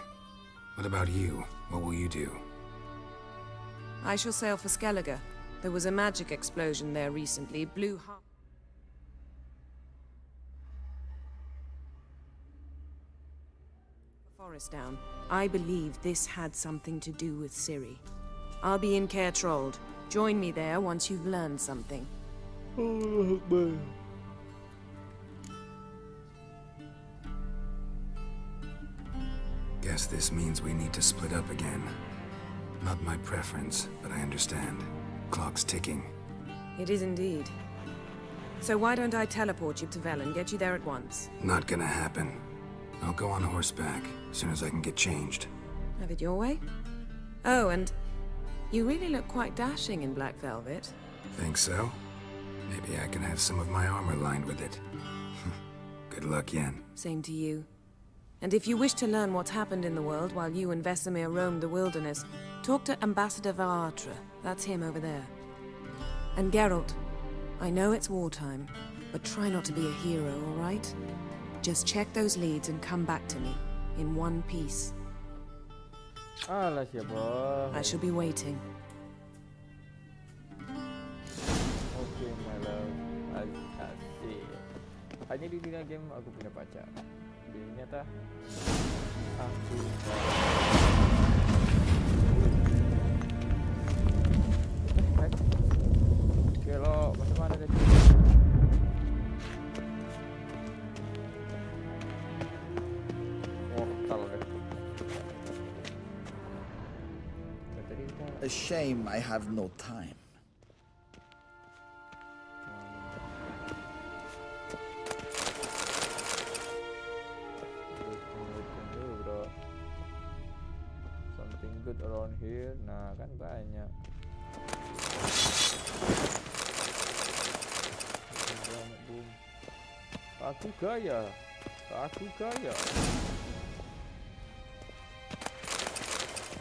What about you? What will you do? I shall sail for Skellige. There was a magic explosion there recently. Blew half the forest down. I believe this had something to do with Ciri. I'll be in Caer Trold. Join me there once you've learned something. Guess this means we need to split up again. Not my preference, but I understand. Clock's ticking. It is indeed. So why don't I teleport you to Velen, get you there at once? Not gonna happen. I'll go on horseback, as soon as I can get changed. Have it your way? Oh, and you really look quite dashing in black velvet. Think so? Maybe I can have some of my armor lined with it. Good luck, Yen. Same to you. And if you wish to learn what's happened in the world while you and Vesemir roamed the wilderness, talk to Ambassador Varatra. That's him over there. And Geralt, I know it's wartime, but try not to be a hero, all right? Just check those leads and come back to me, in one piece. Alah siapa? I shall be waiting. Okay, my love. Asik. Hanya di dunia game aku punya pacar. Dia nyata. Aku. Kalau macam mana tadi? A shame I have no time. Something good around here. Nah, kan banyak. Aku gaya. Aku gaya.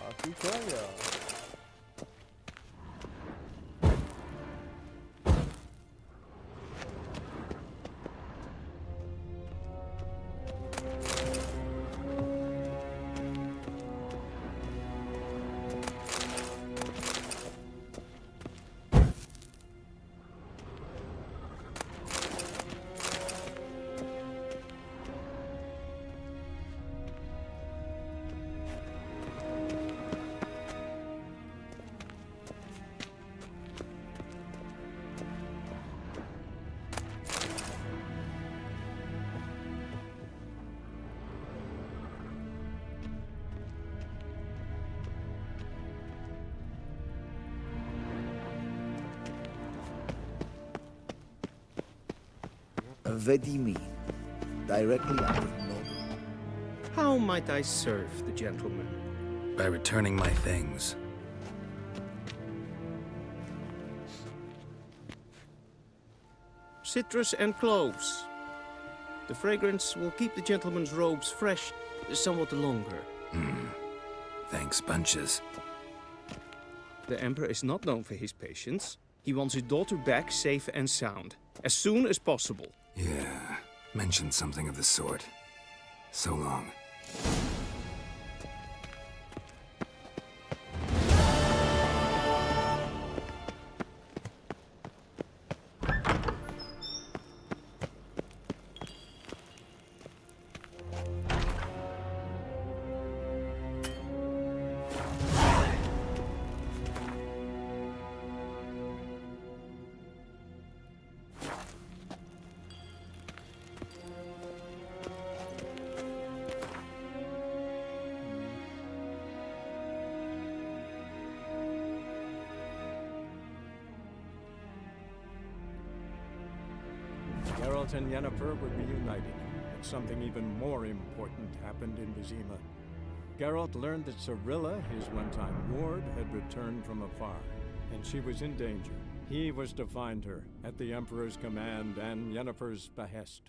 Aku gaya. Vedimi, directly out of nowhere. How might I serve the gentleman? By returning my things. Citrus and cloves. The fragrance will keep the gentleman's robes fresh somewhat longer. Thanks, bunches. The Emperor is not known for his patience. He wants his daughter back safe and sound, as soon as possible. Yeah, mentioned something of the sort. So long. Geralt and Yennefer were reunited, but something even more important happened in Vizima. Geralt learned that Cirilla, his one-time ward, had returned from afar, and she was in danger. He was to find her, at the Emperor's command and Yennefer's behest.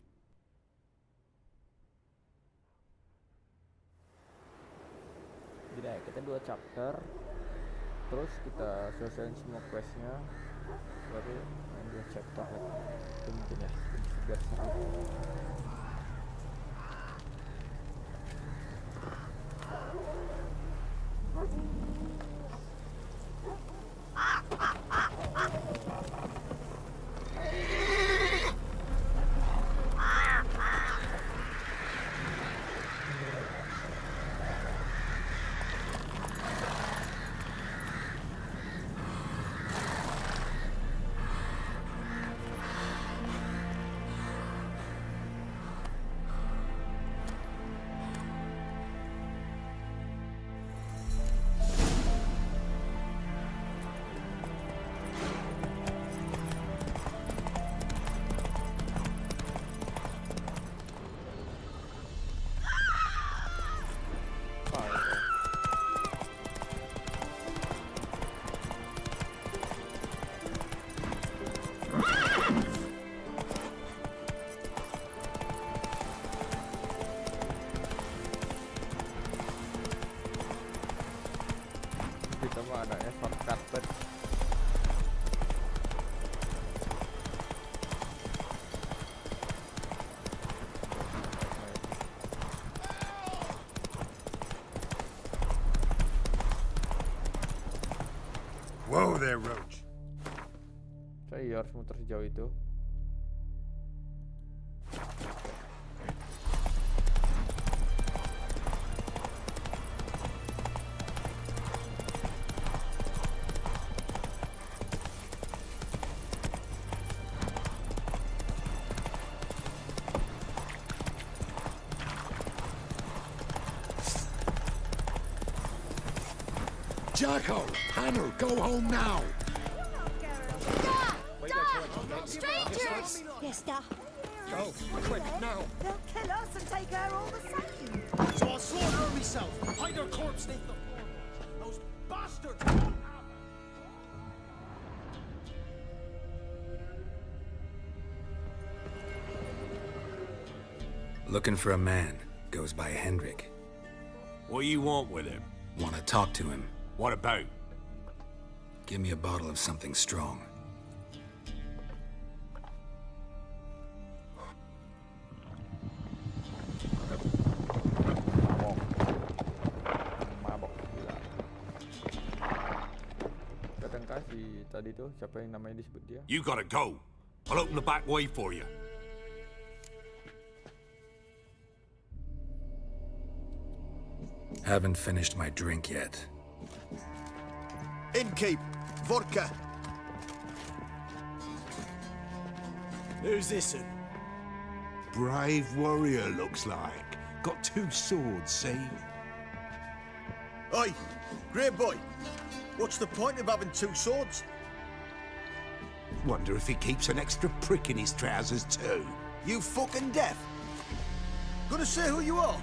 Jadi kita 2 chapter, terus kita selesaiin semua questnya, baru main 2 chapter lagi. Itu mungkin ya, biar seru. Anaknya shortcut bet. Whoa there, Roach. Saya harus muter sejauh itu. Jacko! Hannah, go home now! Strangers! Yes, Dad. Go, quick, now! They'll kill us and take her all the same. So I'll slaughter her myself, hide her corpse beneath the floor. Those bastards! Looking for a man. Goes by Hendrik. What do you want with him? Want to talk to him. What about? Give me a bottle of something strong. Tadi tu siapa yang namanya disebut dia? You gotta go. I'll open the back way for you. Haven't finished my drink yet. Innkeep, vodka. Who's this one? Brave warrior, looks like. Got 2 swords, see? Oi, grey boy. What's the point of having 2 swords? Wonder if he keeps an extra prick in his trousers too. You fucking deaf? Gonna say who you are?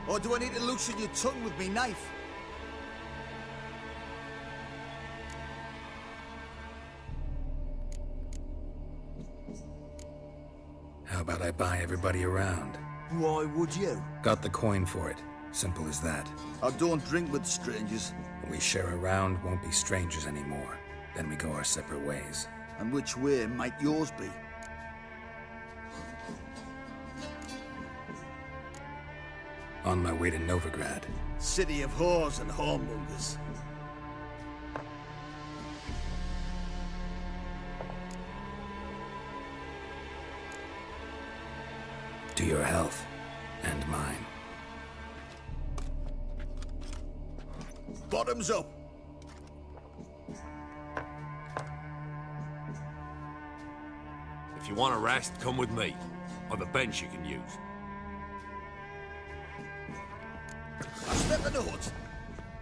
Or do I need to loosen your tongue with me knife? How about I buy everybody around? Why would you? Got the coin for it. Simple as that. I don't drink with strangers. When we share a round, won't be strangers anymore. Then we go our separate ways. And which way might yours be? On my way to Novigrad. City of whores and whoremongers. To your health. And mine. Bottoms up! If you want a rest, come with me. I've a bench you can use. I step in the hut,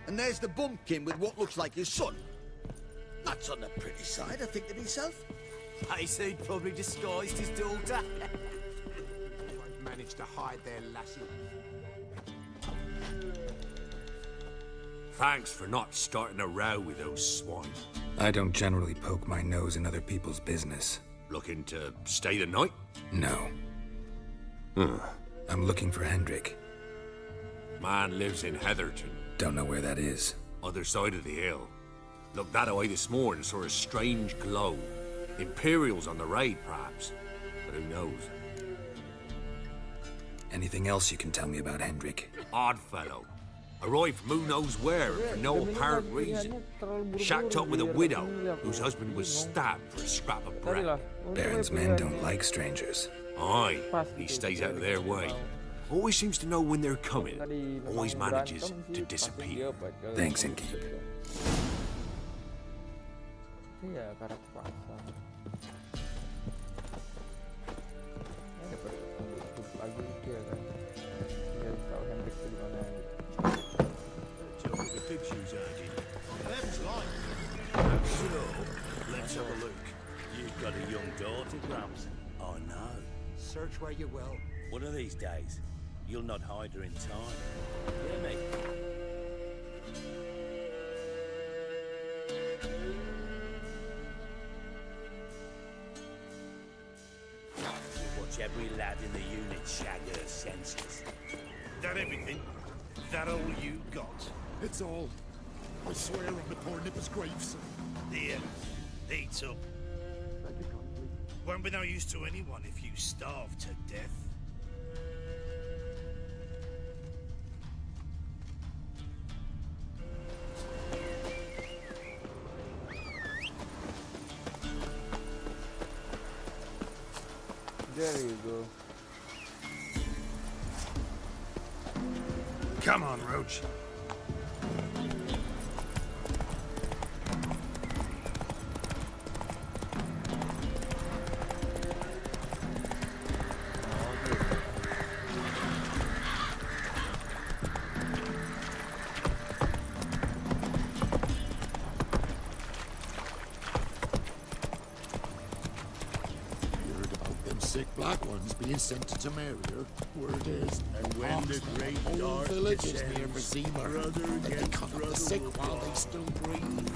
and there's the bumpkin with what looks like his son. That's on the pretty side, I think to myself. I say he'd probably disguised his daughter. I've managed to hide their lassie. Thanks for not starting a row with those swine. I don't generally poke my nose in other people's business. Looking to stay the night? No. I'm looking for Hendrik. Man lives in Heatherton. Don't know where that is. Other side of the hill. Looked that away this morning, saw a strange glow. Imperials on the raid, perhaps. But who knows? Anything else you can tell me about Hendrik? Odd fellow. Arrived from who knows where, and for no apparent reason. Shacked up with a widow, whose husband was stabbed for a scrap of bread. Baron's men don't like strangers. Aye, he stays out of their way. Always seems to know when they're coming. Always manages to disappear. Thanks, Innkeep. Iya, karat paksa. Ini dapat untuk lagi dia kan. Dia tahu Hendrik di mana. Job with the big shoes, Archie. Them's like. So, let's have a look. You've got a young daughter, Gramps. I know. Search where you will. One of these days, you'll not hide her in time. Hear me? Watch every lad in the unit shag her senses. That everything? That all you got? It's all. I swear on the poor nipper's graves. Here, eat up. Won't be no use to anyone if you starve to death. There you go. Come on, Roach. Sick black ones being sent to Temeria. Word is, And when the great whole dark villages descends, near Vizima brother that they against cut up the brother sick will while they fall. still breathe.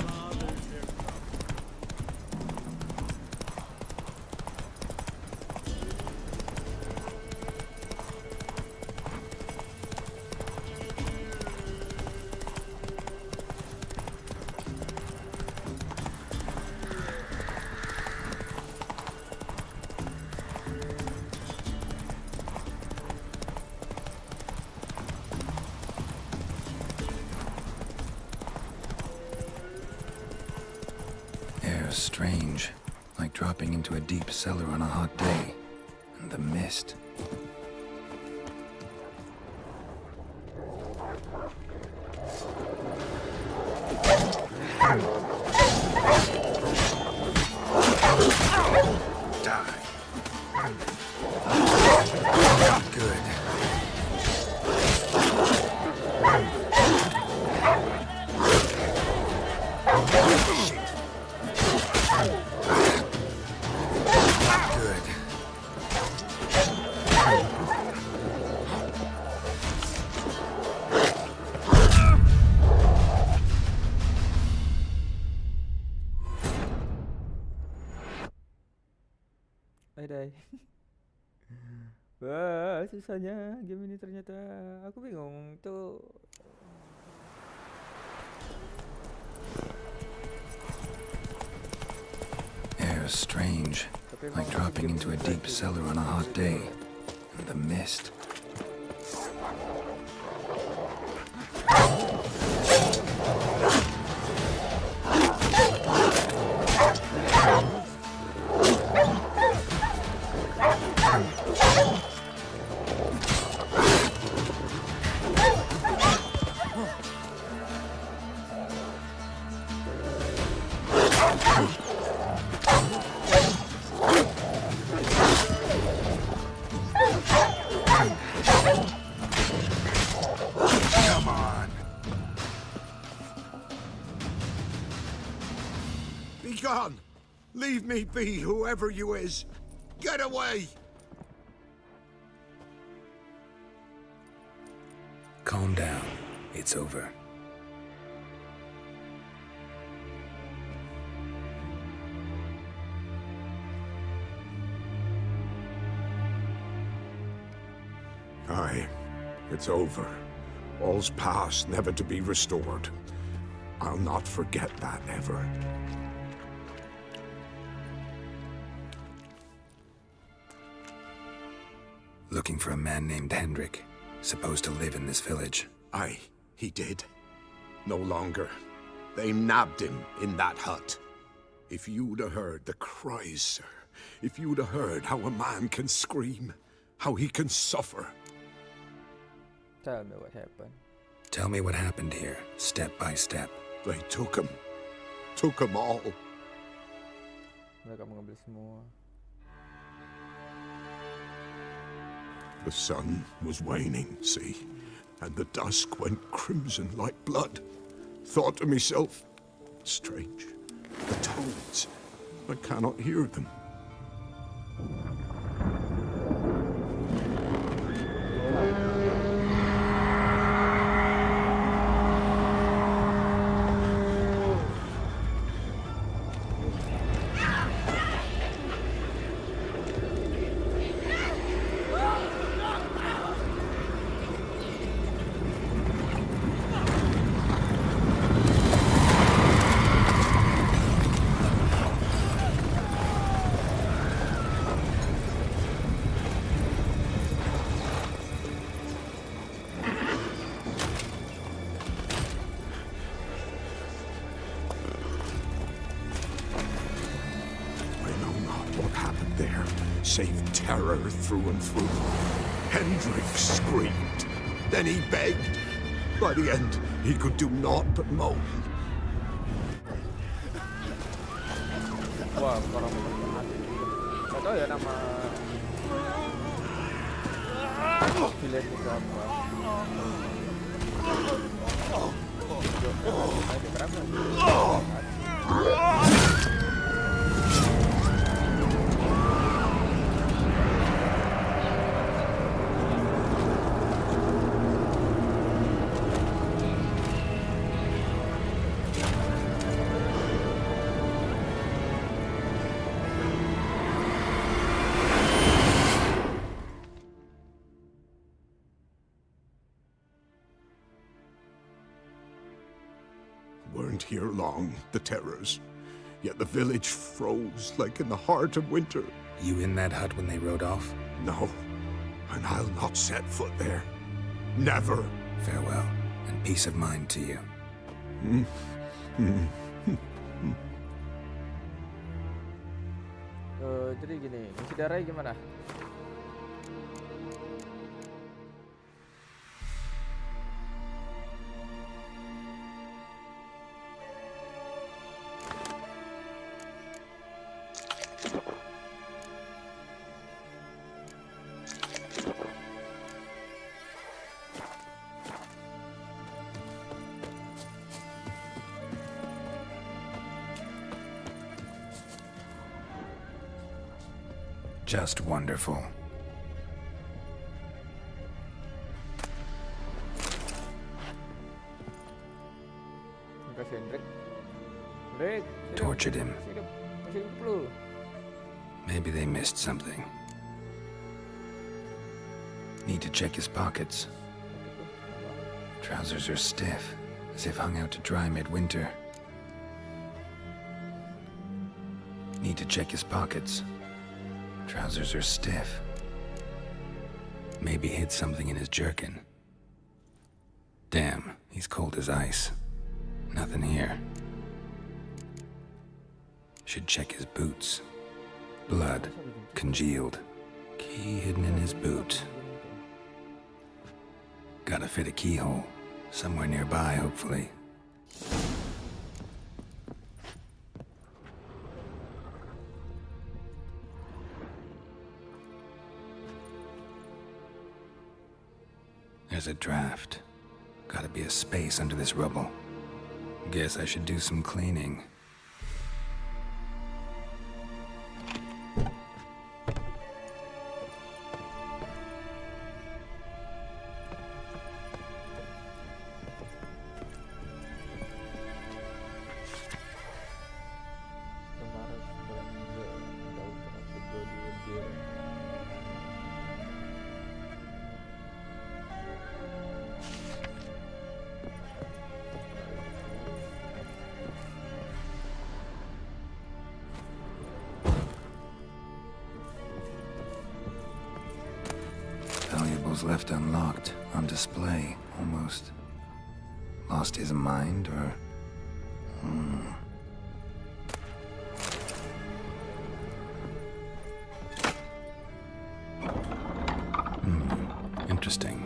was strange, like dropping into a deep cellar on a hot day. And the mist. Die. Good. Dai. Wah, susahnya game ini ternyata. Aku bingung tuh. Air strange, like dropping into a deep cellar on a hot day. And the mist. Gone! Leave me be, whoever you is! Get away! Calm down. It's over. Aye, it's over. All's past, never to be restored. I'll not forget that ever. Looking for a man named Hendrik, supposed to live in this village. Aye, he did. No longer. They nabbed him in that hut. If you'd have heard the cries, sir, if you'd have heard how a man can scream, how he can suffer. Tell me what happened. Tell me what happened here, step by step. They took him. Took him all. Mereka mengambil semua. The sun was waning, see, and the dusk went crimson like blood. Thought to myself, strange, the toads, I cannot hear them. Save terror through and through. Hendrik screamed. Then he begged. By the end, he could do naught but moan. Wah, orang nggak tahu ya nama villain itu apa. Weren't here long, the terrors. Yet the village froze like in the heart of winter. You in that hut when they rode off? No, and I'll not set foot there. Never. Farewell, and peace of mind to you. Jadi gini, ngisi darahnya gimana? Just wonderful. Kasih Hendrik. Hendrik. Tortured him. Masih hidup lu. Maybe they missed something. Need to check his pockets. Trousers are stiff, as if hung out to dry midwinter. Need to check his pockets. Trousers are stiff. Maybe hid something in his jerkin. Damn, he's cold as ice. Nothing here. Should check his boots. Blood, congealed. Key hidden in his boot. Gotta fit a keyhole. Somewhere nearby, hopefully. There's a draft. Gotta be a space under this rubble. Guess I should do some cleaning. Valuables left unlocked, on display, almost. Lost his mind, or... Interesting.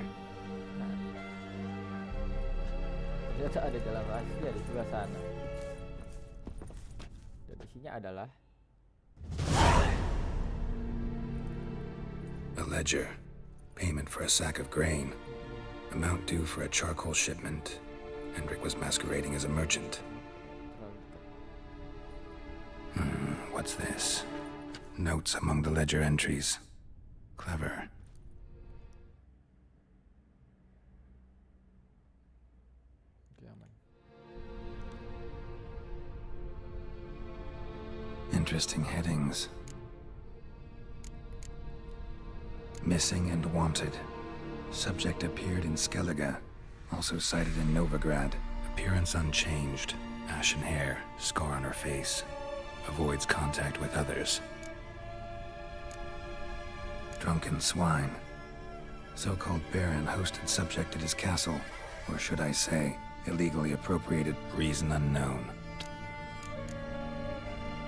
Ternyata ada jalan rahasia di sebelah sana. Dan isinya adalah a ledger. Payment for a sack of grain. Amount due for a charcoal shipment. Hendrik was masquerading as a merchant. What's this? Notes among the ledger entries. Clever. Interesting headings. Missing and wanted. Subject appeared in Skellige. Also sighted in Novigrad. Appearance unchanged. Ashen hair. Scar on her face. Avoids contact with others. Drunken swine. So-called baron hosted subject at his castle. Or should I say, illegally appropriated. Reason unknown.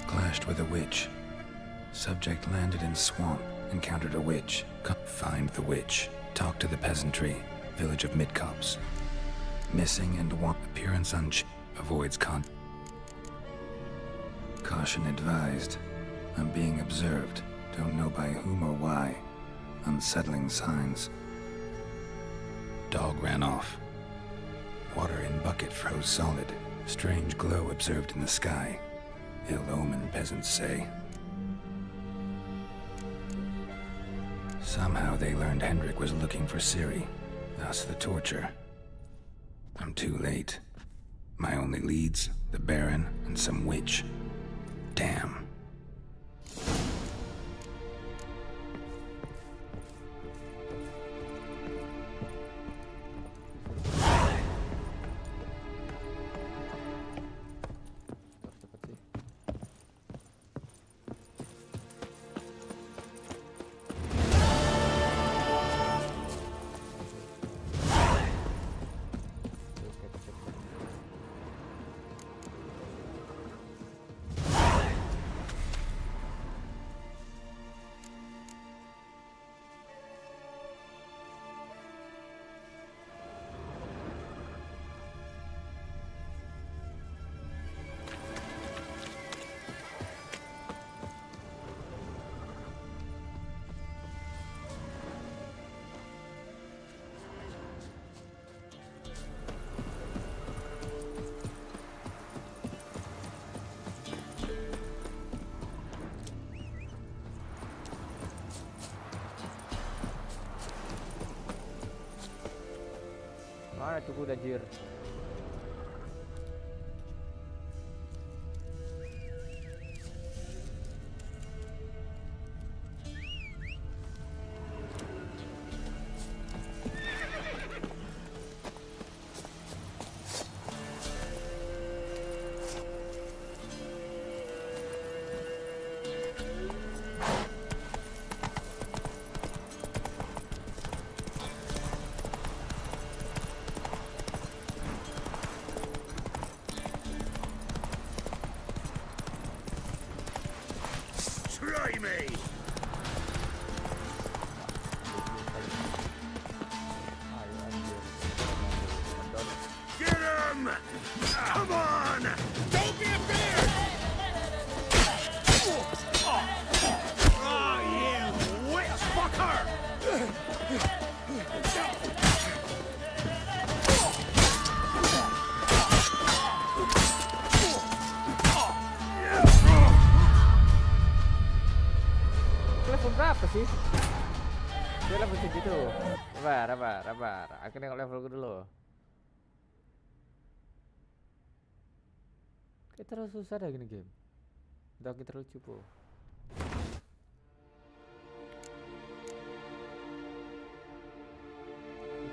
Clashed with a witch. Subject landed in swamp. Encountered a witch. Find the witch. Talk to the peasantry. Village of Midcops. Missing and want. Appearance avoids Caution advised. I'm being observed. Don't know by whom or why. Unsettling signs. Dog ran off. Water in bucket froze solid. Strange glow observed in the sky. Ill omen, peasants say. Somehow they learned Hendrik was looking for Ciri, thus the torture. I'm too late. My only leads, the Baron and some witch. Damn. tuh kuda jir. Try me! Get him! Come on! Don't be a bear! Oh, you witch fucker! Level berapa sih? Dia level segitu. Sabar. Aku nengok levelku dulu. Kayak terlalu susah dah gini game. Udah kita terlalu cupu.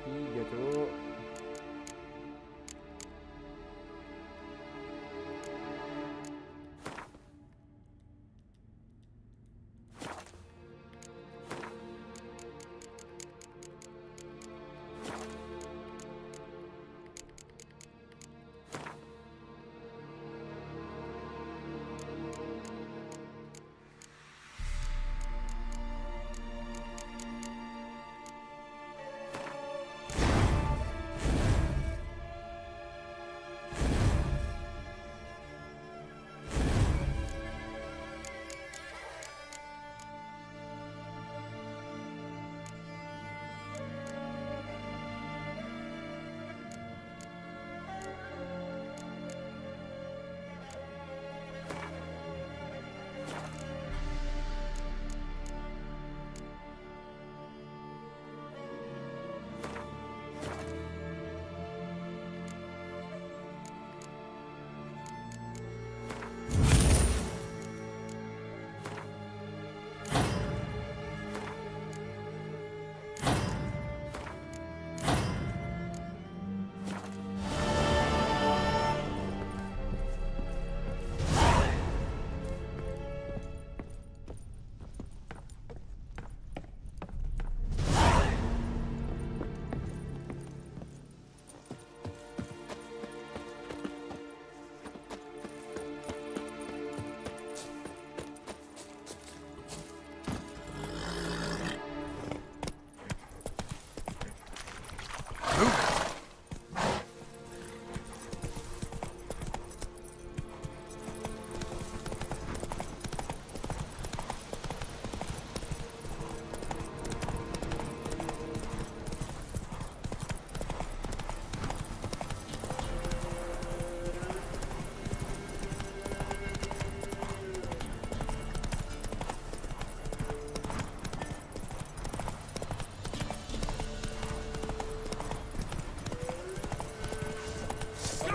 Tiga cuk.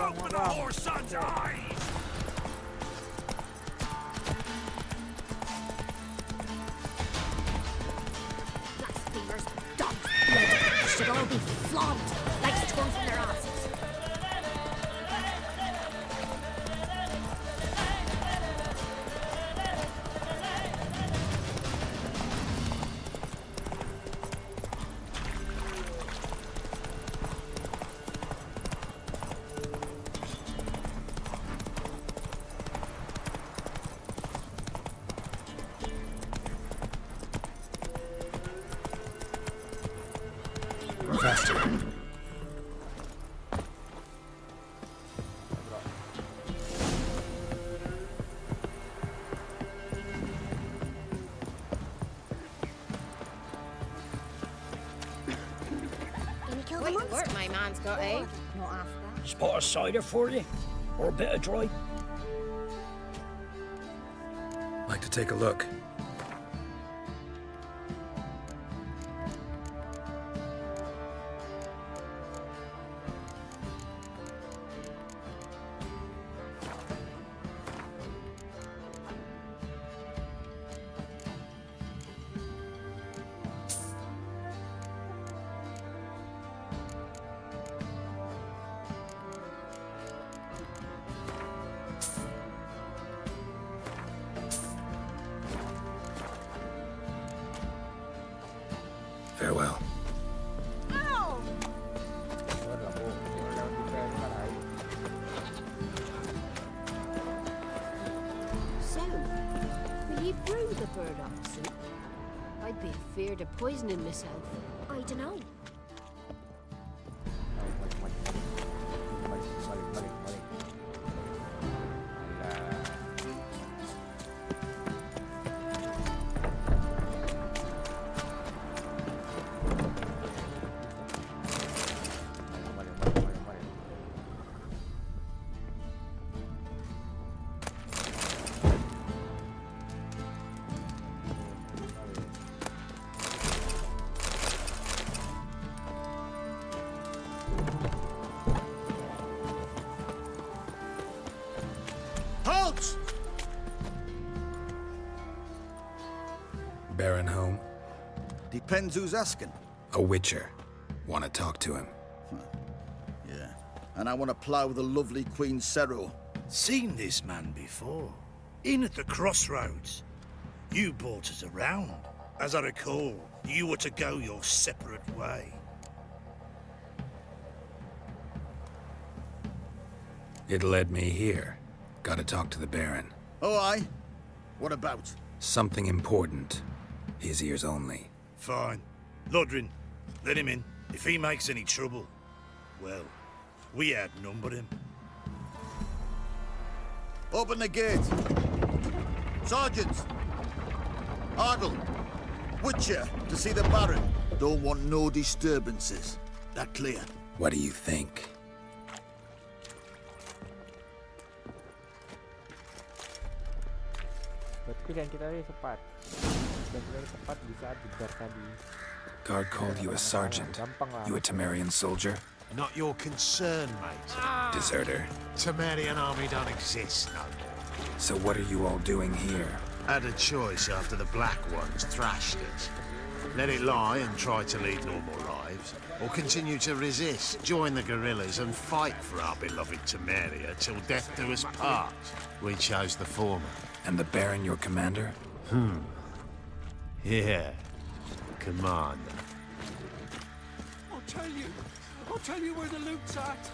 Open the horse son's eyes! Blasphemers, dogs, blood, should all be flogged like torn from their asses. Faster. Wait, work my man's got, eh? Not after. Spot of cider for you? Or a bit of dry? Like to take a look. brew the burdock soup? I'd be afeard of poisoning myself. I dunno. Halt! Baron home? Depends who's asking. A witcher. Want to talk to him? Yeah. And I want to plough the lovely Queen Cero. Seen this man before. In at the crossroads. You brought us around. As I recall, you were to go your separate way. It led me here. Gotta talk to the Baron. Oh, aye? What about? Something important. His ears only. Fine. Lodrin, let him in. If he makes any trouble, well, we outnumber him. Open the gate. Sergeants! Ardle! Witcher, to see the Baron. Don't want no disturbances. That clear? What do you think? Pilihan kita ini cepat. Dan pilihan cepat bisa jebar tadi. Guard called you a sergeant. You a Temerian soldier? Not your concern, mate. Deserter. Temerian army don't exist, no. So what are you all doing here? Had a choice after the Black Ones thrashed us. Let it lie and try to lead normal lives, or continue to resist, join the guerrillas and fight for our beloved Temeria till death do us part. We chose the former. And the Baron your commander? Yeah. Commander. I'll tell you where the loot's at.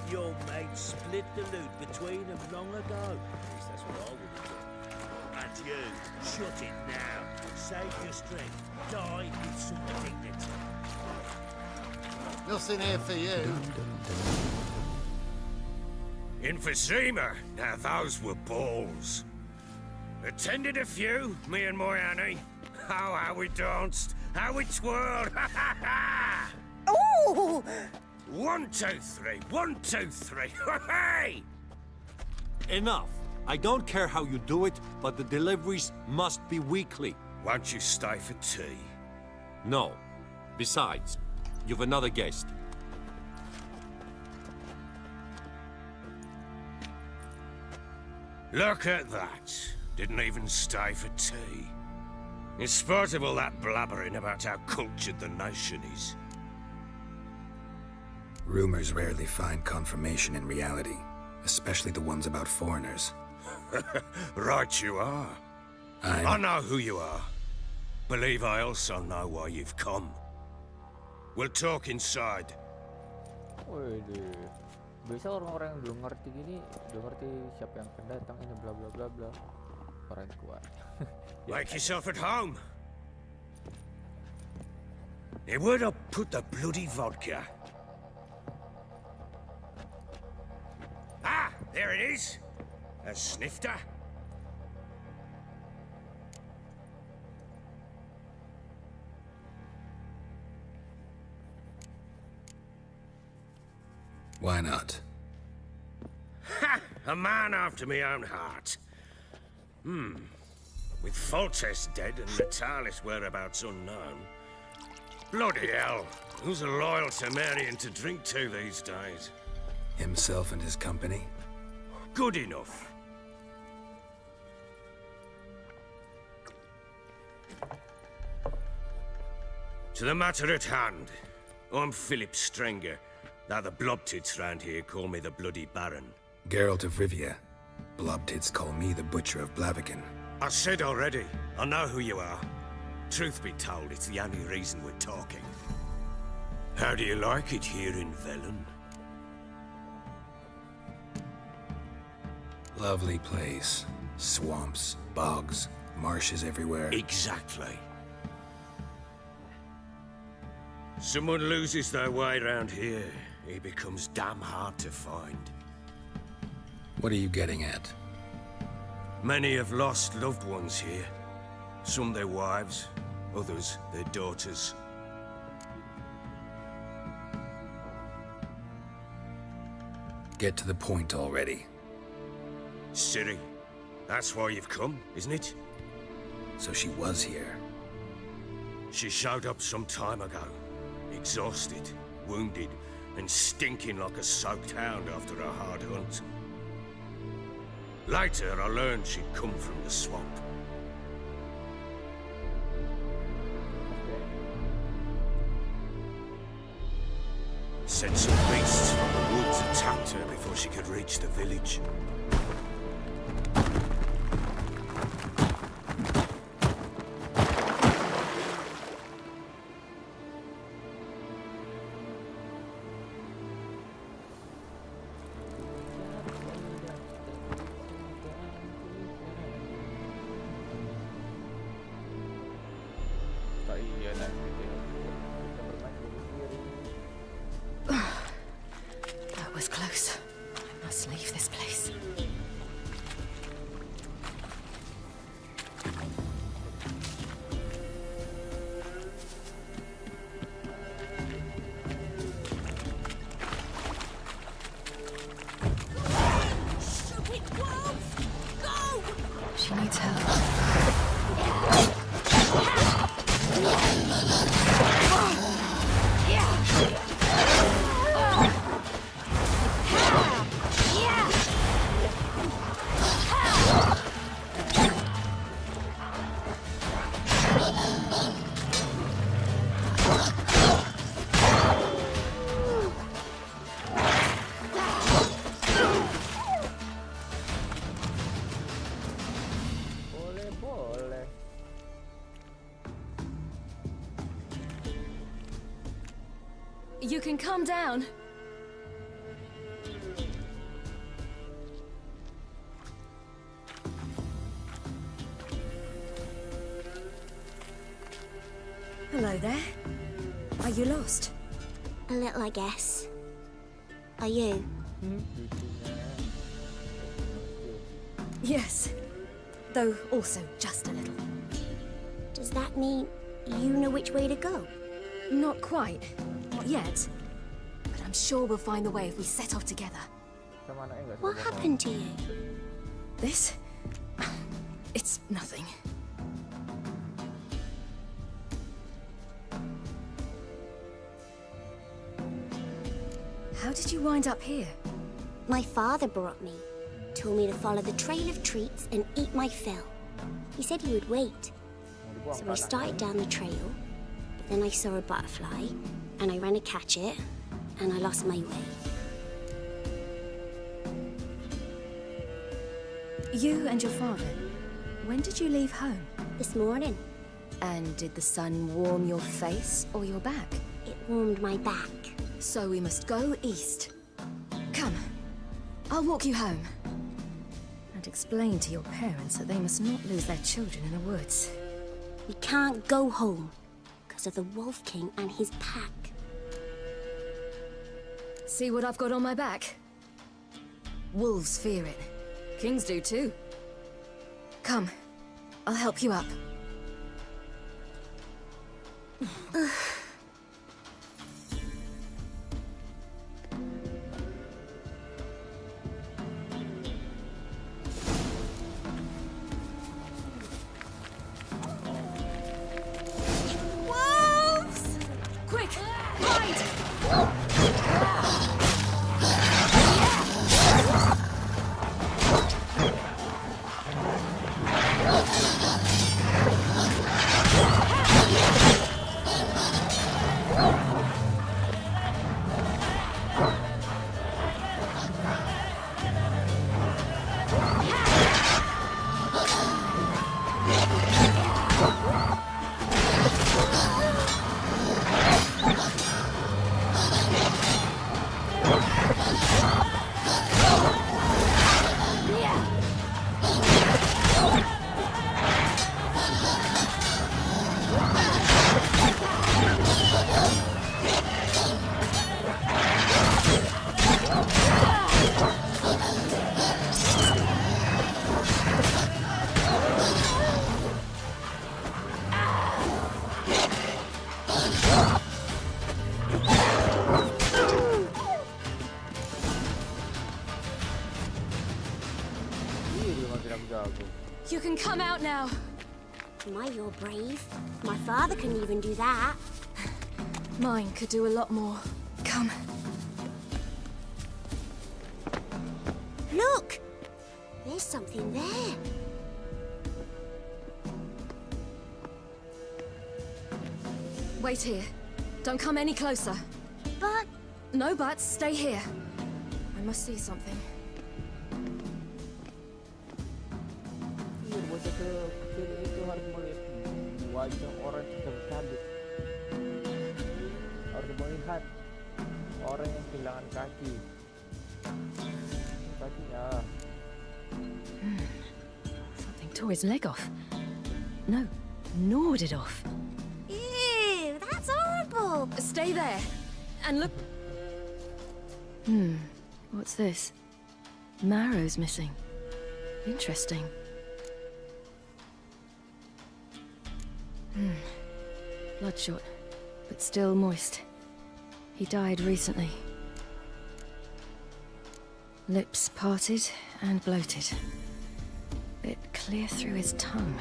Your mate split the loot between them long ago. At least that's what I would have done. And you, shut it now. Save your strength. Die with some dignity. Nothing here for you. In Vizima, now those were balls. Attended a few, me and my Annie. Oh, how we danced, how we twirled, ha ha ha! Oh! 1, 2, 3, 1, 2, 3, hey! Enough. I don't care how you do it, but the deliveries must be weekly. Won't you stay for tea? No. Besides, you've another guest. Look at that. Didn't even stay for tea. In spite of all that blabbering about how cultured the nation is. Rumors rarely find confirmation in reality, especially the ones about foreigners. Right you are. I know who you are. Believe I also know why you've come. We'll talk inside. Waduh. Biasa orang-orang yang belum ngerti gini, belum ngerti siapa yang akan datang ini bla bla bla bla. Orang kuat. Make yourself at home. Now where'd I put the bloody vodka? Ah, there it is. A snifter. Why not? Ha! A man after my own heart. With Foltest dead and Natalis whereabouts unknown. Bloody hell, who's a loyal Temerian to drink to these days? Himself and his company? Good enough. To the matter at hand, I'm Philip Strenger. Now the Blobtits round here call me the Bloody Baron. Geralt of Rivia. Blobtits call me the Butcher of Blaviken. I said already, I know who you are. Truth be told, it's the only reason we're talking. How do you like it here in Velen? Lovely place. Swamps, bogs, marshes everywhere. Exactly. Someone loses their way around here, he becomes damn hard to find. What are you getting at? Many have lost loved ones here. Some their wives, others their daughters. Get to the point already. Ciri, that's why you've come, isn't it? So she was here. She showed up some time ago. Exhausted, wounded, and stinking like a soaked hound after a hard hunt. Later, I learned she'd come from the swamp. Said some beasts from the woods attacked her before she could reach the village. That was close. I must leave this place. Stupid wolves! Go! She needs help. You can calm down. Hello there. Are you lost? A little, I guess. Are you? Yes. Though also just a little. Does that mean you know which way to go? Not quite. Not yet. But I'm sure we'll find the way if we set off together. What happened to you? This? It's nothing. How did you wind up here? My father brought me. Told me to follow the trail of treats and eat my fill. He said he would wait. So I started down the trail, but then I saw a butterfly, and I ran to catch it, and I lost my way. You and your father, when did you leave home? This morning. And did the sun warm your face or your back? It warmed my back. So we must go east. Come, I'll walk you home. And explain to your parents that they must not lose their children in the woods. We can't go home because of the Wolf King and his pack. See what I've got on my back? Wolves fear it. Kings do too. Come, I'll help you up. Wolves! Quick, hide! makin aku jago. You can come out now. My, you're brave. My father couldn't even do that. Mine could do a lot more. Come. Look! There's something there. Wait here. Don't come any closer. But... No buts. Stay here. I must see something. Iya, bocah kecil itu harus melihat wajah orang yang tercabik. Harus melihat orang yang kehilangan kaki. Kakinya. Something tore his leg off. No, gnawed it off. Ew, that's horrible. Stay there. And look. What's this? Marrow's missing. Interesting. Bloodshot, but still moist. He died recently. Lips parted and bloated. Bit clear through his tongue.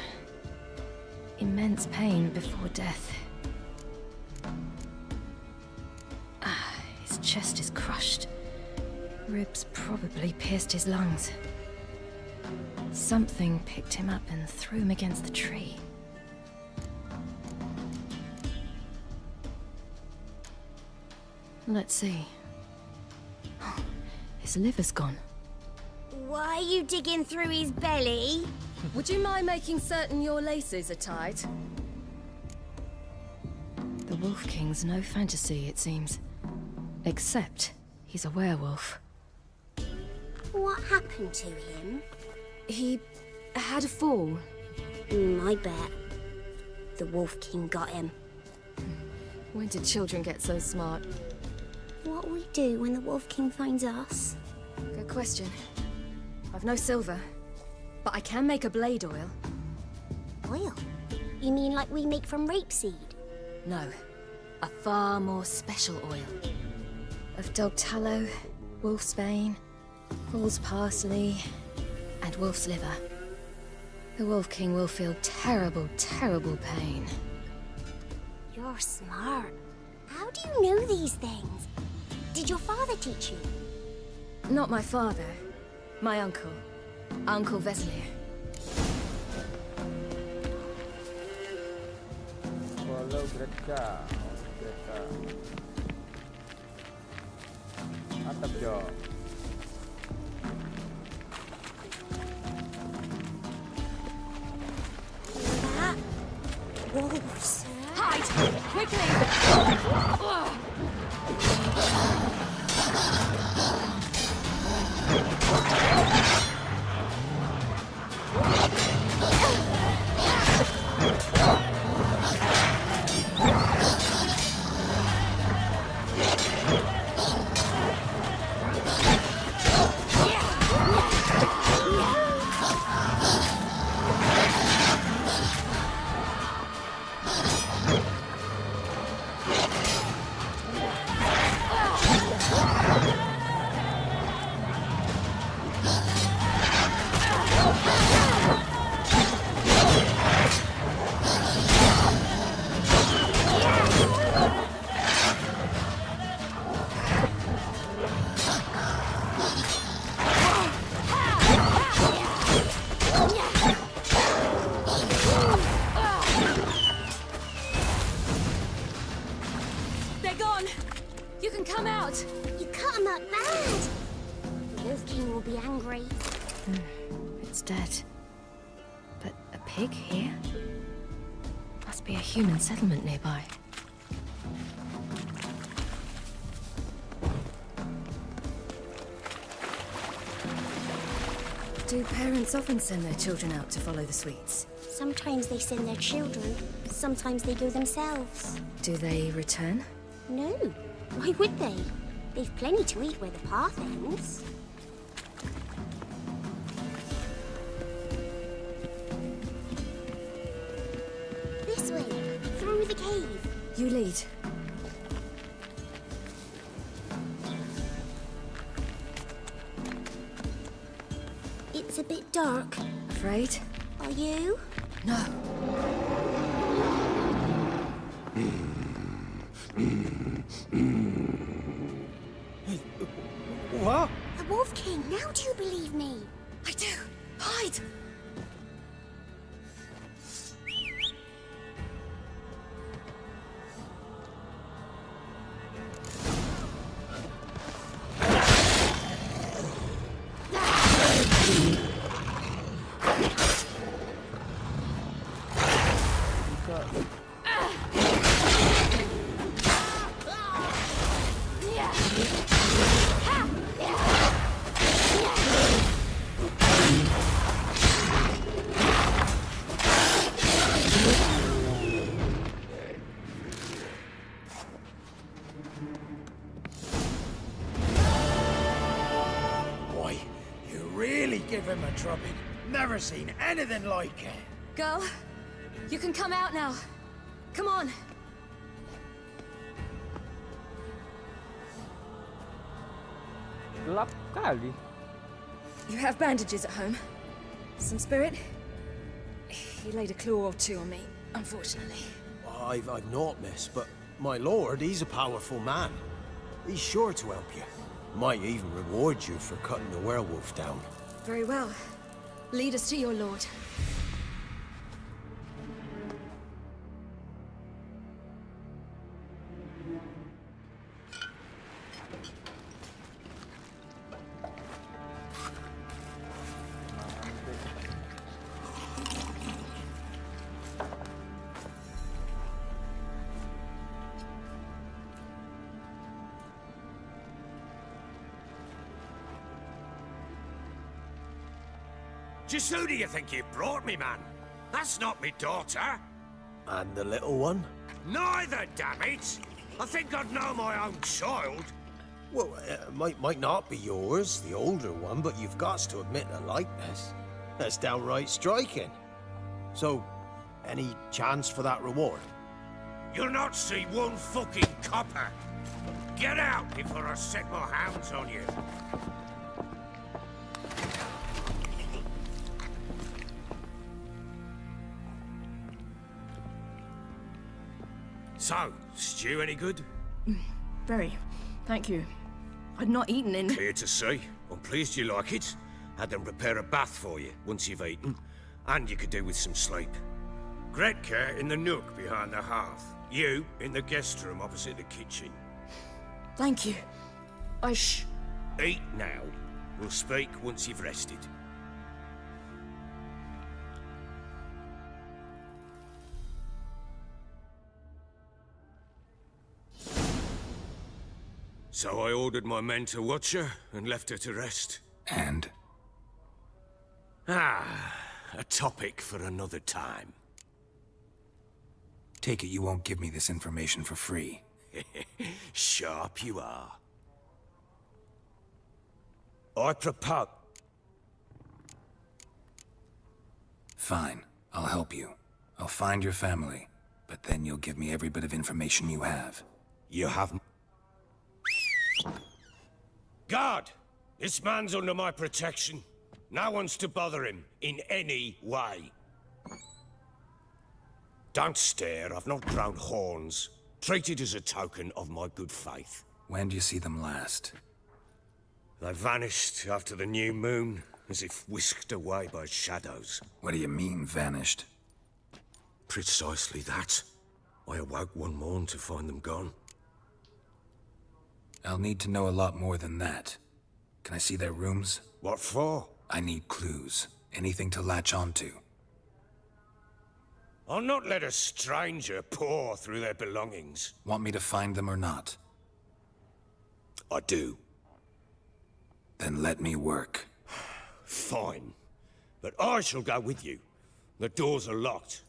Immense pain before death. His chest is crushed. Ribs probably pierced his lungs. Something picked him up and threw him against the tree. Let's see. His liver's gone. Why are you digging through his belly? Would you mind making certain your laces are tied? The Wolf King's no fantasy, it seems. Except he's a werewolf. What happened to him? He had a fall. I bet. The Wolf King got him. When did children get so smart? What will we do when the Wolf King finds us? Good question. I've no silver, but I can make a blade oil. Oil? You mean like we make from rapeseed? No, a far more special oil. Of dog tallow, wolfsbane, fool's parsley, and wolf's liver. The Wolf King will feel terrible, terrible pain. You're smart. How do you know these things? Did your father teach you? Not my father. My uncle. Uncle Veselier. Follow Gretka. Atap Jo. That? Wolves. Hide! Quickly! They're gone! You can come out! You cut him up bad! The Wolf King will be angry. It's dead. But a pig here? Must be a human settlement nearby. Do parents often send their children out to follow the sweets? Sometimes they send their children, sometimes they go themselves. Do they return? No. Why would they? They've plenty to eat where the path ends. This way, through the cave. You lead. It's a bit bit dark. Afraid? Are you? No. What? The Wolf King, now do you believe me? I do. Hide! Boy, you really give him a drubbing. Never seen anything like it. Girl, you can come out now. Come on. Gelap kali. You have bandages at home. Some spirit? He laid a claw or two on me, unfortunately. I've not, miss, but my lord, he's a powerful man. He's sure to help you. Might even reward you for cutting the werewolf down. Very well. Lead us to your lord. Just who do you think you brought me, man? That's not me daughter. And the little one? Neither, damn it! I think I'd know my own child. Well, might not be yours, the older one, but you've got to admit the likeness. That's downright striking. So, any chance for that reward? You'll not see one fucking copper. Get out before I set my hounds on you. So, stew any good? Very. Thank you. I'd not eaten in... Clear to see. I'm pleased you like it. Had them prepare a bath for you once you've eaten. And you could do with some sleep. Gretka in the nook behind the hearth. You in the guest room opposite the kitchen. Thank you. Shh. Eat now. We'll speak once you've rested. So I ordered my men to watch her and left her to rest. And? A topic for another time. Take it you won't give me this information for free. Sharp you are. I propose... Fine, I'll help you. I'll find your family, but then you'll give me every bit of information you have. You have... Guard! This man's under my protection. No one's to bother him in any way. Don't stare, I've not grown horns. Treat it as a token of my good faith. When do you see them last? They vanished after the new moon, as if whisked away by shadows. What do you mean, vanished? Precisely that. I awoke one morn to find them gone. I'll need to know a lot more than that. Can I see their rooms? What for? I need clues. Anything to latch onto. I'll not let a stranger pore through their belongings. Want me to find them or not? I do. Then let me work. Fine. But I shall go with you. The doors are locked.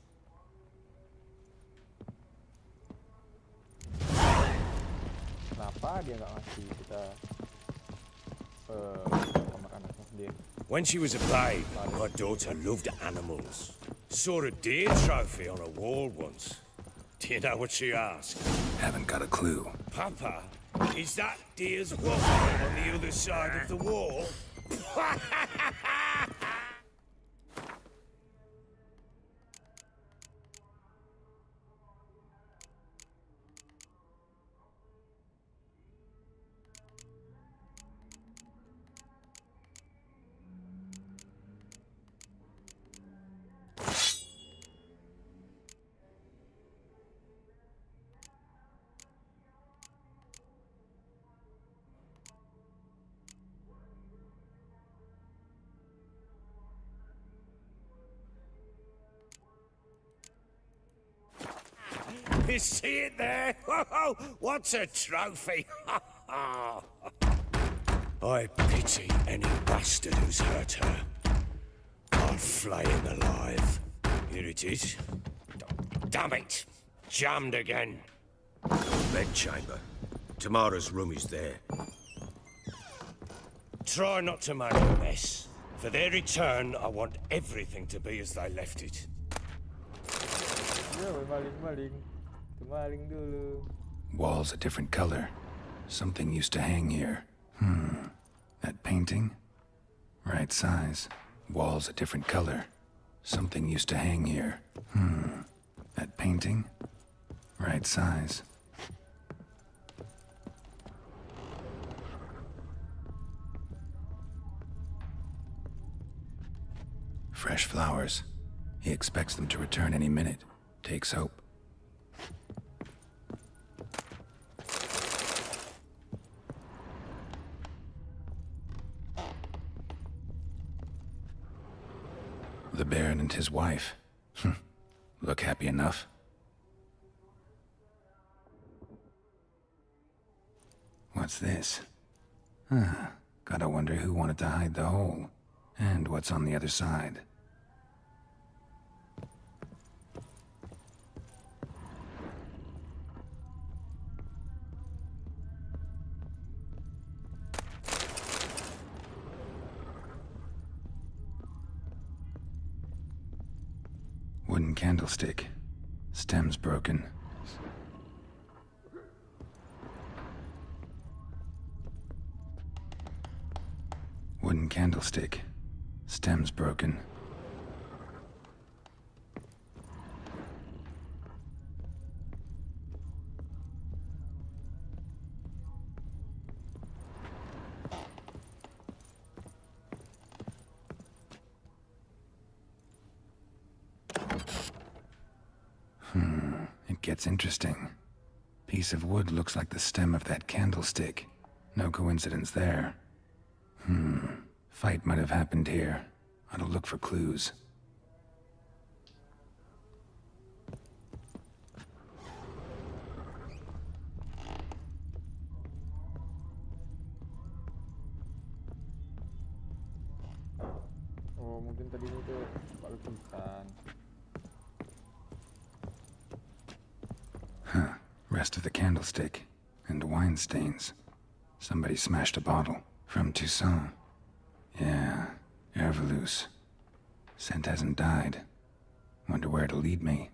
Kenapa dia nggak ngasih kita kamar anaknya sendiri? When she was a babe, my daughter loved animals. Saw a deer trophy on a wall once. Do you know what she asked? Haven't got a clue. Papa, is that deer's walking on the other side of the wall? you see it there? What's a trophy? I pity any bastard who's hurt her. I'll flay him alive. Here it is. Damn it! Jammed again. Bedchamber. Tamara's room is there. Try not to make a mess. For their return, I want everything to be as they left it. Maling dulu. Walls a different color. Something used to hang here. That painting? Right size. Walls a different color. Something used to hang here. That painting? Right size. Fresh flowers. He expects them to return any minute. Takes hope. The Baron and his wife. Look happy enough. What's this? Gotta wonder who wanted to hide the hole. And what's on the other side. Wooden candlestick. Stem's broken. Wooden candlestick. Stem's broken. It gets interesting. Piece of wood looks like the stem of that candlestick. No coincidence there. Fight might have happened here. Ought to look for clues. Oh, mungkin tadi itu tempat lukisan. Rest of the candlestick. And wine stains. Somebody smashed a bottle. From Toussaint. Yeah, Herveloos. Scent hasn't died. Wonder where it'll lead me.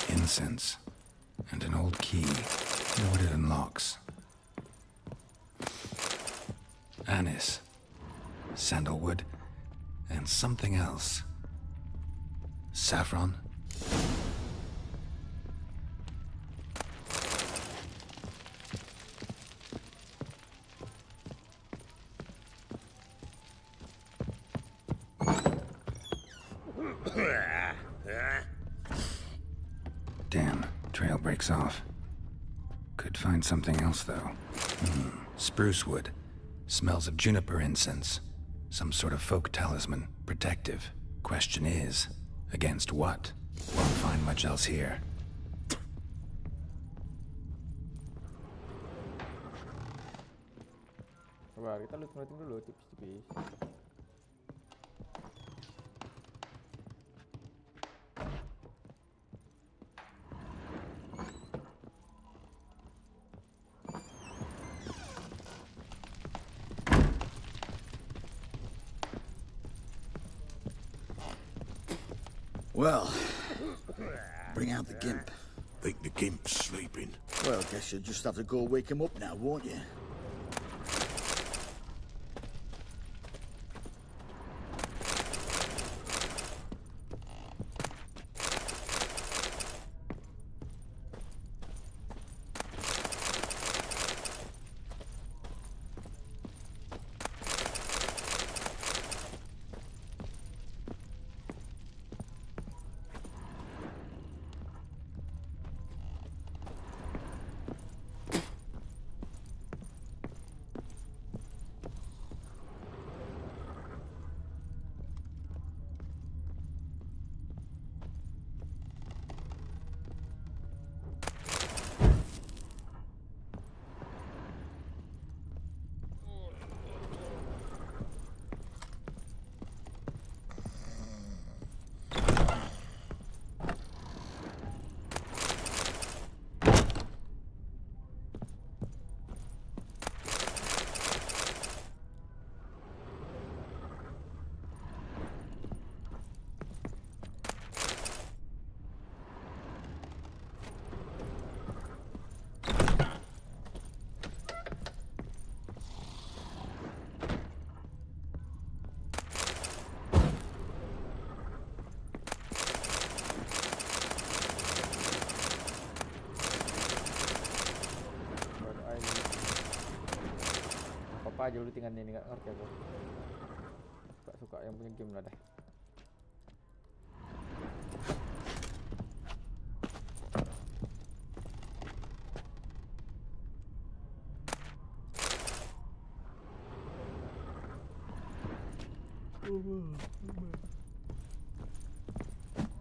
Incense. And an old key. Know what it unlocks. Anise. Sandalwood. And something else. Saffron. Damn, trail breaks off. Could find something else, though. Spruce wood. Smells of juniper incense. Some sort of folk talisman. Protective. Question is, against what? Won't find much else here. Coba kita looting dulu tipis-tipis. Well, bring out the gimp. Think the gimp's sleeping? Well, I guess you'll just have to go wake him up now, won't you? apa aja lootingan ini, nggak ngerti aku. Suka yang punya game lah deh.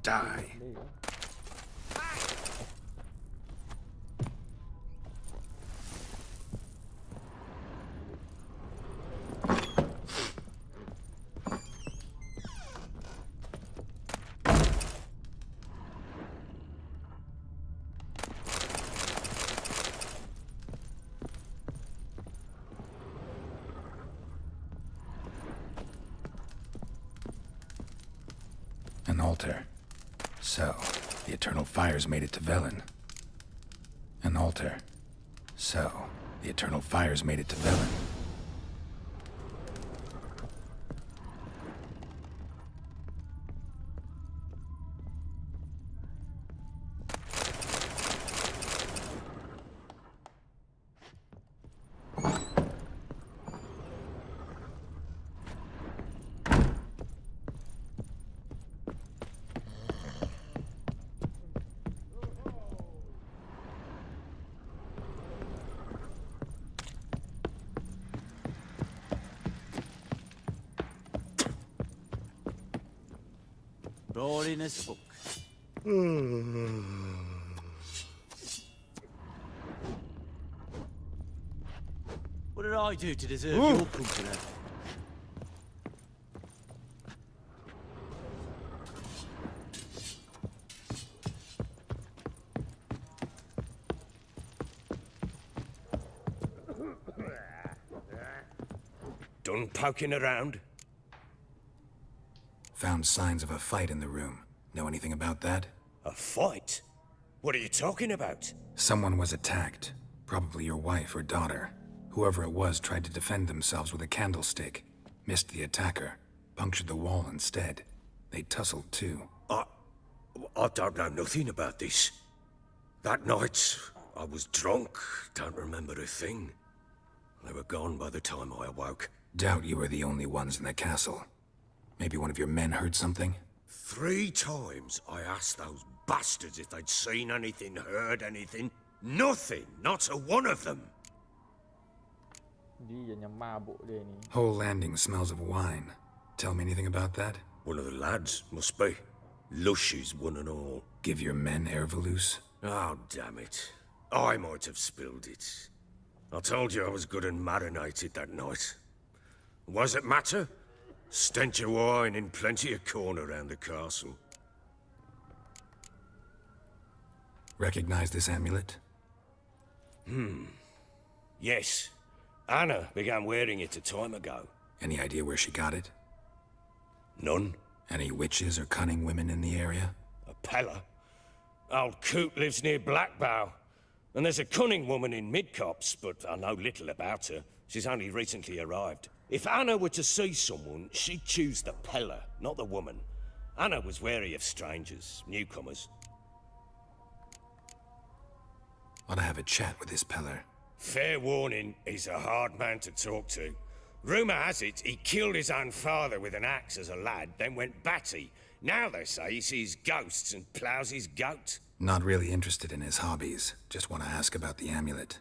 Die. An altar. So, the eternal fires made it to Velen. An altar. So, the eternal fires made it to Velen. Boring as fuck. What did I do to deserve your company? Done poking around? Found signs of a fight in the room. Know anything about that? A fight? What are you talking about? Someone was attacked. Probably your wife or daughter. Whoever it was tried to defend themselves with a candlestick. Missed the attacker. Punctured the wall instead. They tussled too. I don't know nothing about this. That night, I was drunk, don't remember a thing. They were gone by the time I awoke. Doubt you were the only ones in the castle. Maybe one of your men heard something? 3 times I asked those bastards if they'd seen anything, heard anything. Nothing, not a one of them. Dia yang mabuk dia ni. Whole landing smells of wine. Tell me anything about that? One of the lads, must be. Lushes, one and all. Give your men Ervalus? Oh, damn it. I might have spilled it. I told you I was good and marinated that night. Was it matter? Stench of wine in plenty of corn around the castle. Recognize this amulet? Yes. Anna began wearing it a time ago. Any idea where she got it? None. Any witches or cunning women in the area? A Pella. Old Coot lives near Blackbow. And there's a cunning woman in Midcopse, but I know little about her. She's only recently arrived. If Anna were to see someone, she'd choose the Pella, not the woman. Anna was wary of strangers, newcomers. Ought to have a chat with this Peller. Fair warning, he's a hard man to talk to. Rumour has it he killed his own father with an axe as a lad, then went batty. Now they say he sees ghosts and ploughs his goat. Not really interested in his hobbies. Just want to ask about the amulet.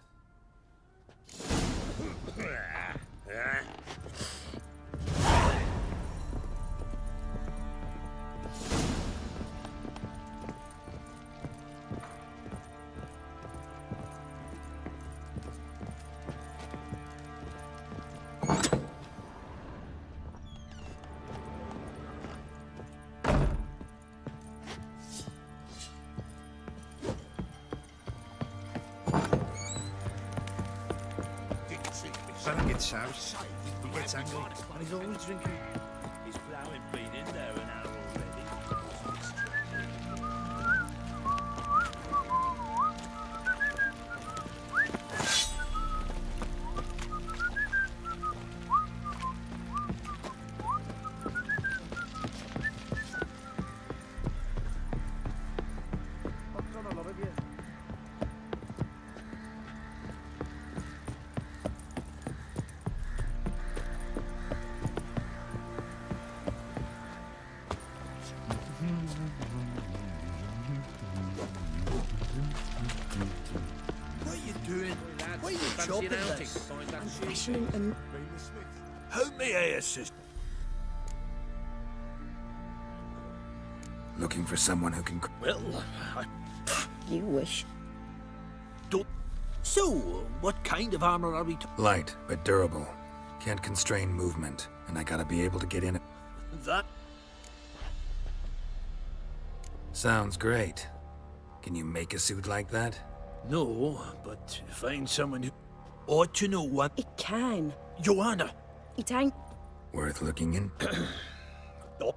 It's house. He gets angry, and he's always drinking. His ploughing been in there an hour already. Why are you Fancy an chopping outing? this? Find that shit. Fashioning and Help me here, sister. Looking for someone who can... Well, you wish. So, what kind of armor are we talking? Light, but durable. Can't constrain movement, and I gotta be able to get in it. That? Sounds great. Can you make a suit like that? No, but find someone who ought to know what... It can. Joanna! It ain't. Worth looking in? Oh.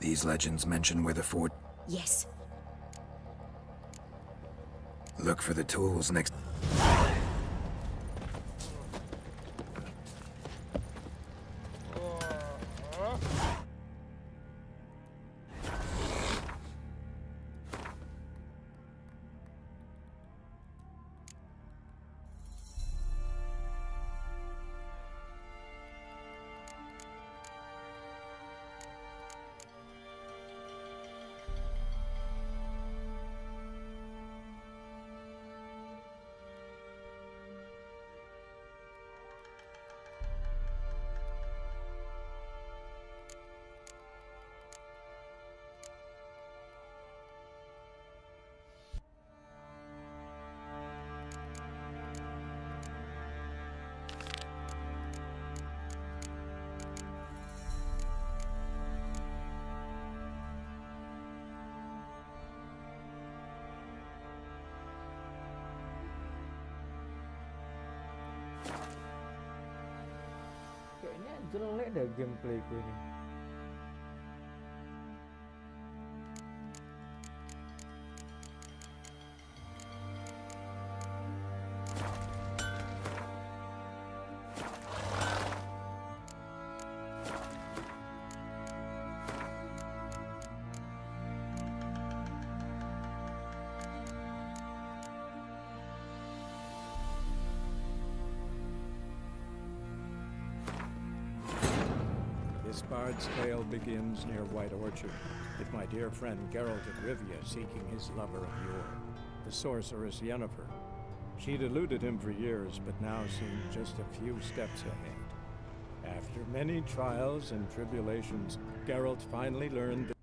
These legends mention where the fort... Yes. Look for the tools next... Kayaknya jelek dah gameplay ku ni. This bard's tale begins near White Orchard, with my dear friend Geralt of Rivia seeking his lover of yore, the sorceress Yennefer. She'd eluded him for years, but now seemed just a few steps ahead. After many trials and tribulations, Geralt finally learned that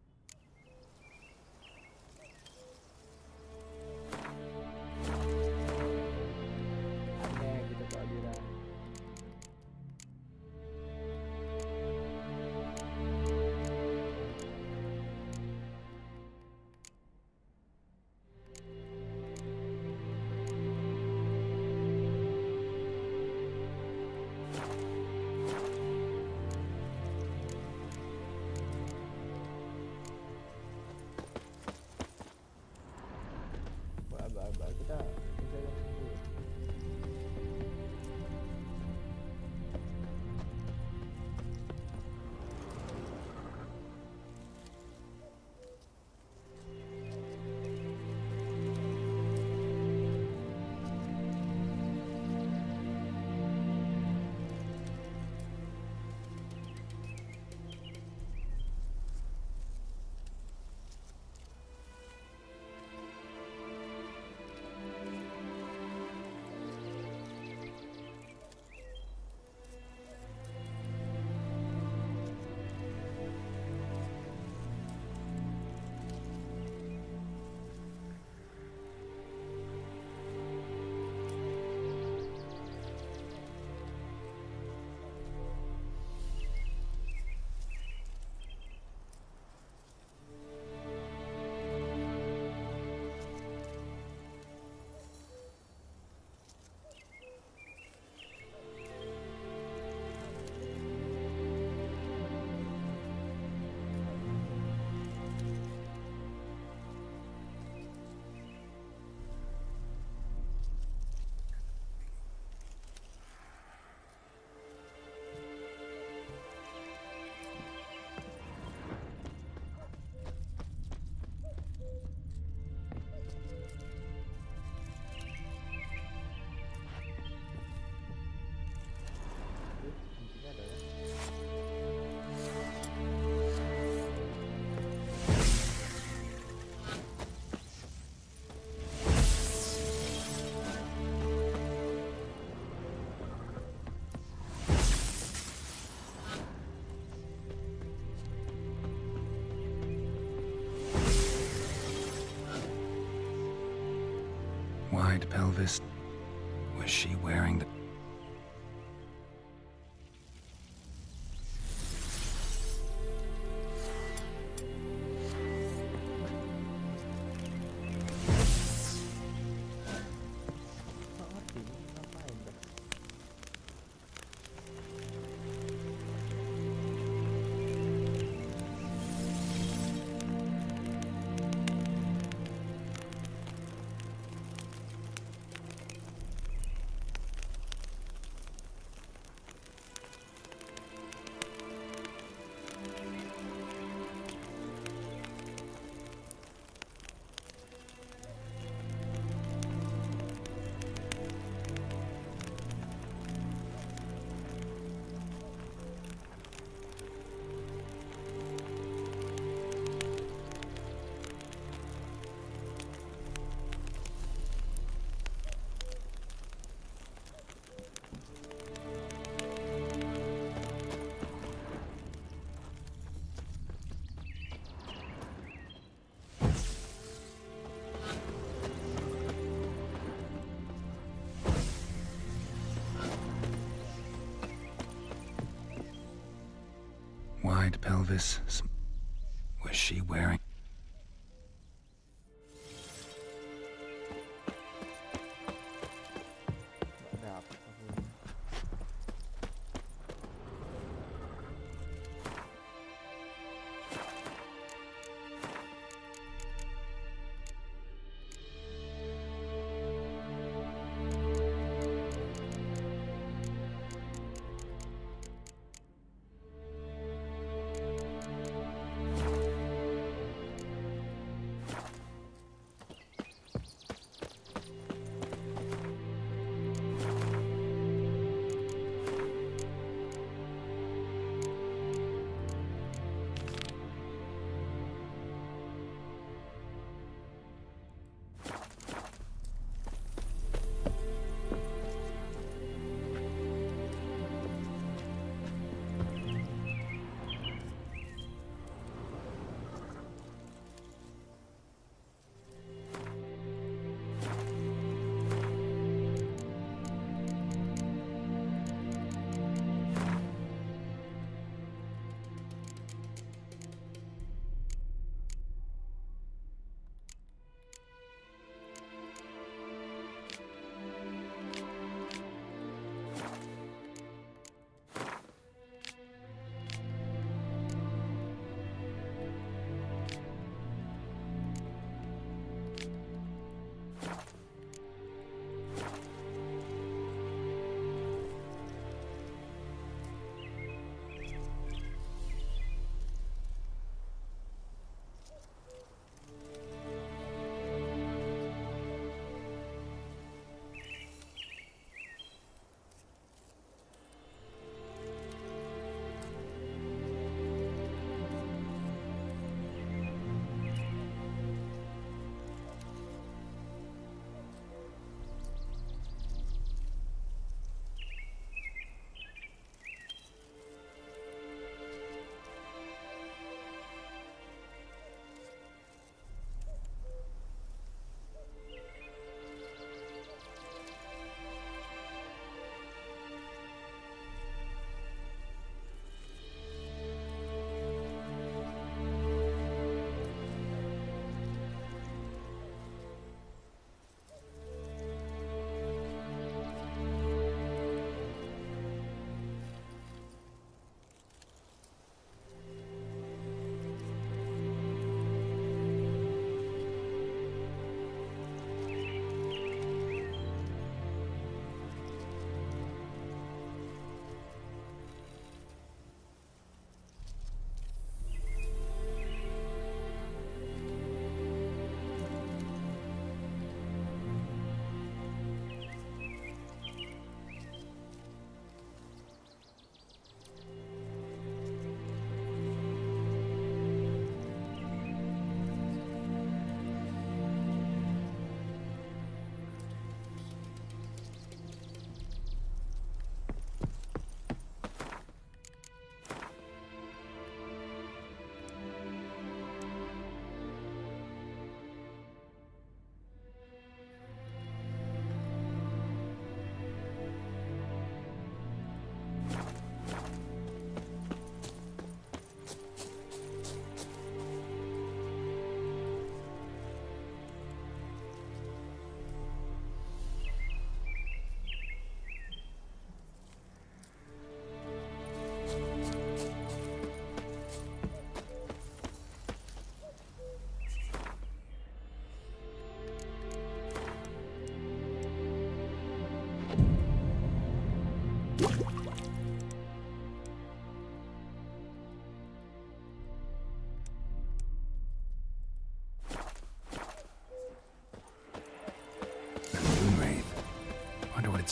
Aneh kita tak ada dah. Wide pelvis. Was she wearing the... Wide pelvis. Was she wearing...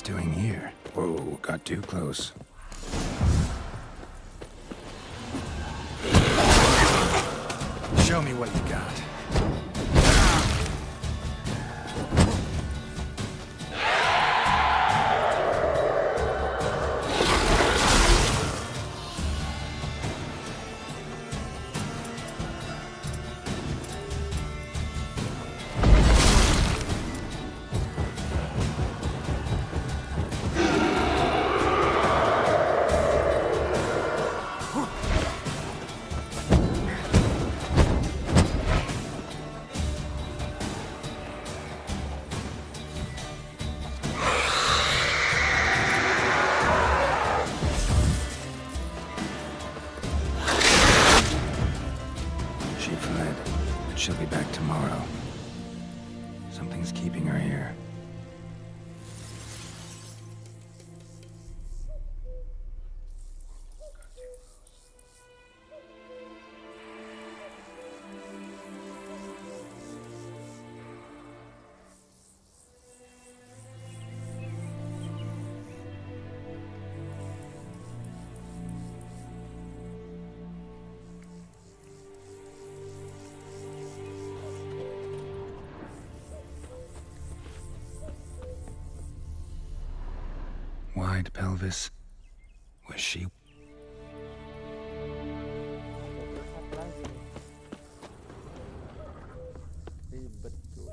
doing here? Whoa, got too close. Show me what you got. She fled, but she'll be back tomorrow. Something's keeping her here. Wide pelvis. Was she? Ribet tuh.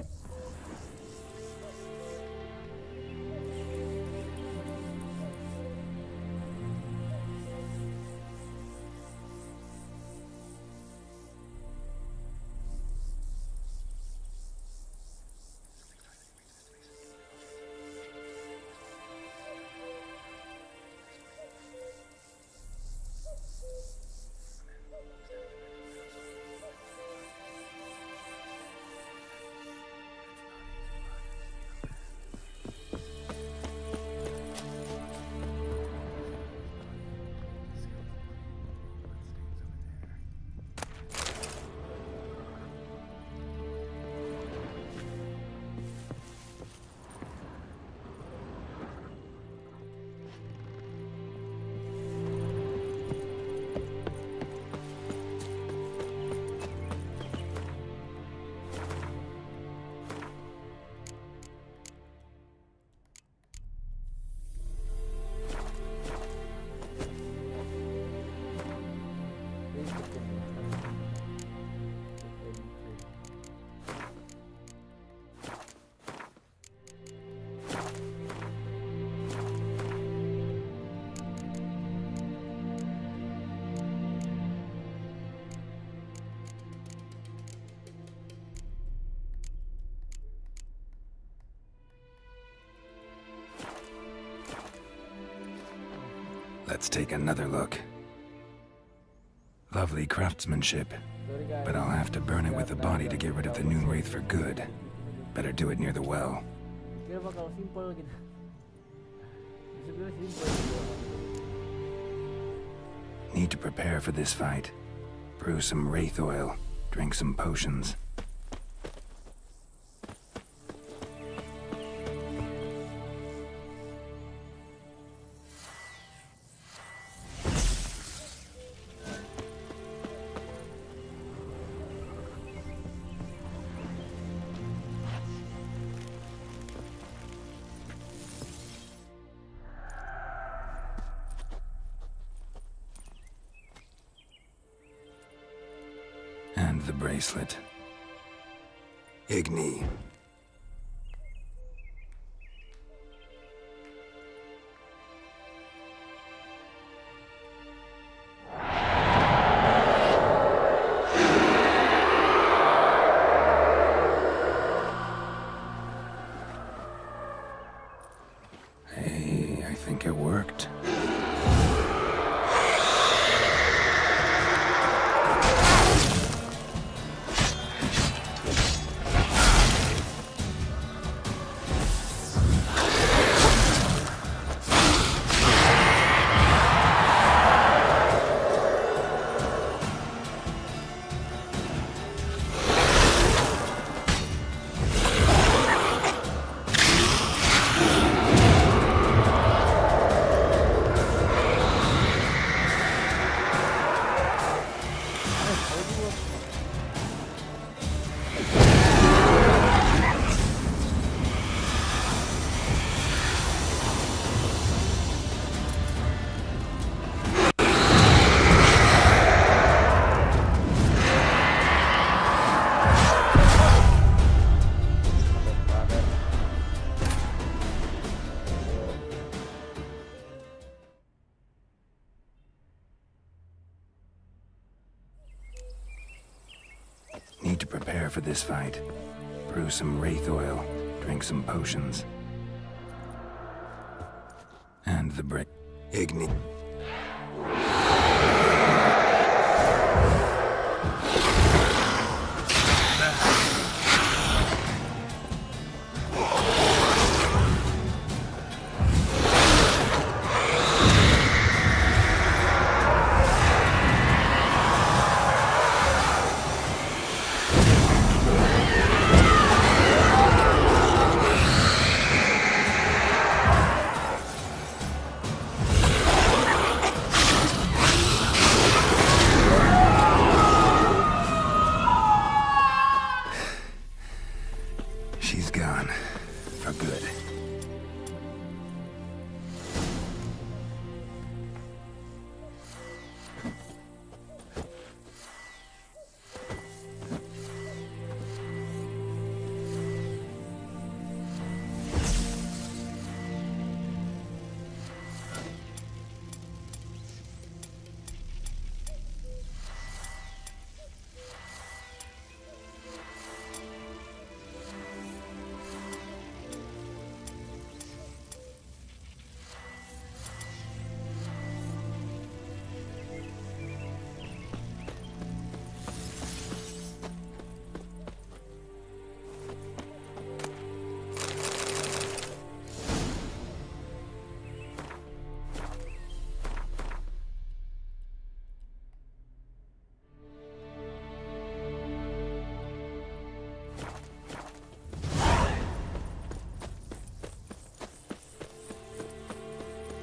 Let's take another look. Lovely craftsmanship, but I'll have to burn it with the body to get rid of the Noon Wraith for good. Better do it near the well. Kira bakal simple gitu. Sebenarnya simple. Need to prepare for this fight. Brew some wraith oil, drink some potions. And the bracelet. Igni. Hey, I think it worked. Need to prepare for this fight. Brew some wraith oil, drink some potions. And the brick. Igni. She's gone. For good.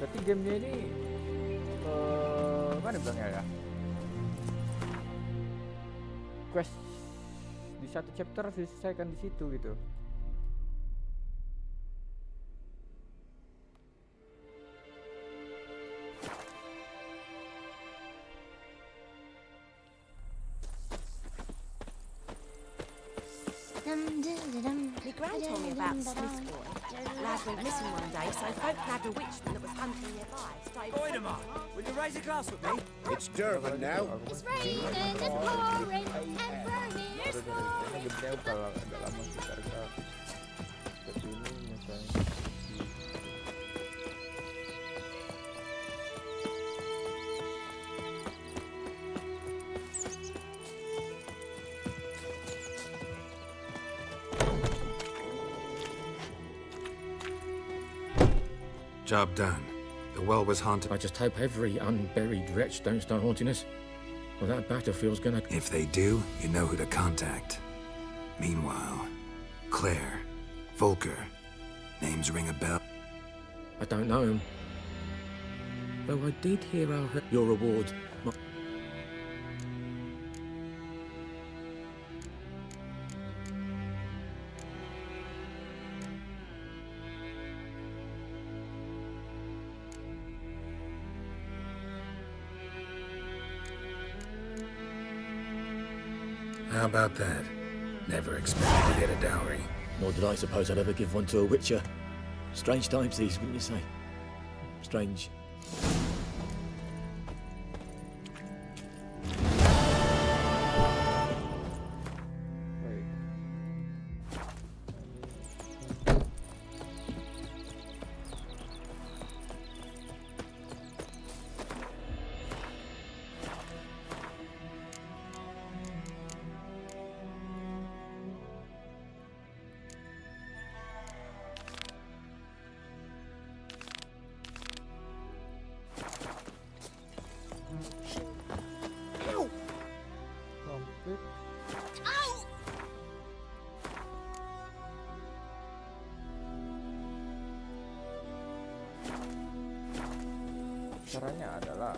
Berarti gamenya ini mana bilangnya ya? Quest di satu chapter diselesaikan di situ gitu. My gran told me about Smith's boy. Lad went missing one day, so folk nabbed a witchman that was hunting nearby. Wait a minute. Will you raise a glass with me? It's Durban now. It's raining, it's pouring, and burning is falling. Kalau ada lama kita seperti ini misalnya. Job done. The well was haunted. I just hope every unburied wretch don't start haunting us. Well, that battlefield's gonna... If they do, you know who to contact. Meanwhile, Claire, Volker, names ring a bell. I don't know him. Though I did hear your reward. How about that? Never expected to get a dowry. Nor did I suppose I'd ever give one to a witcher. Strange times these, wouldn't you say? Strange. Caranya adalah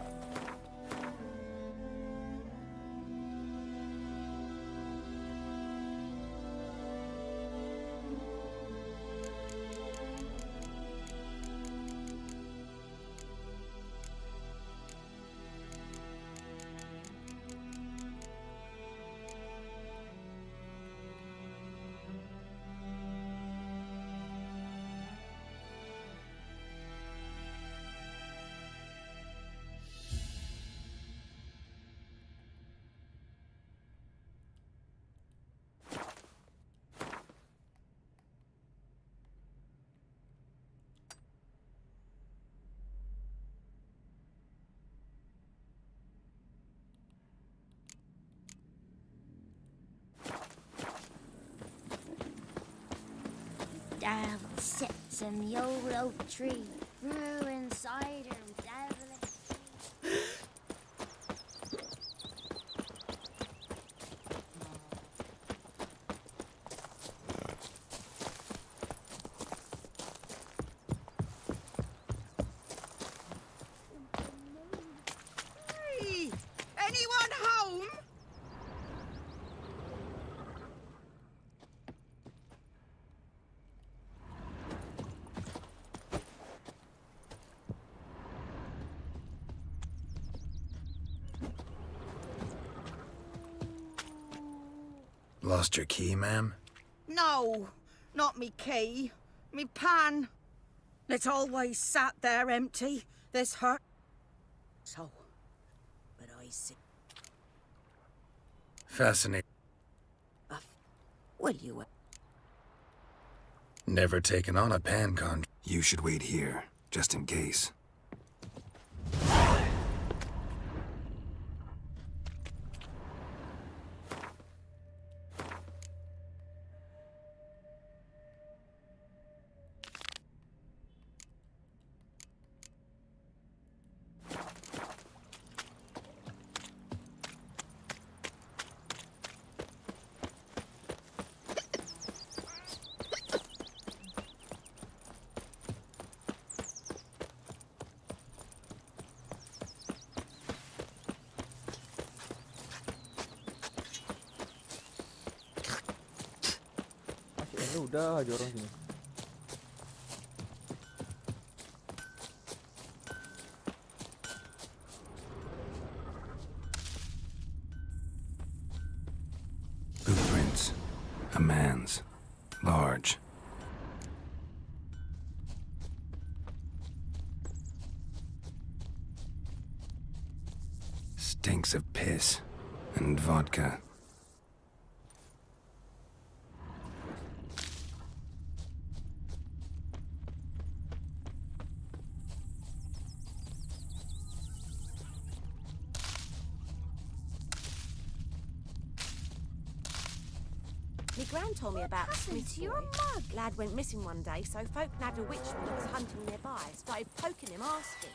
down, sit some old oak tree, brewing cider and dabbling. Hey! Anyone home? Lost your key, ma'am? No, not me key. Me pan. It's always sat there empty, this hut. So, but I see. Fascinating. Will you? Never taken on a pan contract. You should wait here, just in case. Ini udah aja orang sini. Footprints. A man's. Large. Stinks of piss and vodka. Me gran told me about Smith's You're a boy. Lad went missing one day, so folk had a witchman that was hunting nearby. Started poking him, asking.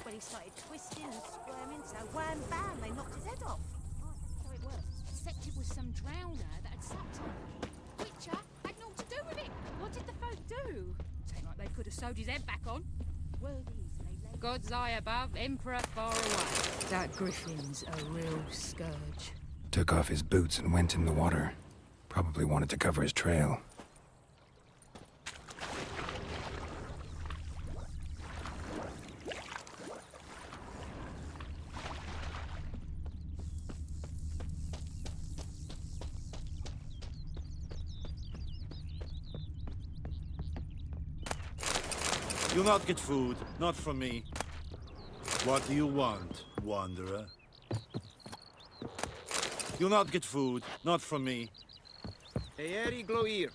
When he started twisting and squirming, so wham bam, they knocked his head off. Oh, so it worked. Except it was some drowner that had sapped on him. Witcher had naught to do with it. What did the folk do? Seemed like they could have sewed his head back on. Word is, they lay God's eye above, Emperor far away. That griffin's a real scourge. Took off his boots and went in the water. Probably wanted to cover his trail. You'll not get food, not from me. What do you want, wanderer? You'll not get food, not from me. Eeri Gloir.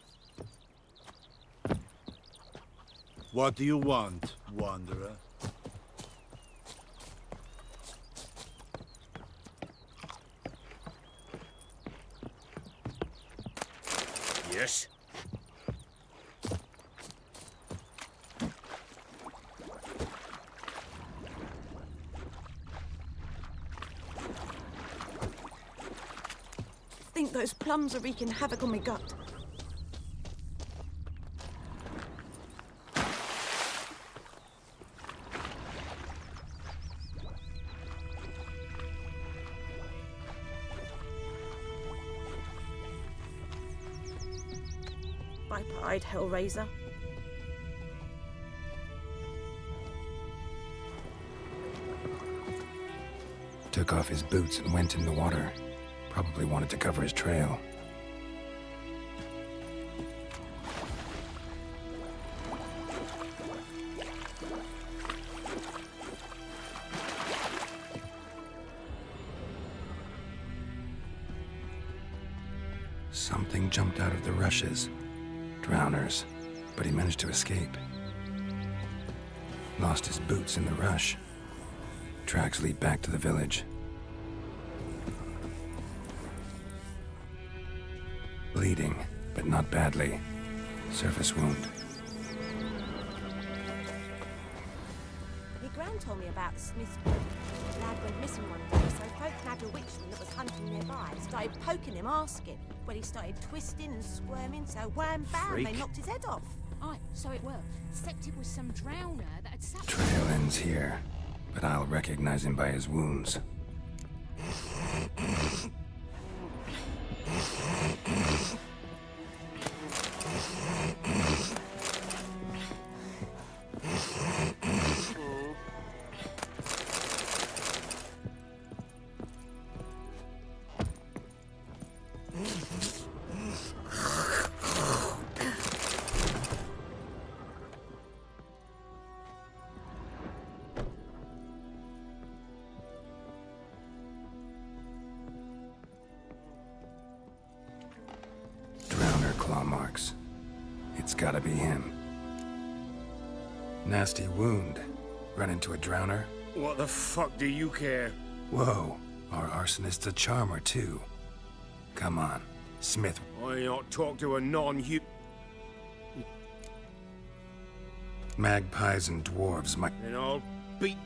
What do you want, wanderer? Yes? Think those plums are wreaking havoc on my gut. Viper-eyed Hellraiser. Took off his boots and went in the water. Probably wanted to cover his trail. Something jumped out of the rushes. Drowners. But he managed to escape. Lost his boots in the rush. Tracks lead back to the village. Bleeding, but not badly. Surface wound. My gran told me about Smith's book. The lad went missing one day, so folk nabbed a witchman that was hunting nearby. Started poking him, asking. Well, he started twisting and squirming, so wham bam, they Freak. knocked his head off. Aye, so it were. Except it was some drowner that had sat... Trail ends here, but I'll recognize him by his wounds. Drowner claw marks. It's gotta be him. Nasty wound. Run into a drowner? What the fuck do you care? Whoa, our arsonist's a charmer too. Come on, Smith. I not talk to a non-human. Magpies and dwarves might... And I'll beat...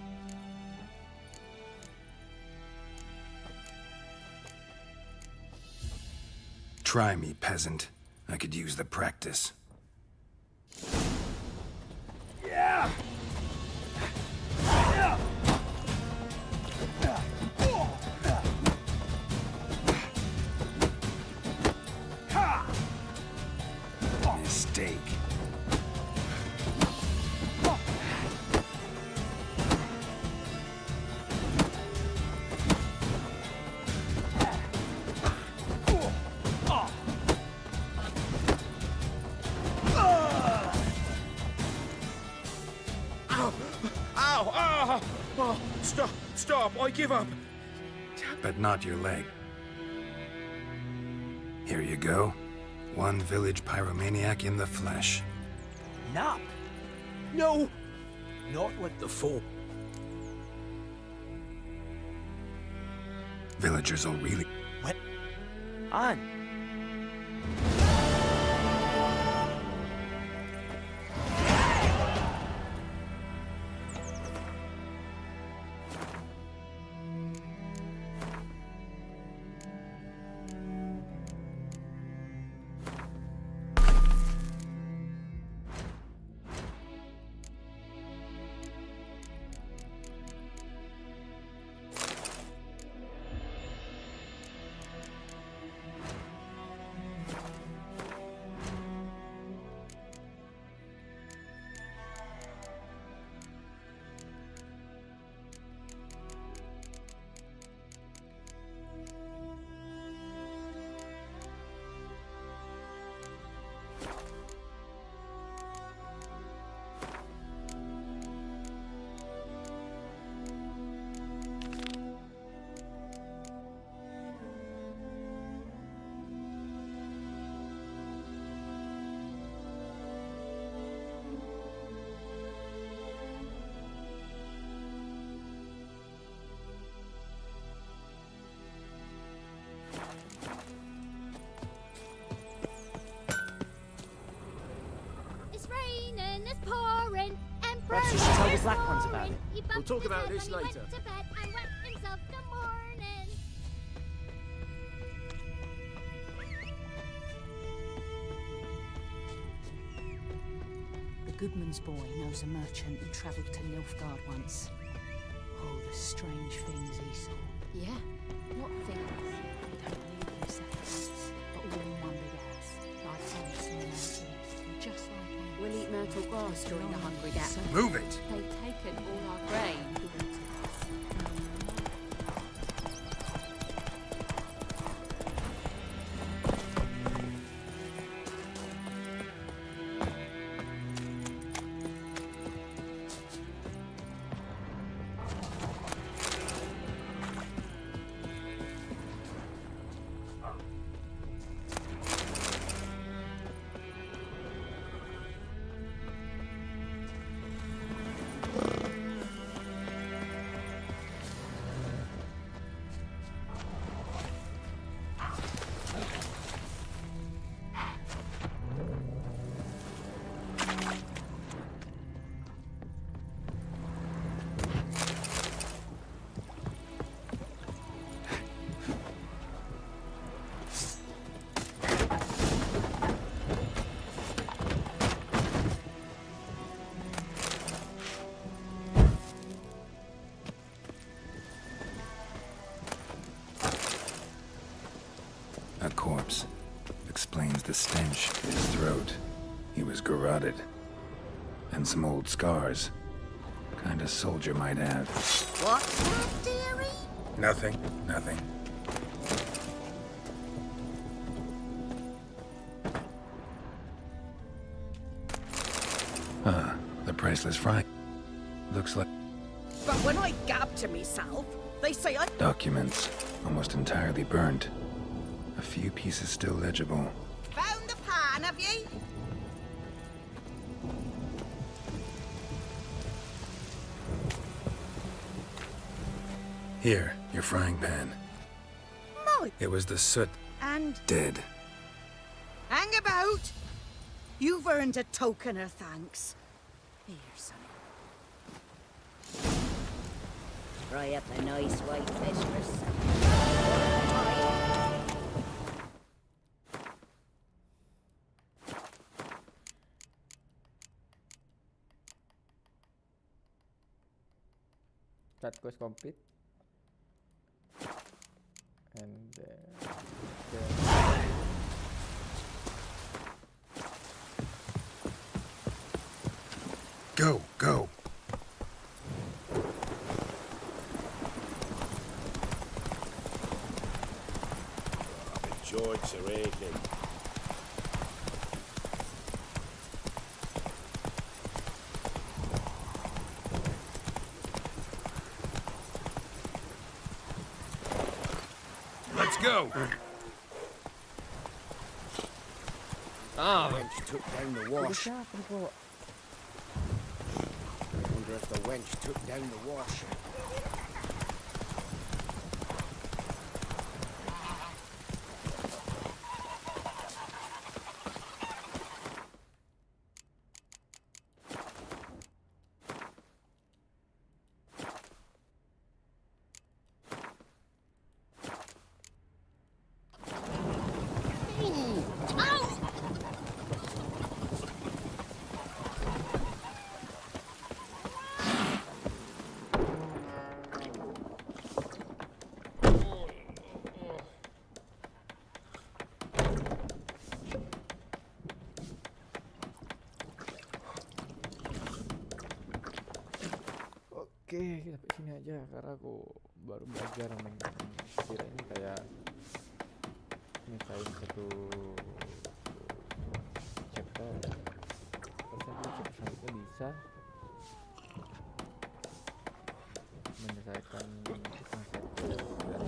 Try me, peasant. I could use the practice. Yeah! Mistake. Ow! Ah! Oh, stop! Stop! I give up! But not your leg. Here you go. One village pyromaniac in the flesh. Nap? No! Not like the foe. Villagers will really... What? On. It's raining, it's pouring, and Perhaps you should tell the black ones about it. We'll talk about this later. The Goodman's boy knows a merchant who travelled to Nilfgaard once. Oh, the strange things he saw. Yeah? What things? They don't live in settlements, but all in one big house. Like France and mountains. Just like that. We'll eat myrtle grass during the hungry gap. Move it! They've taken all our grain. corpse. Explains the stench in his throat. He was garroted. And some old scars. Kind of soldier might have. What's that, dearie? Nothing. The priceless fry. Looks like But when I gab to myself, they say I... documents. Almost entirely burnt. A few pieces still legible. Found the pan, have ye? Here, your frying pan. My... It was the soot. And... Dead. hang about! You've earned a token of thanks. Here, sonny. Fry up a nice white fish for supper. That quest complete. And Go. My joints are aching. Let's go! Ah, wench took down the wash. Wonder if the wench took down the wash. Oke, sampai sini aja karena aku baru belajar main kira ini kayak nyelesain satu chapter. Terus nanti chapter selanjutnya bisa menyelesaikan konsep dari chapter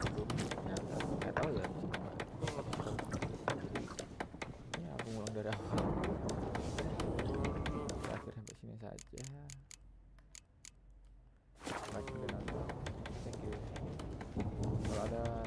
sebelumnya. Nggak tahu ya, ini aku ngulang dari awal. Terakhir sampai sini saja. Thank you. Kalau ada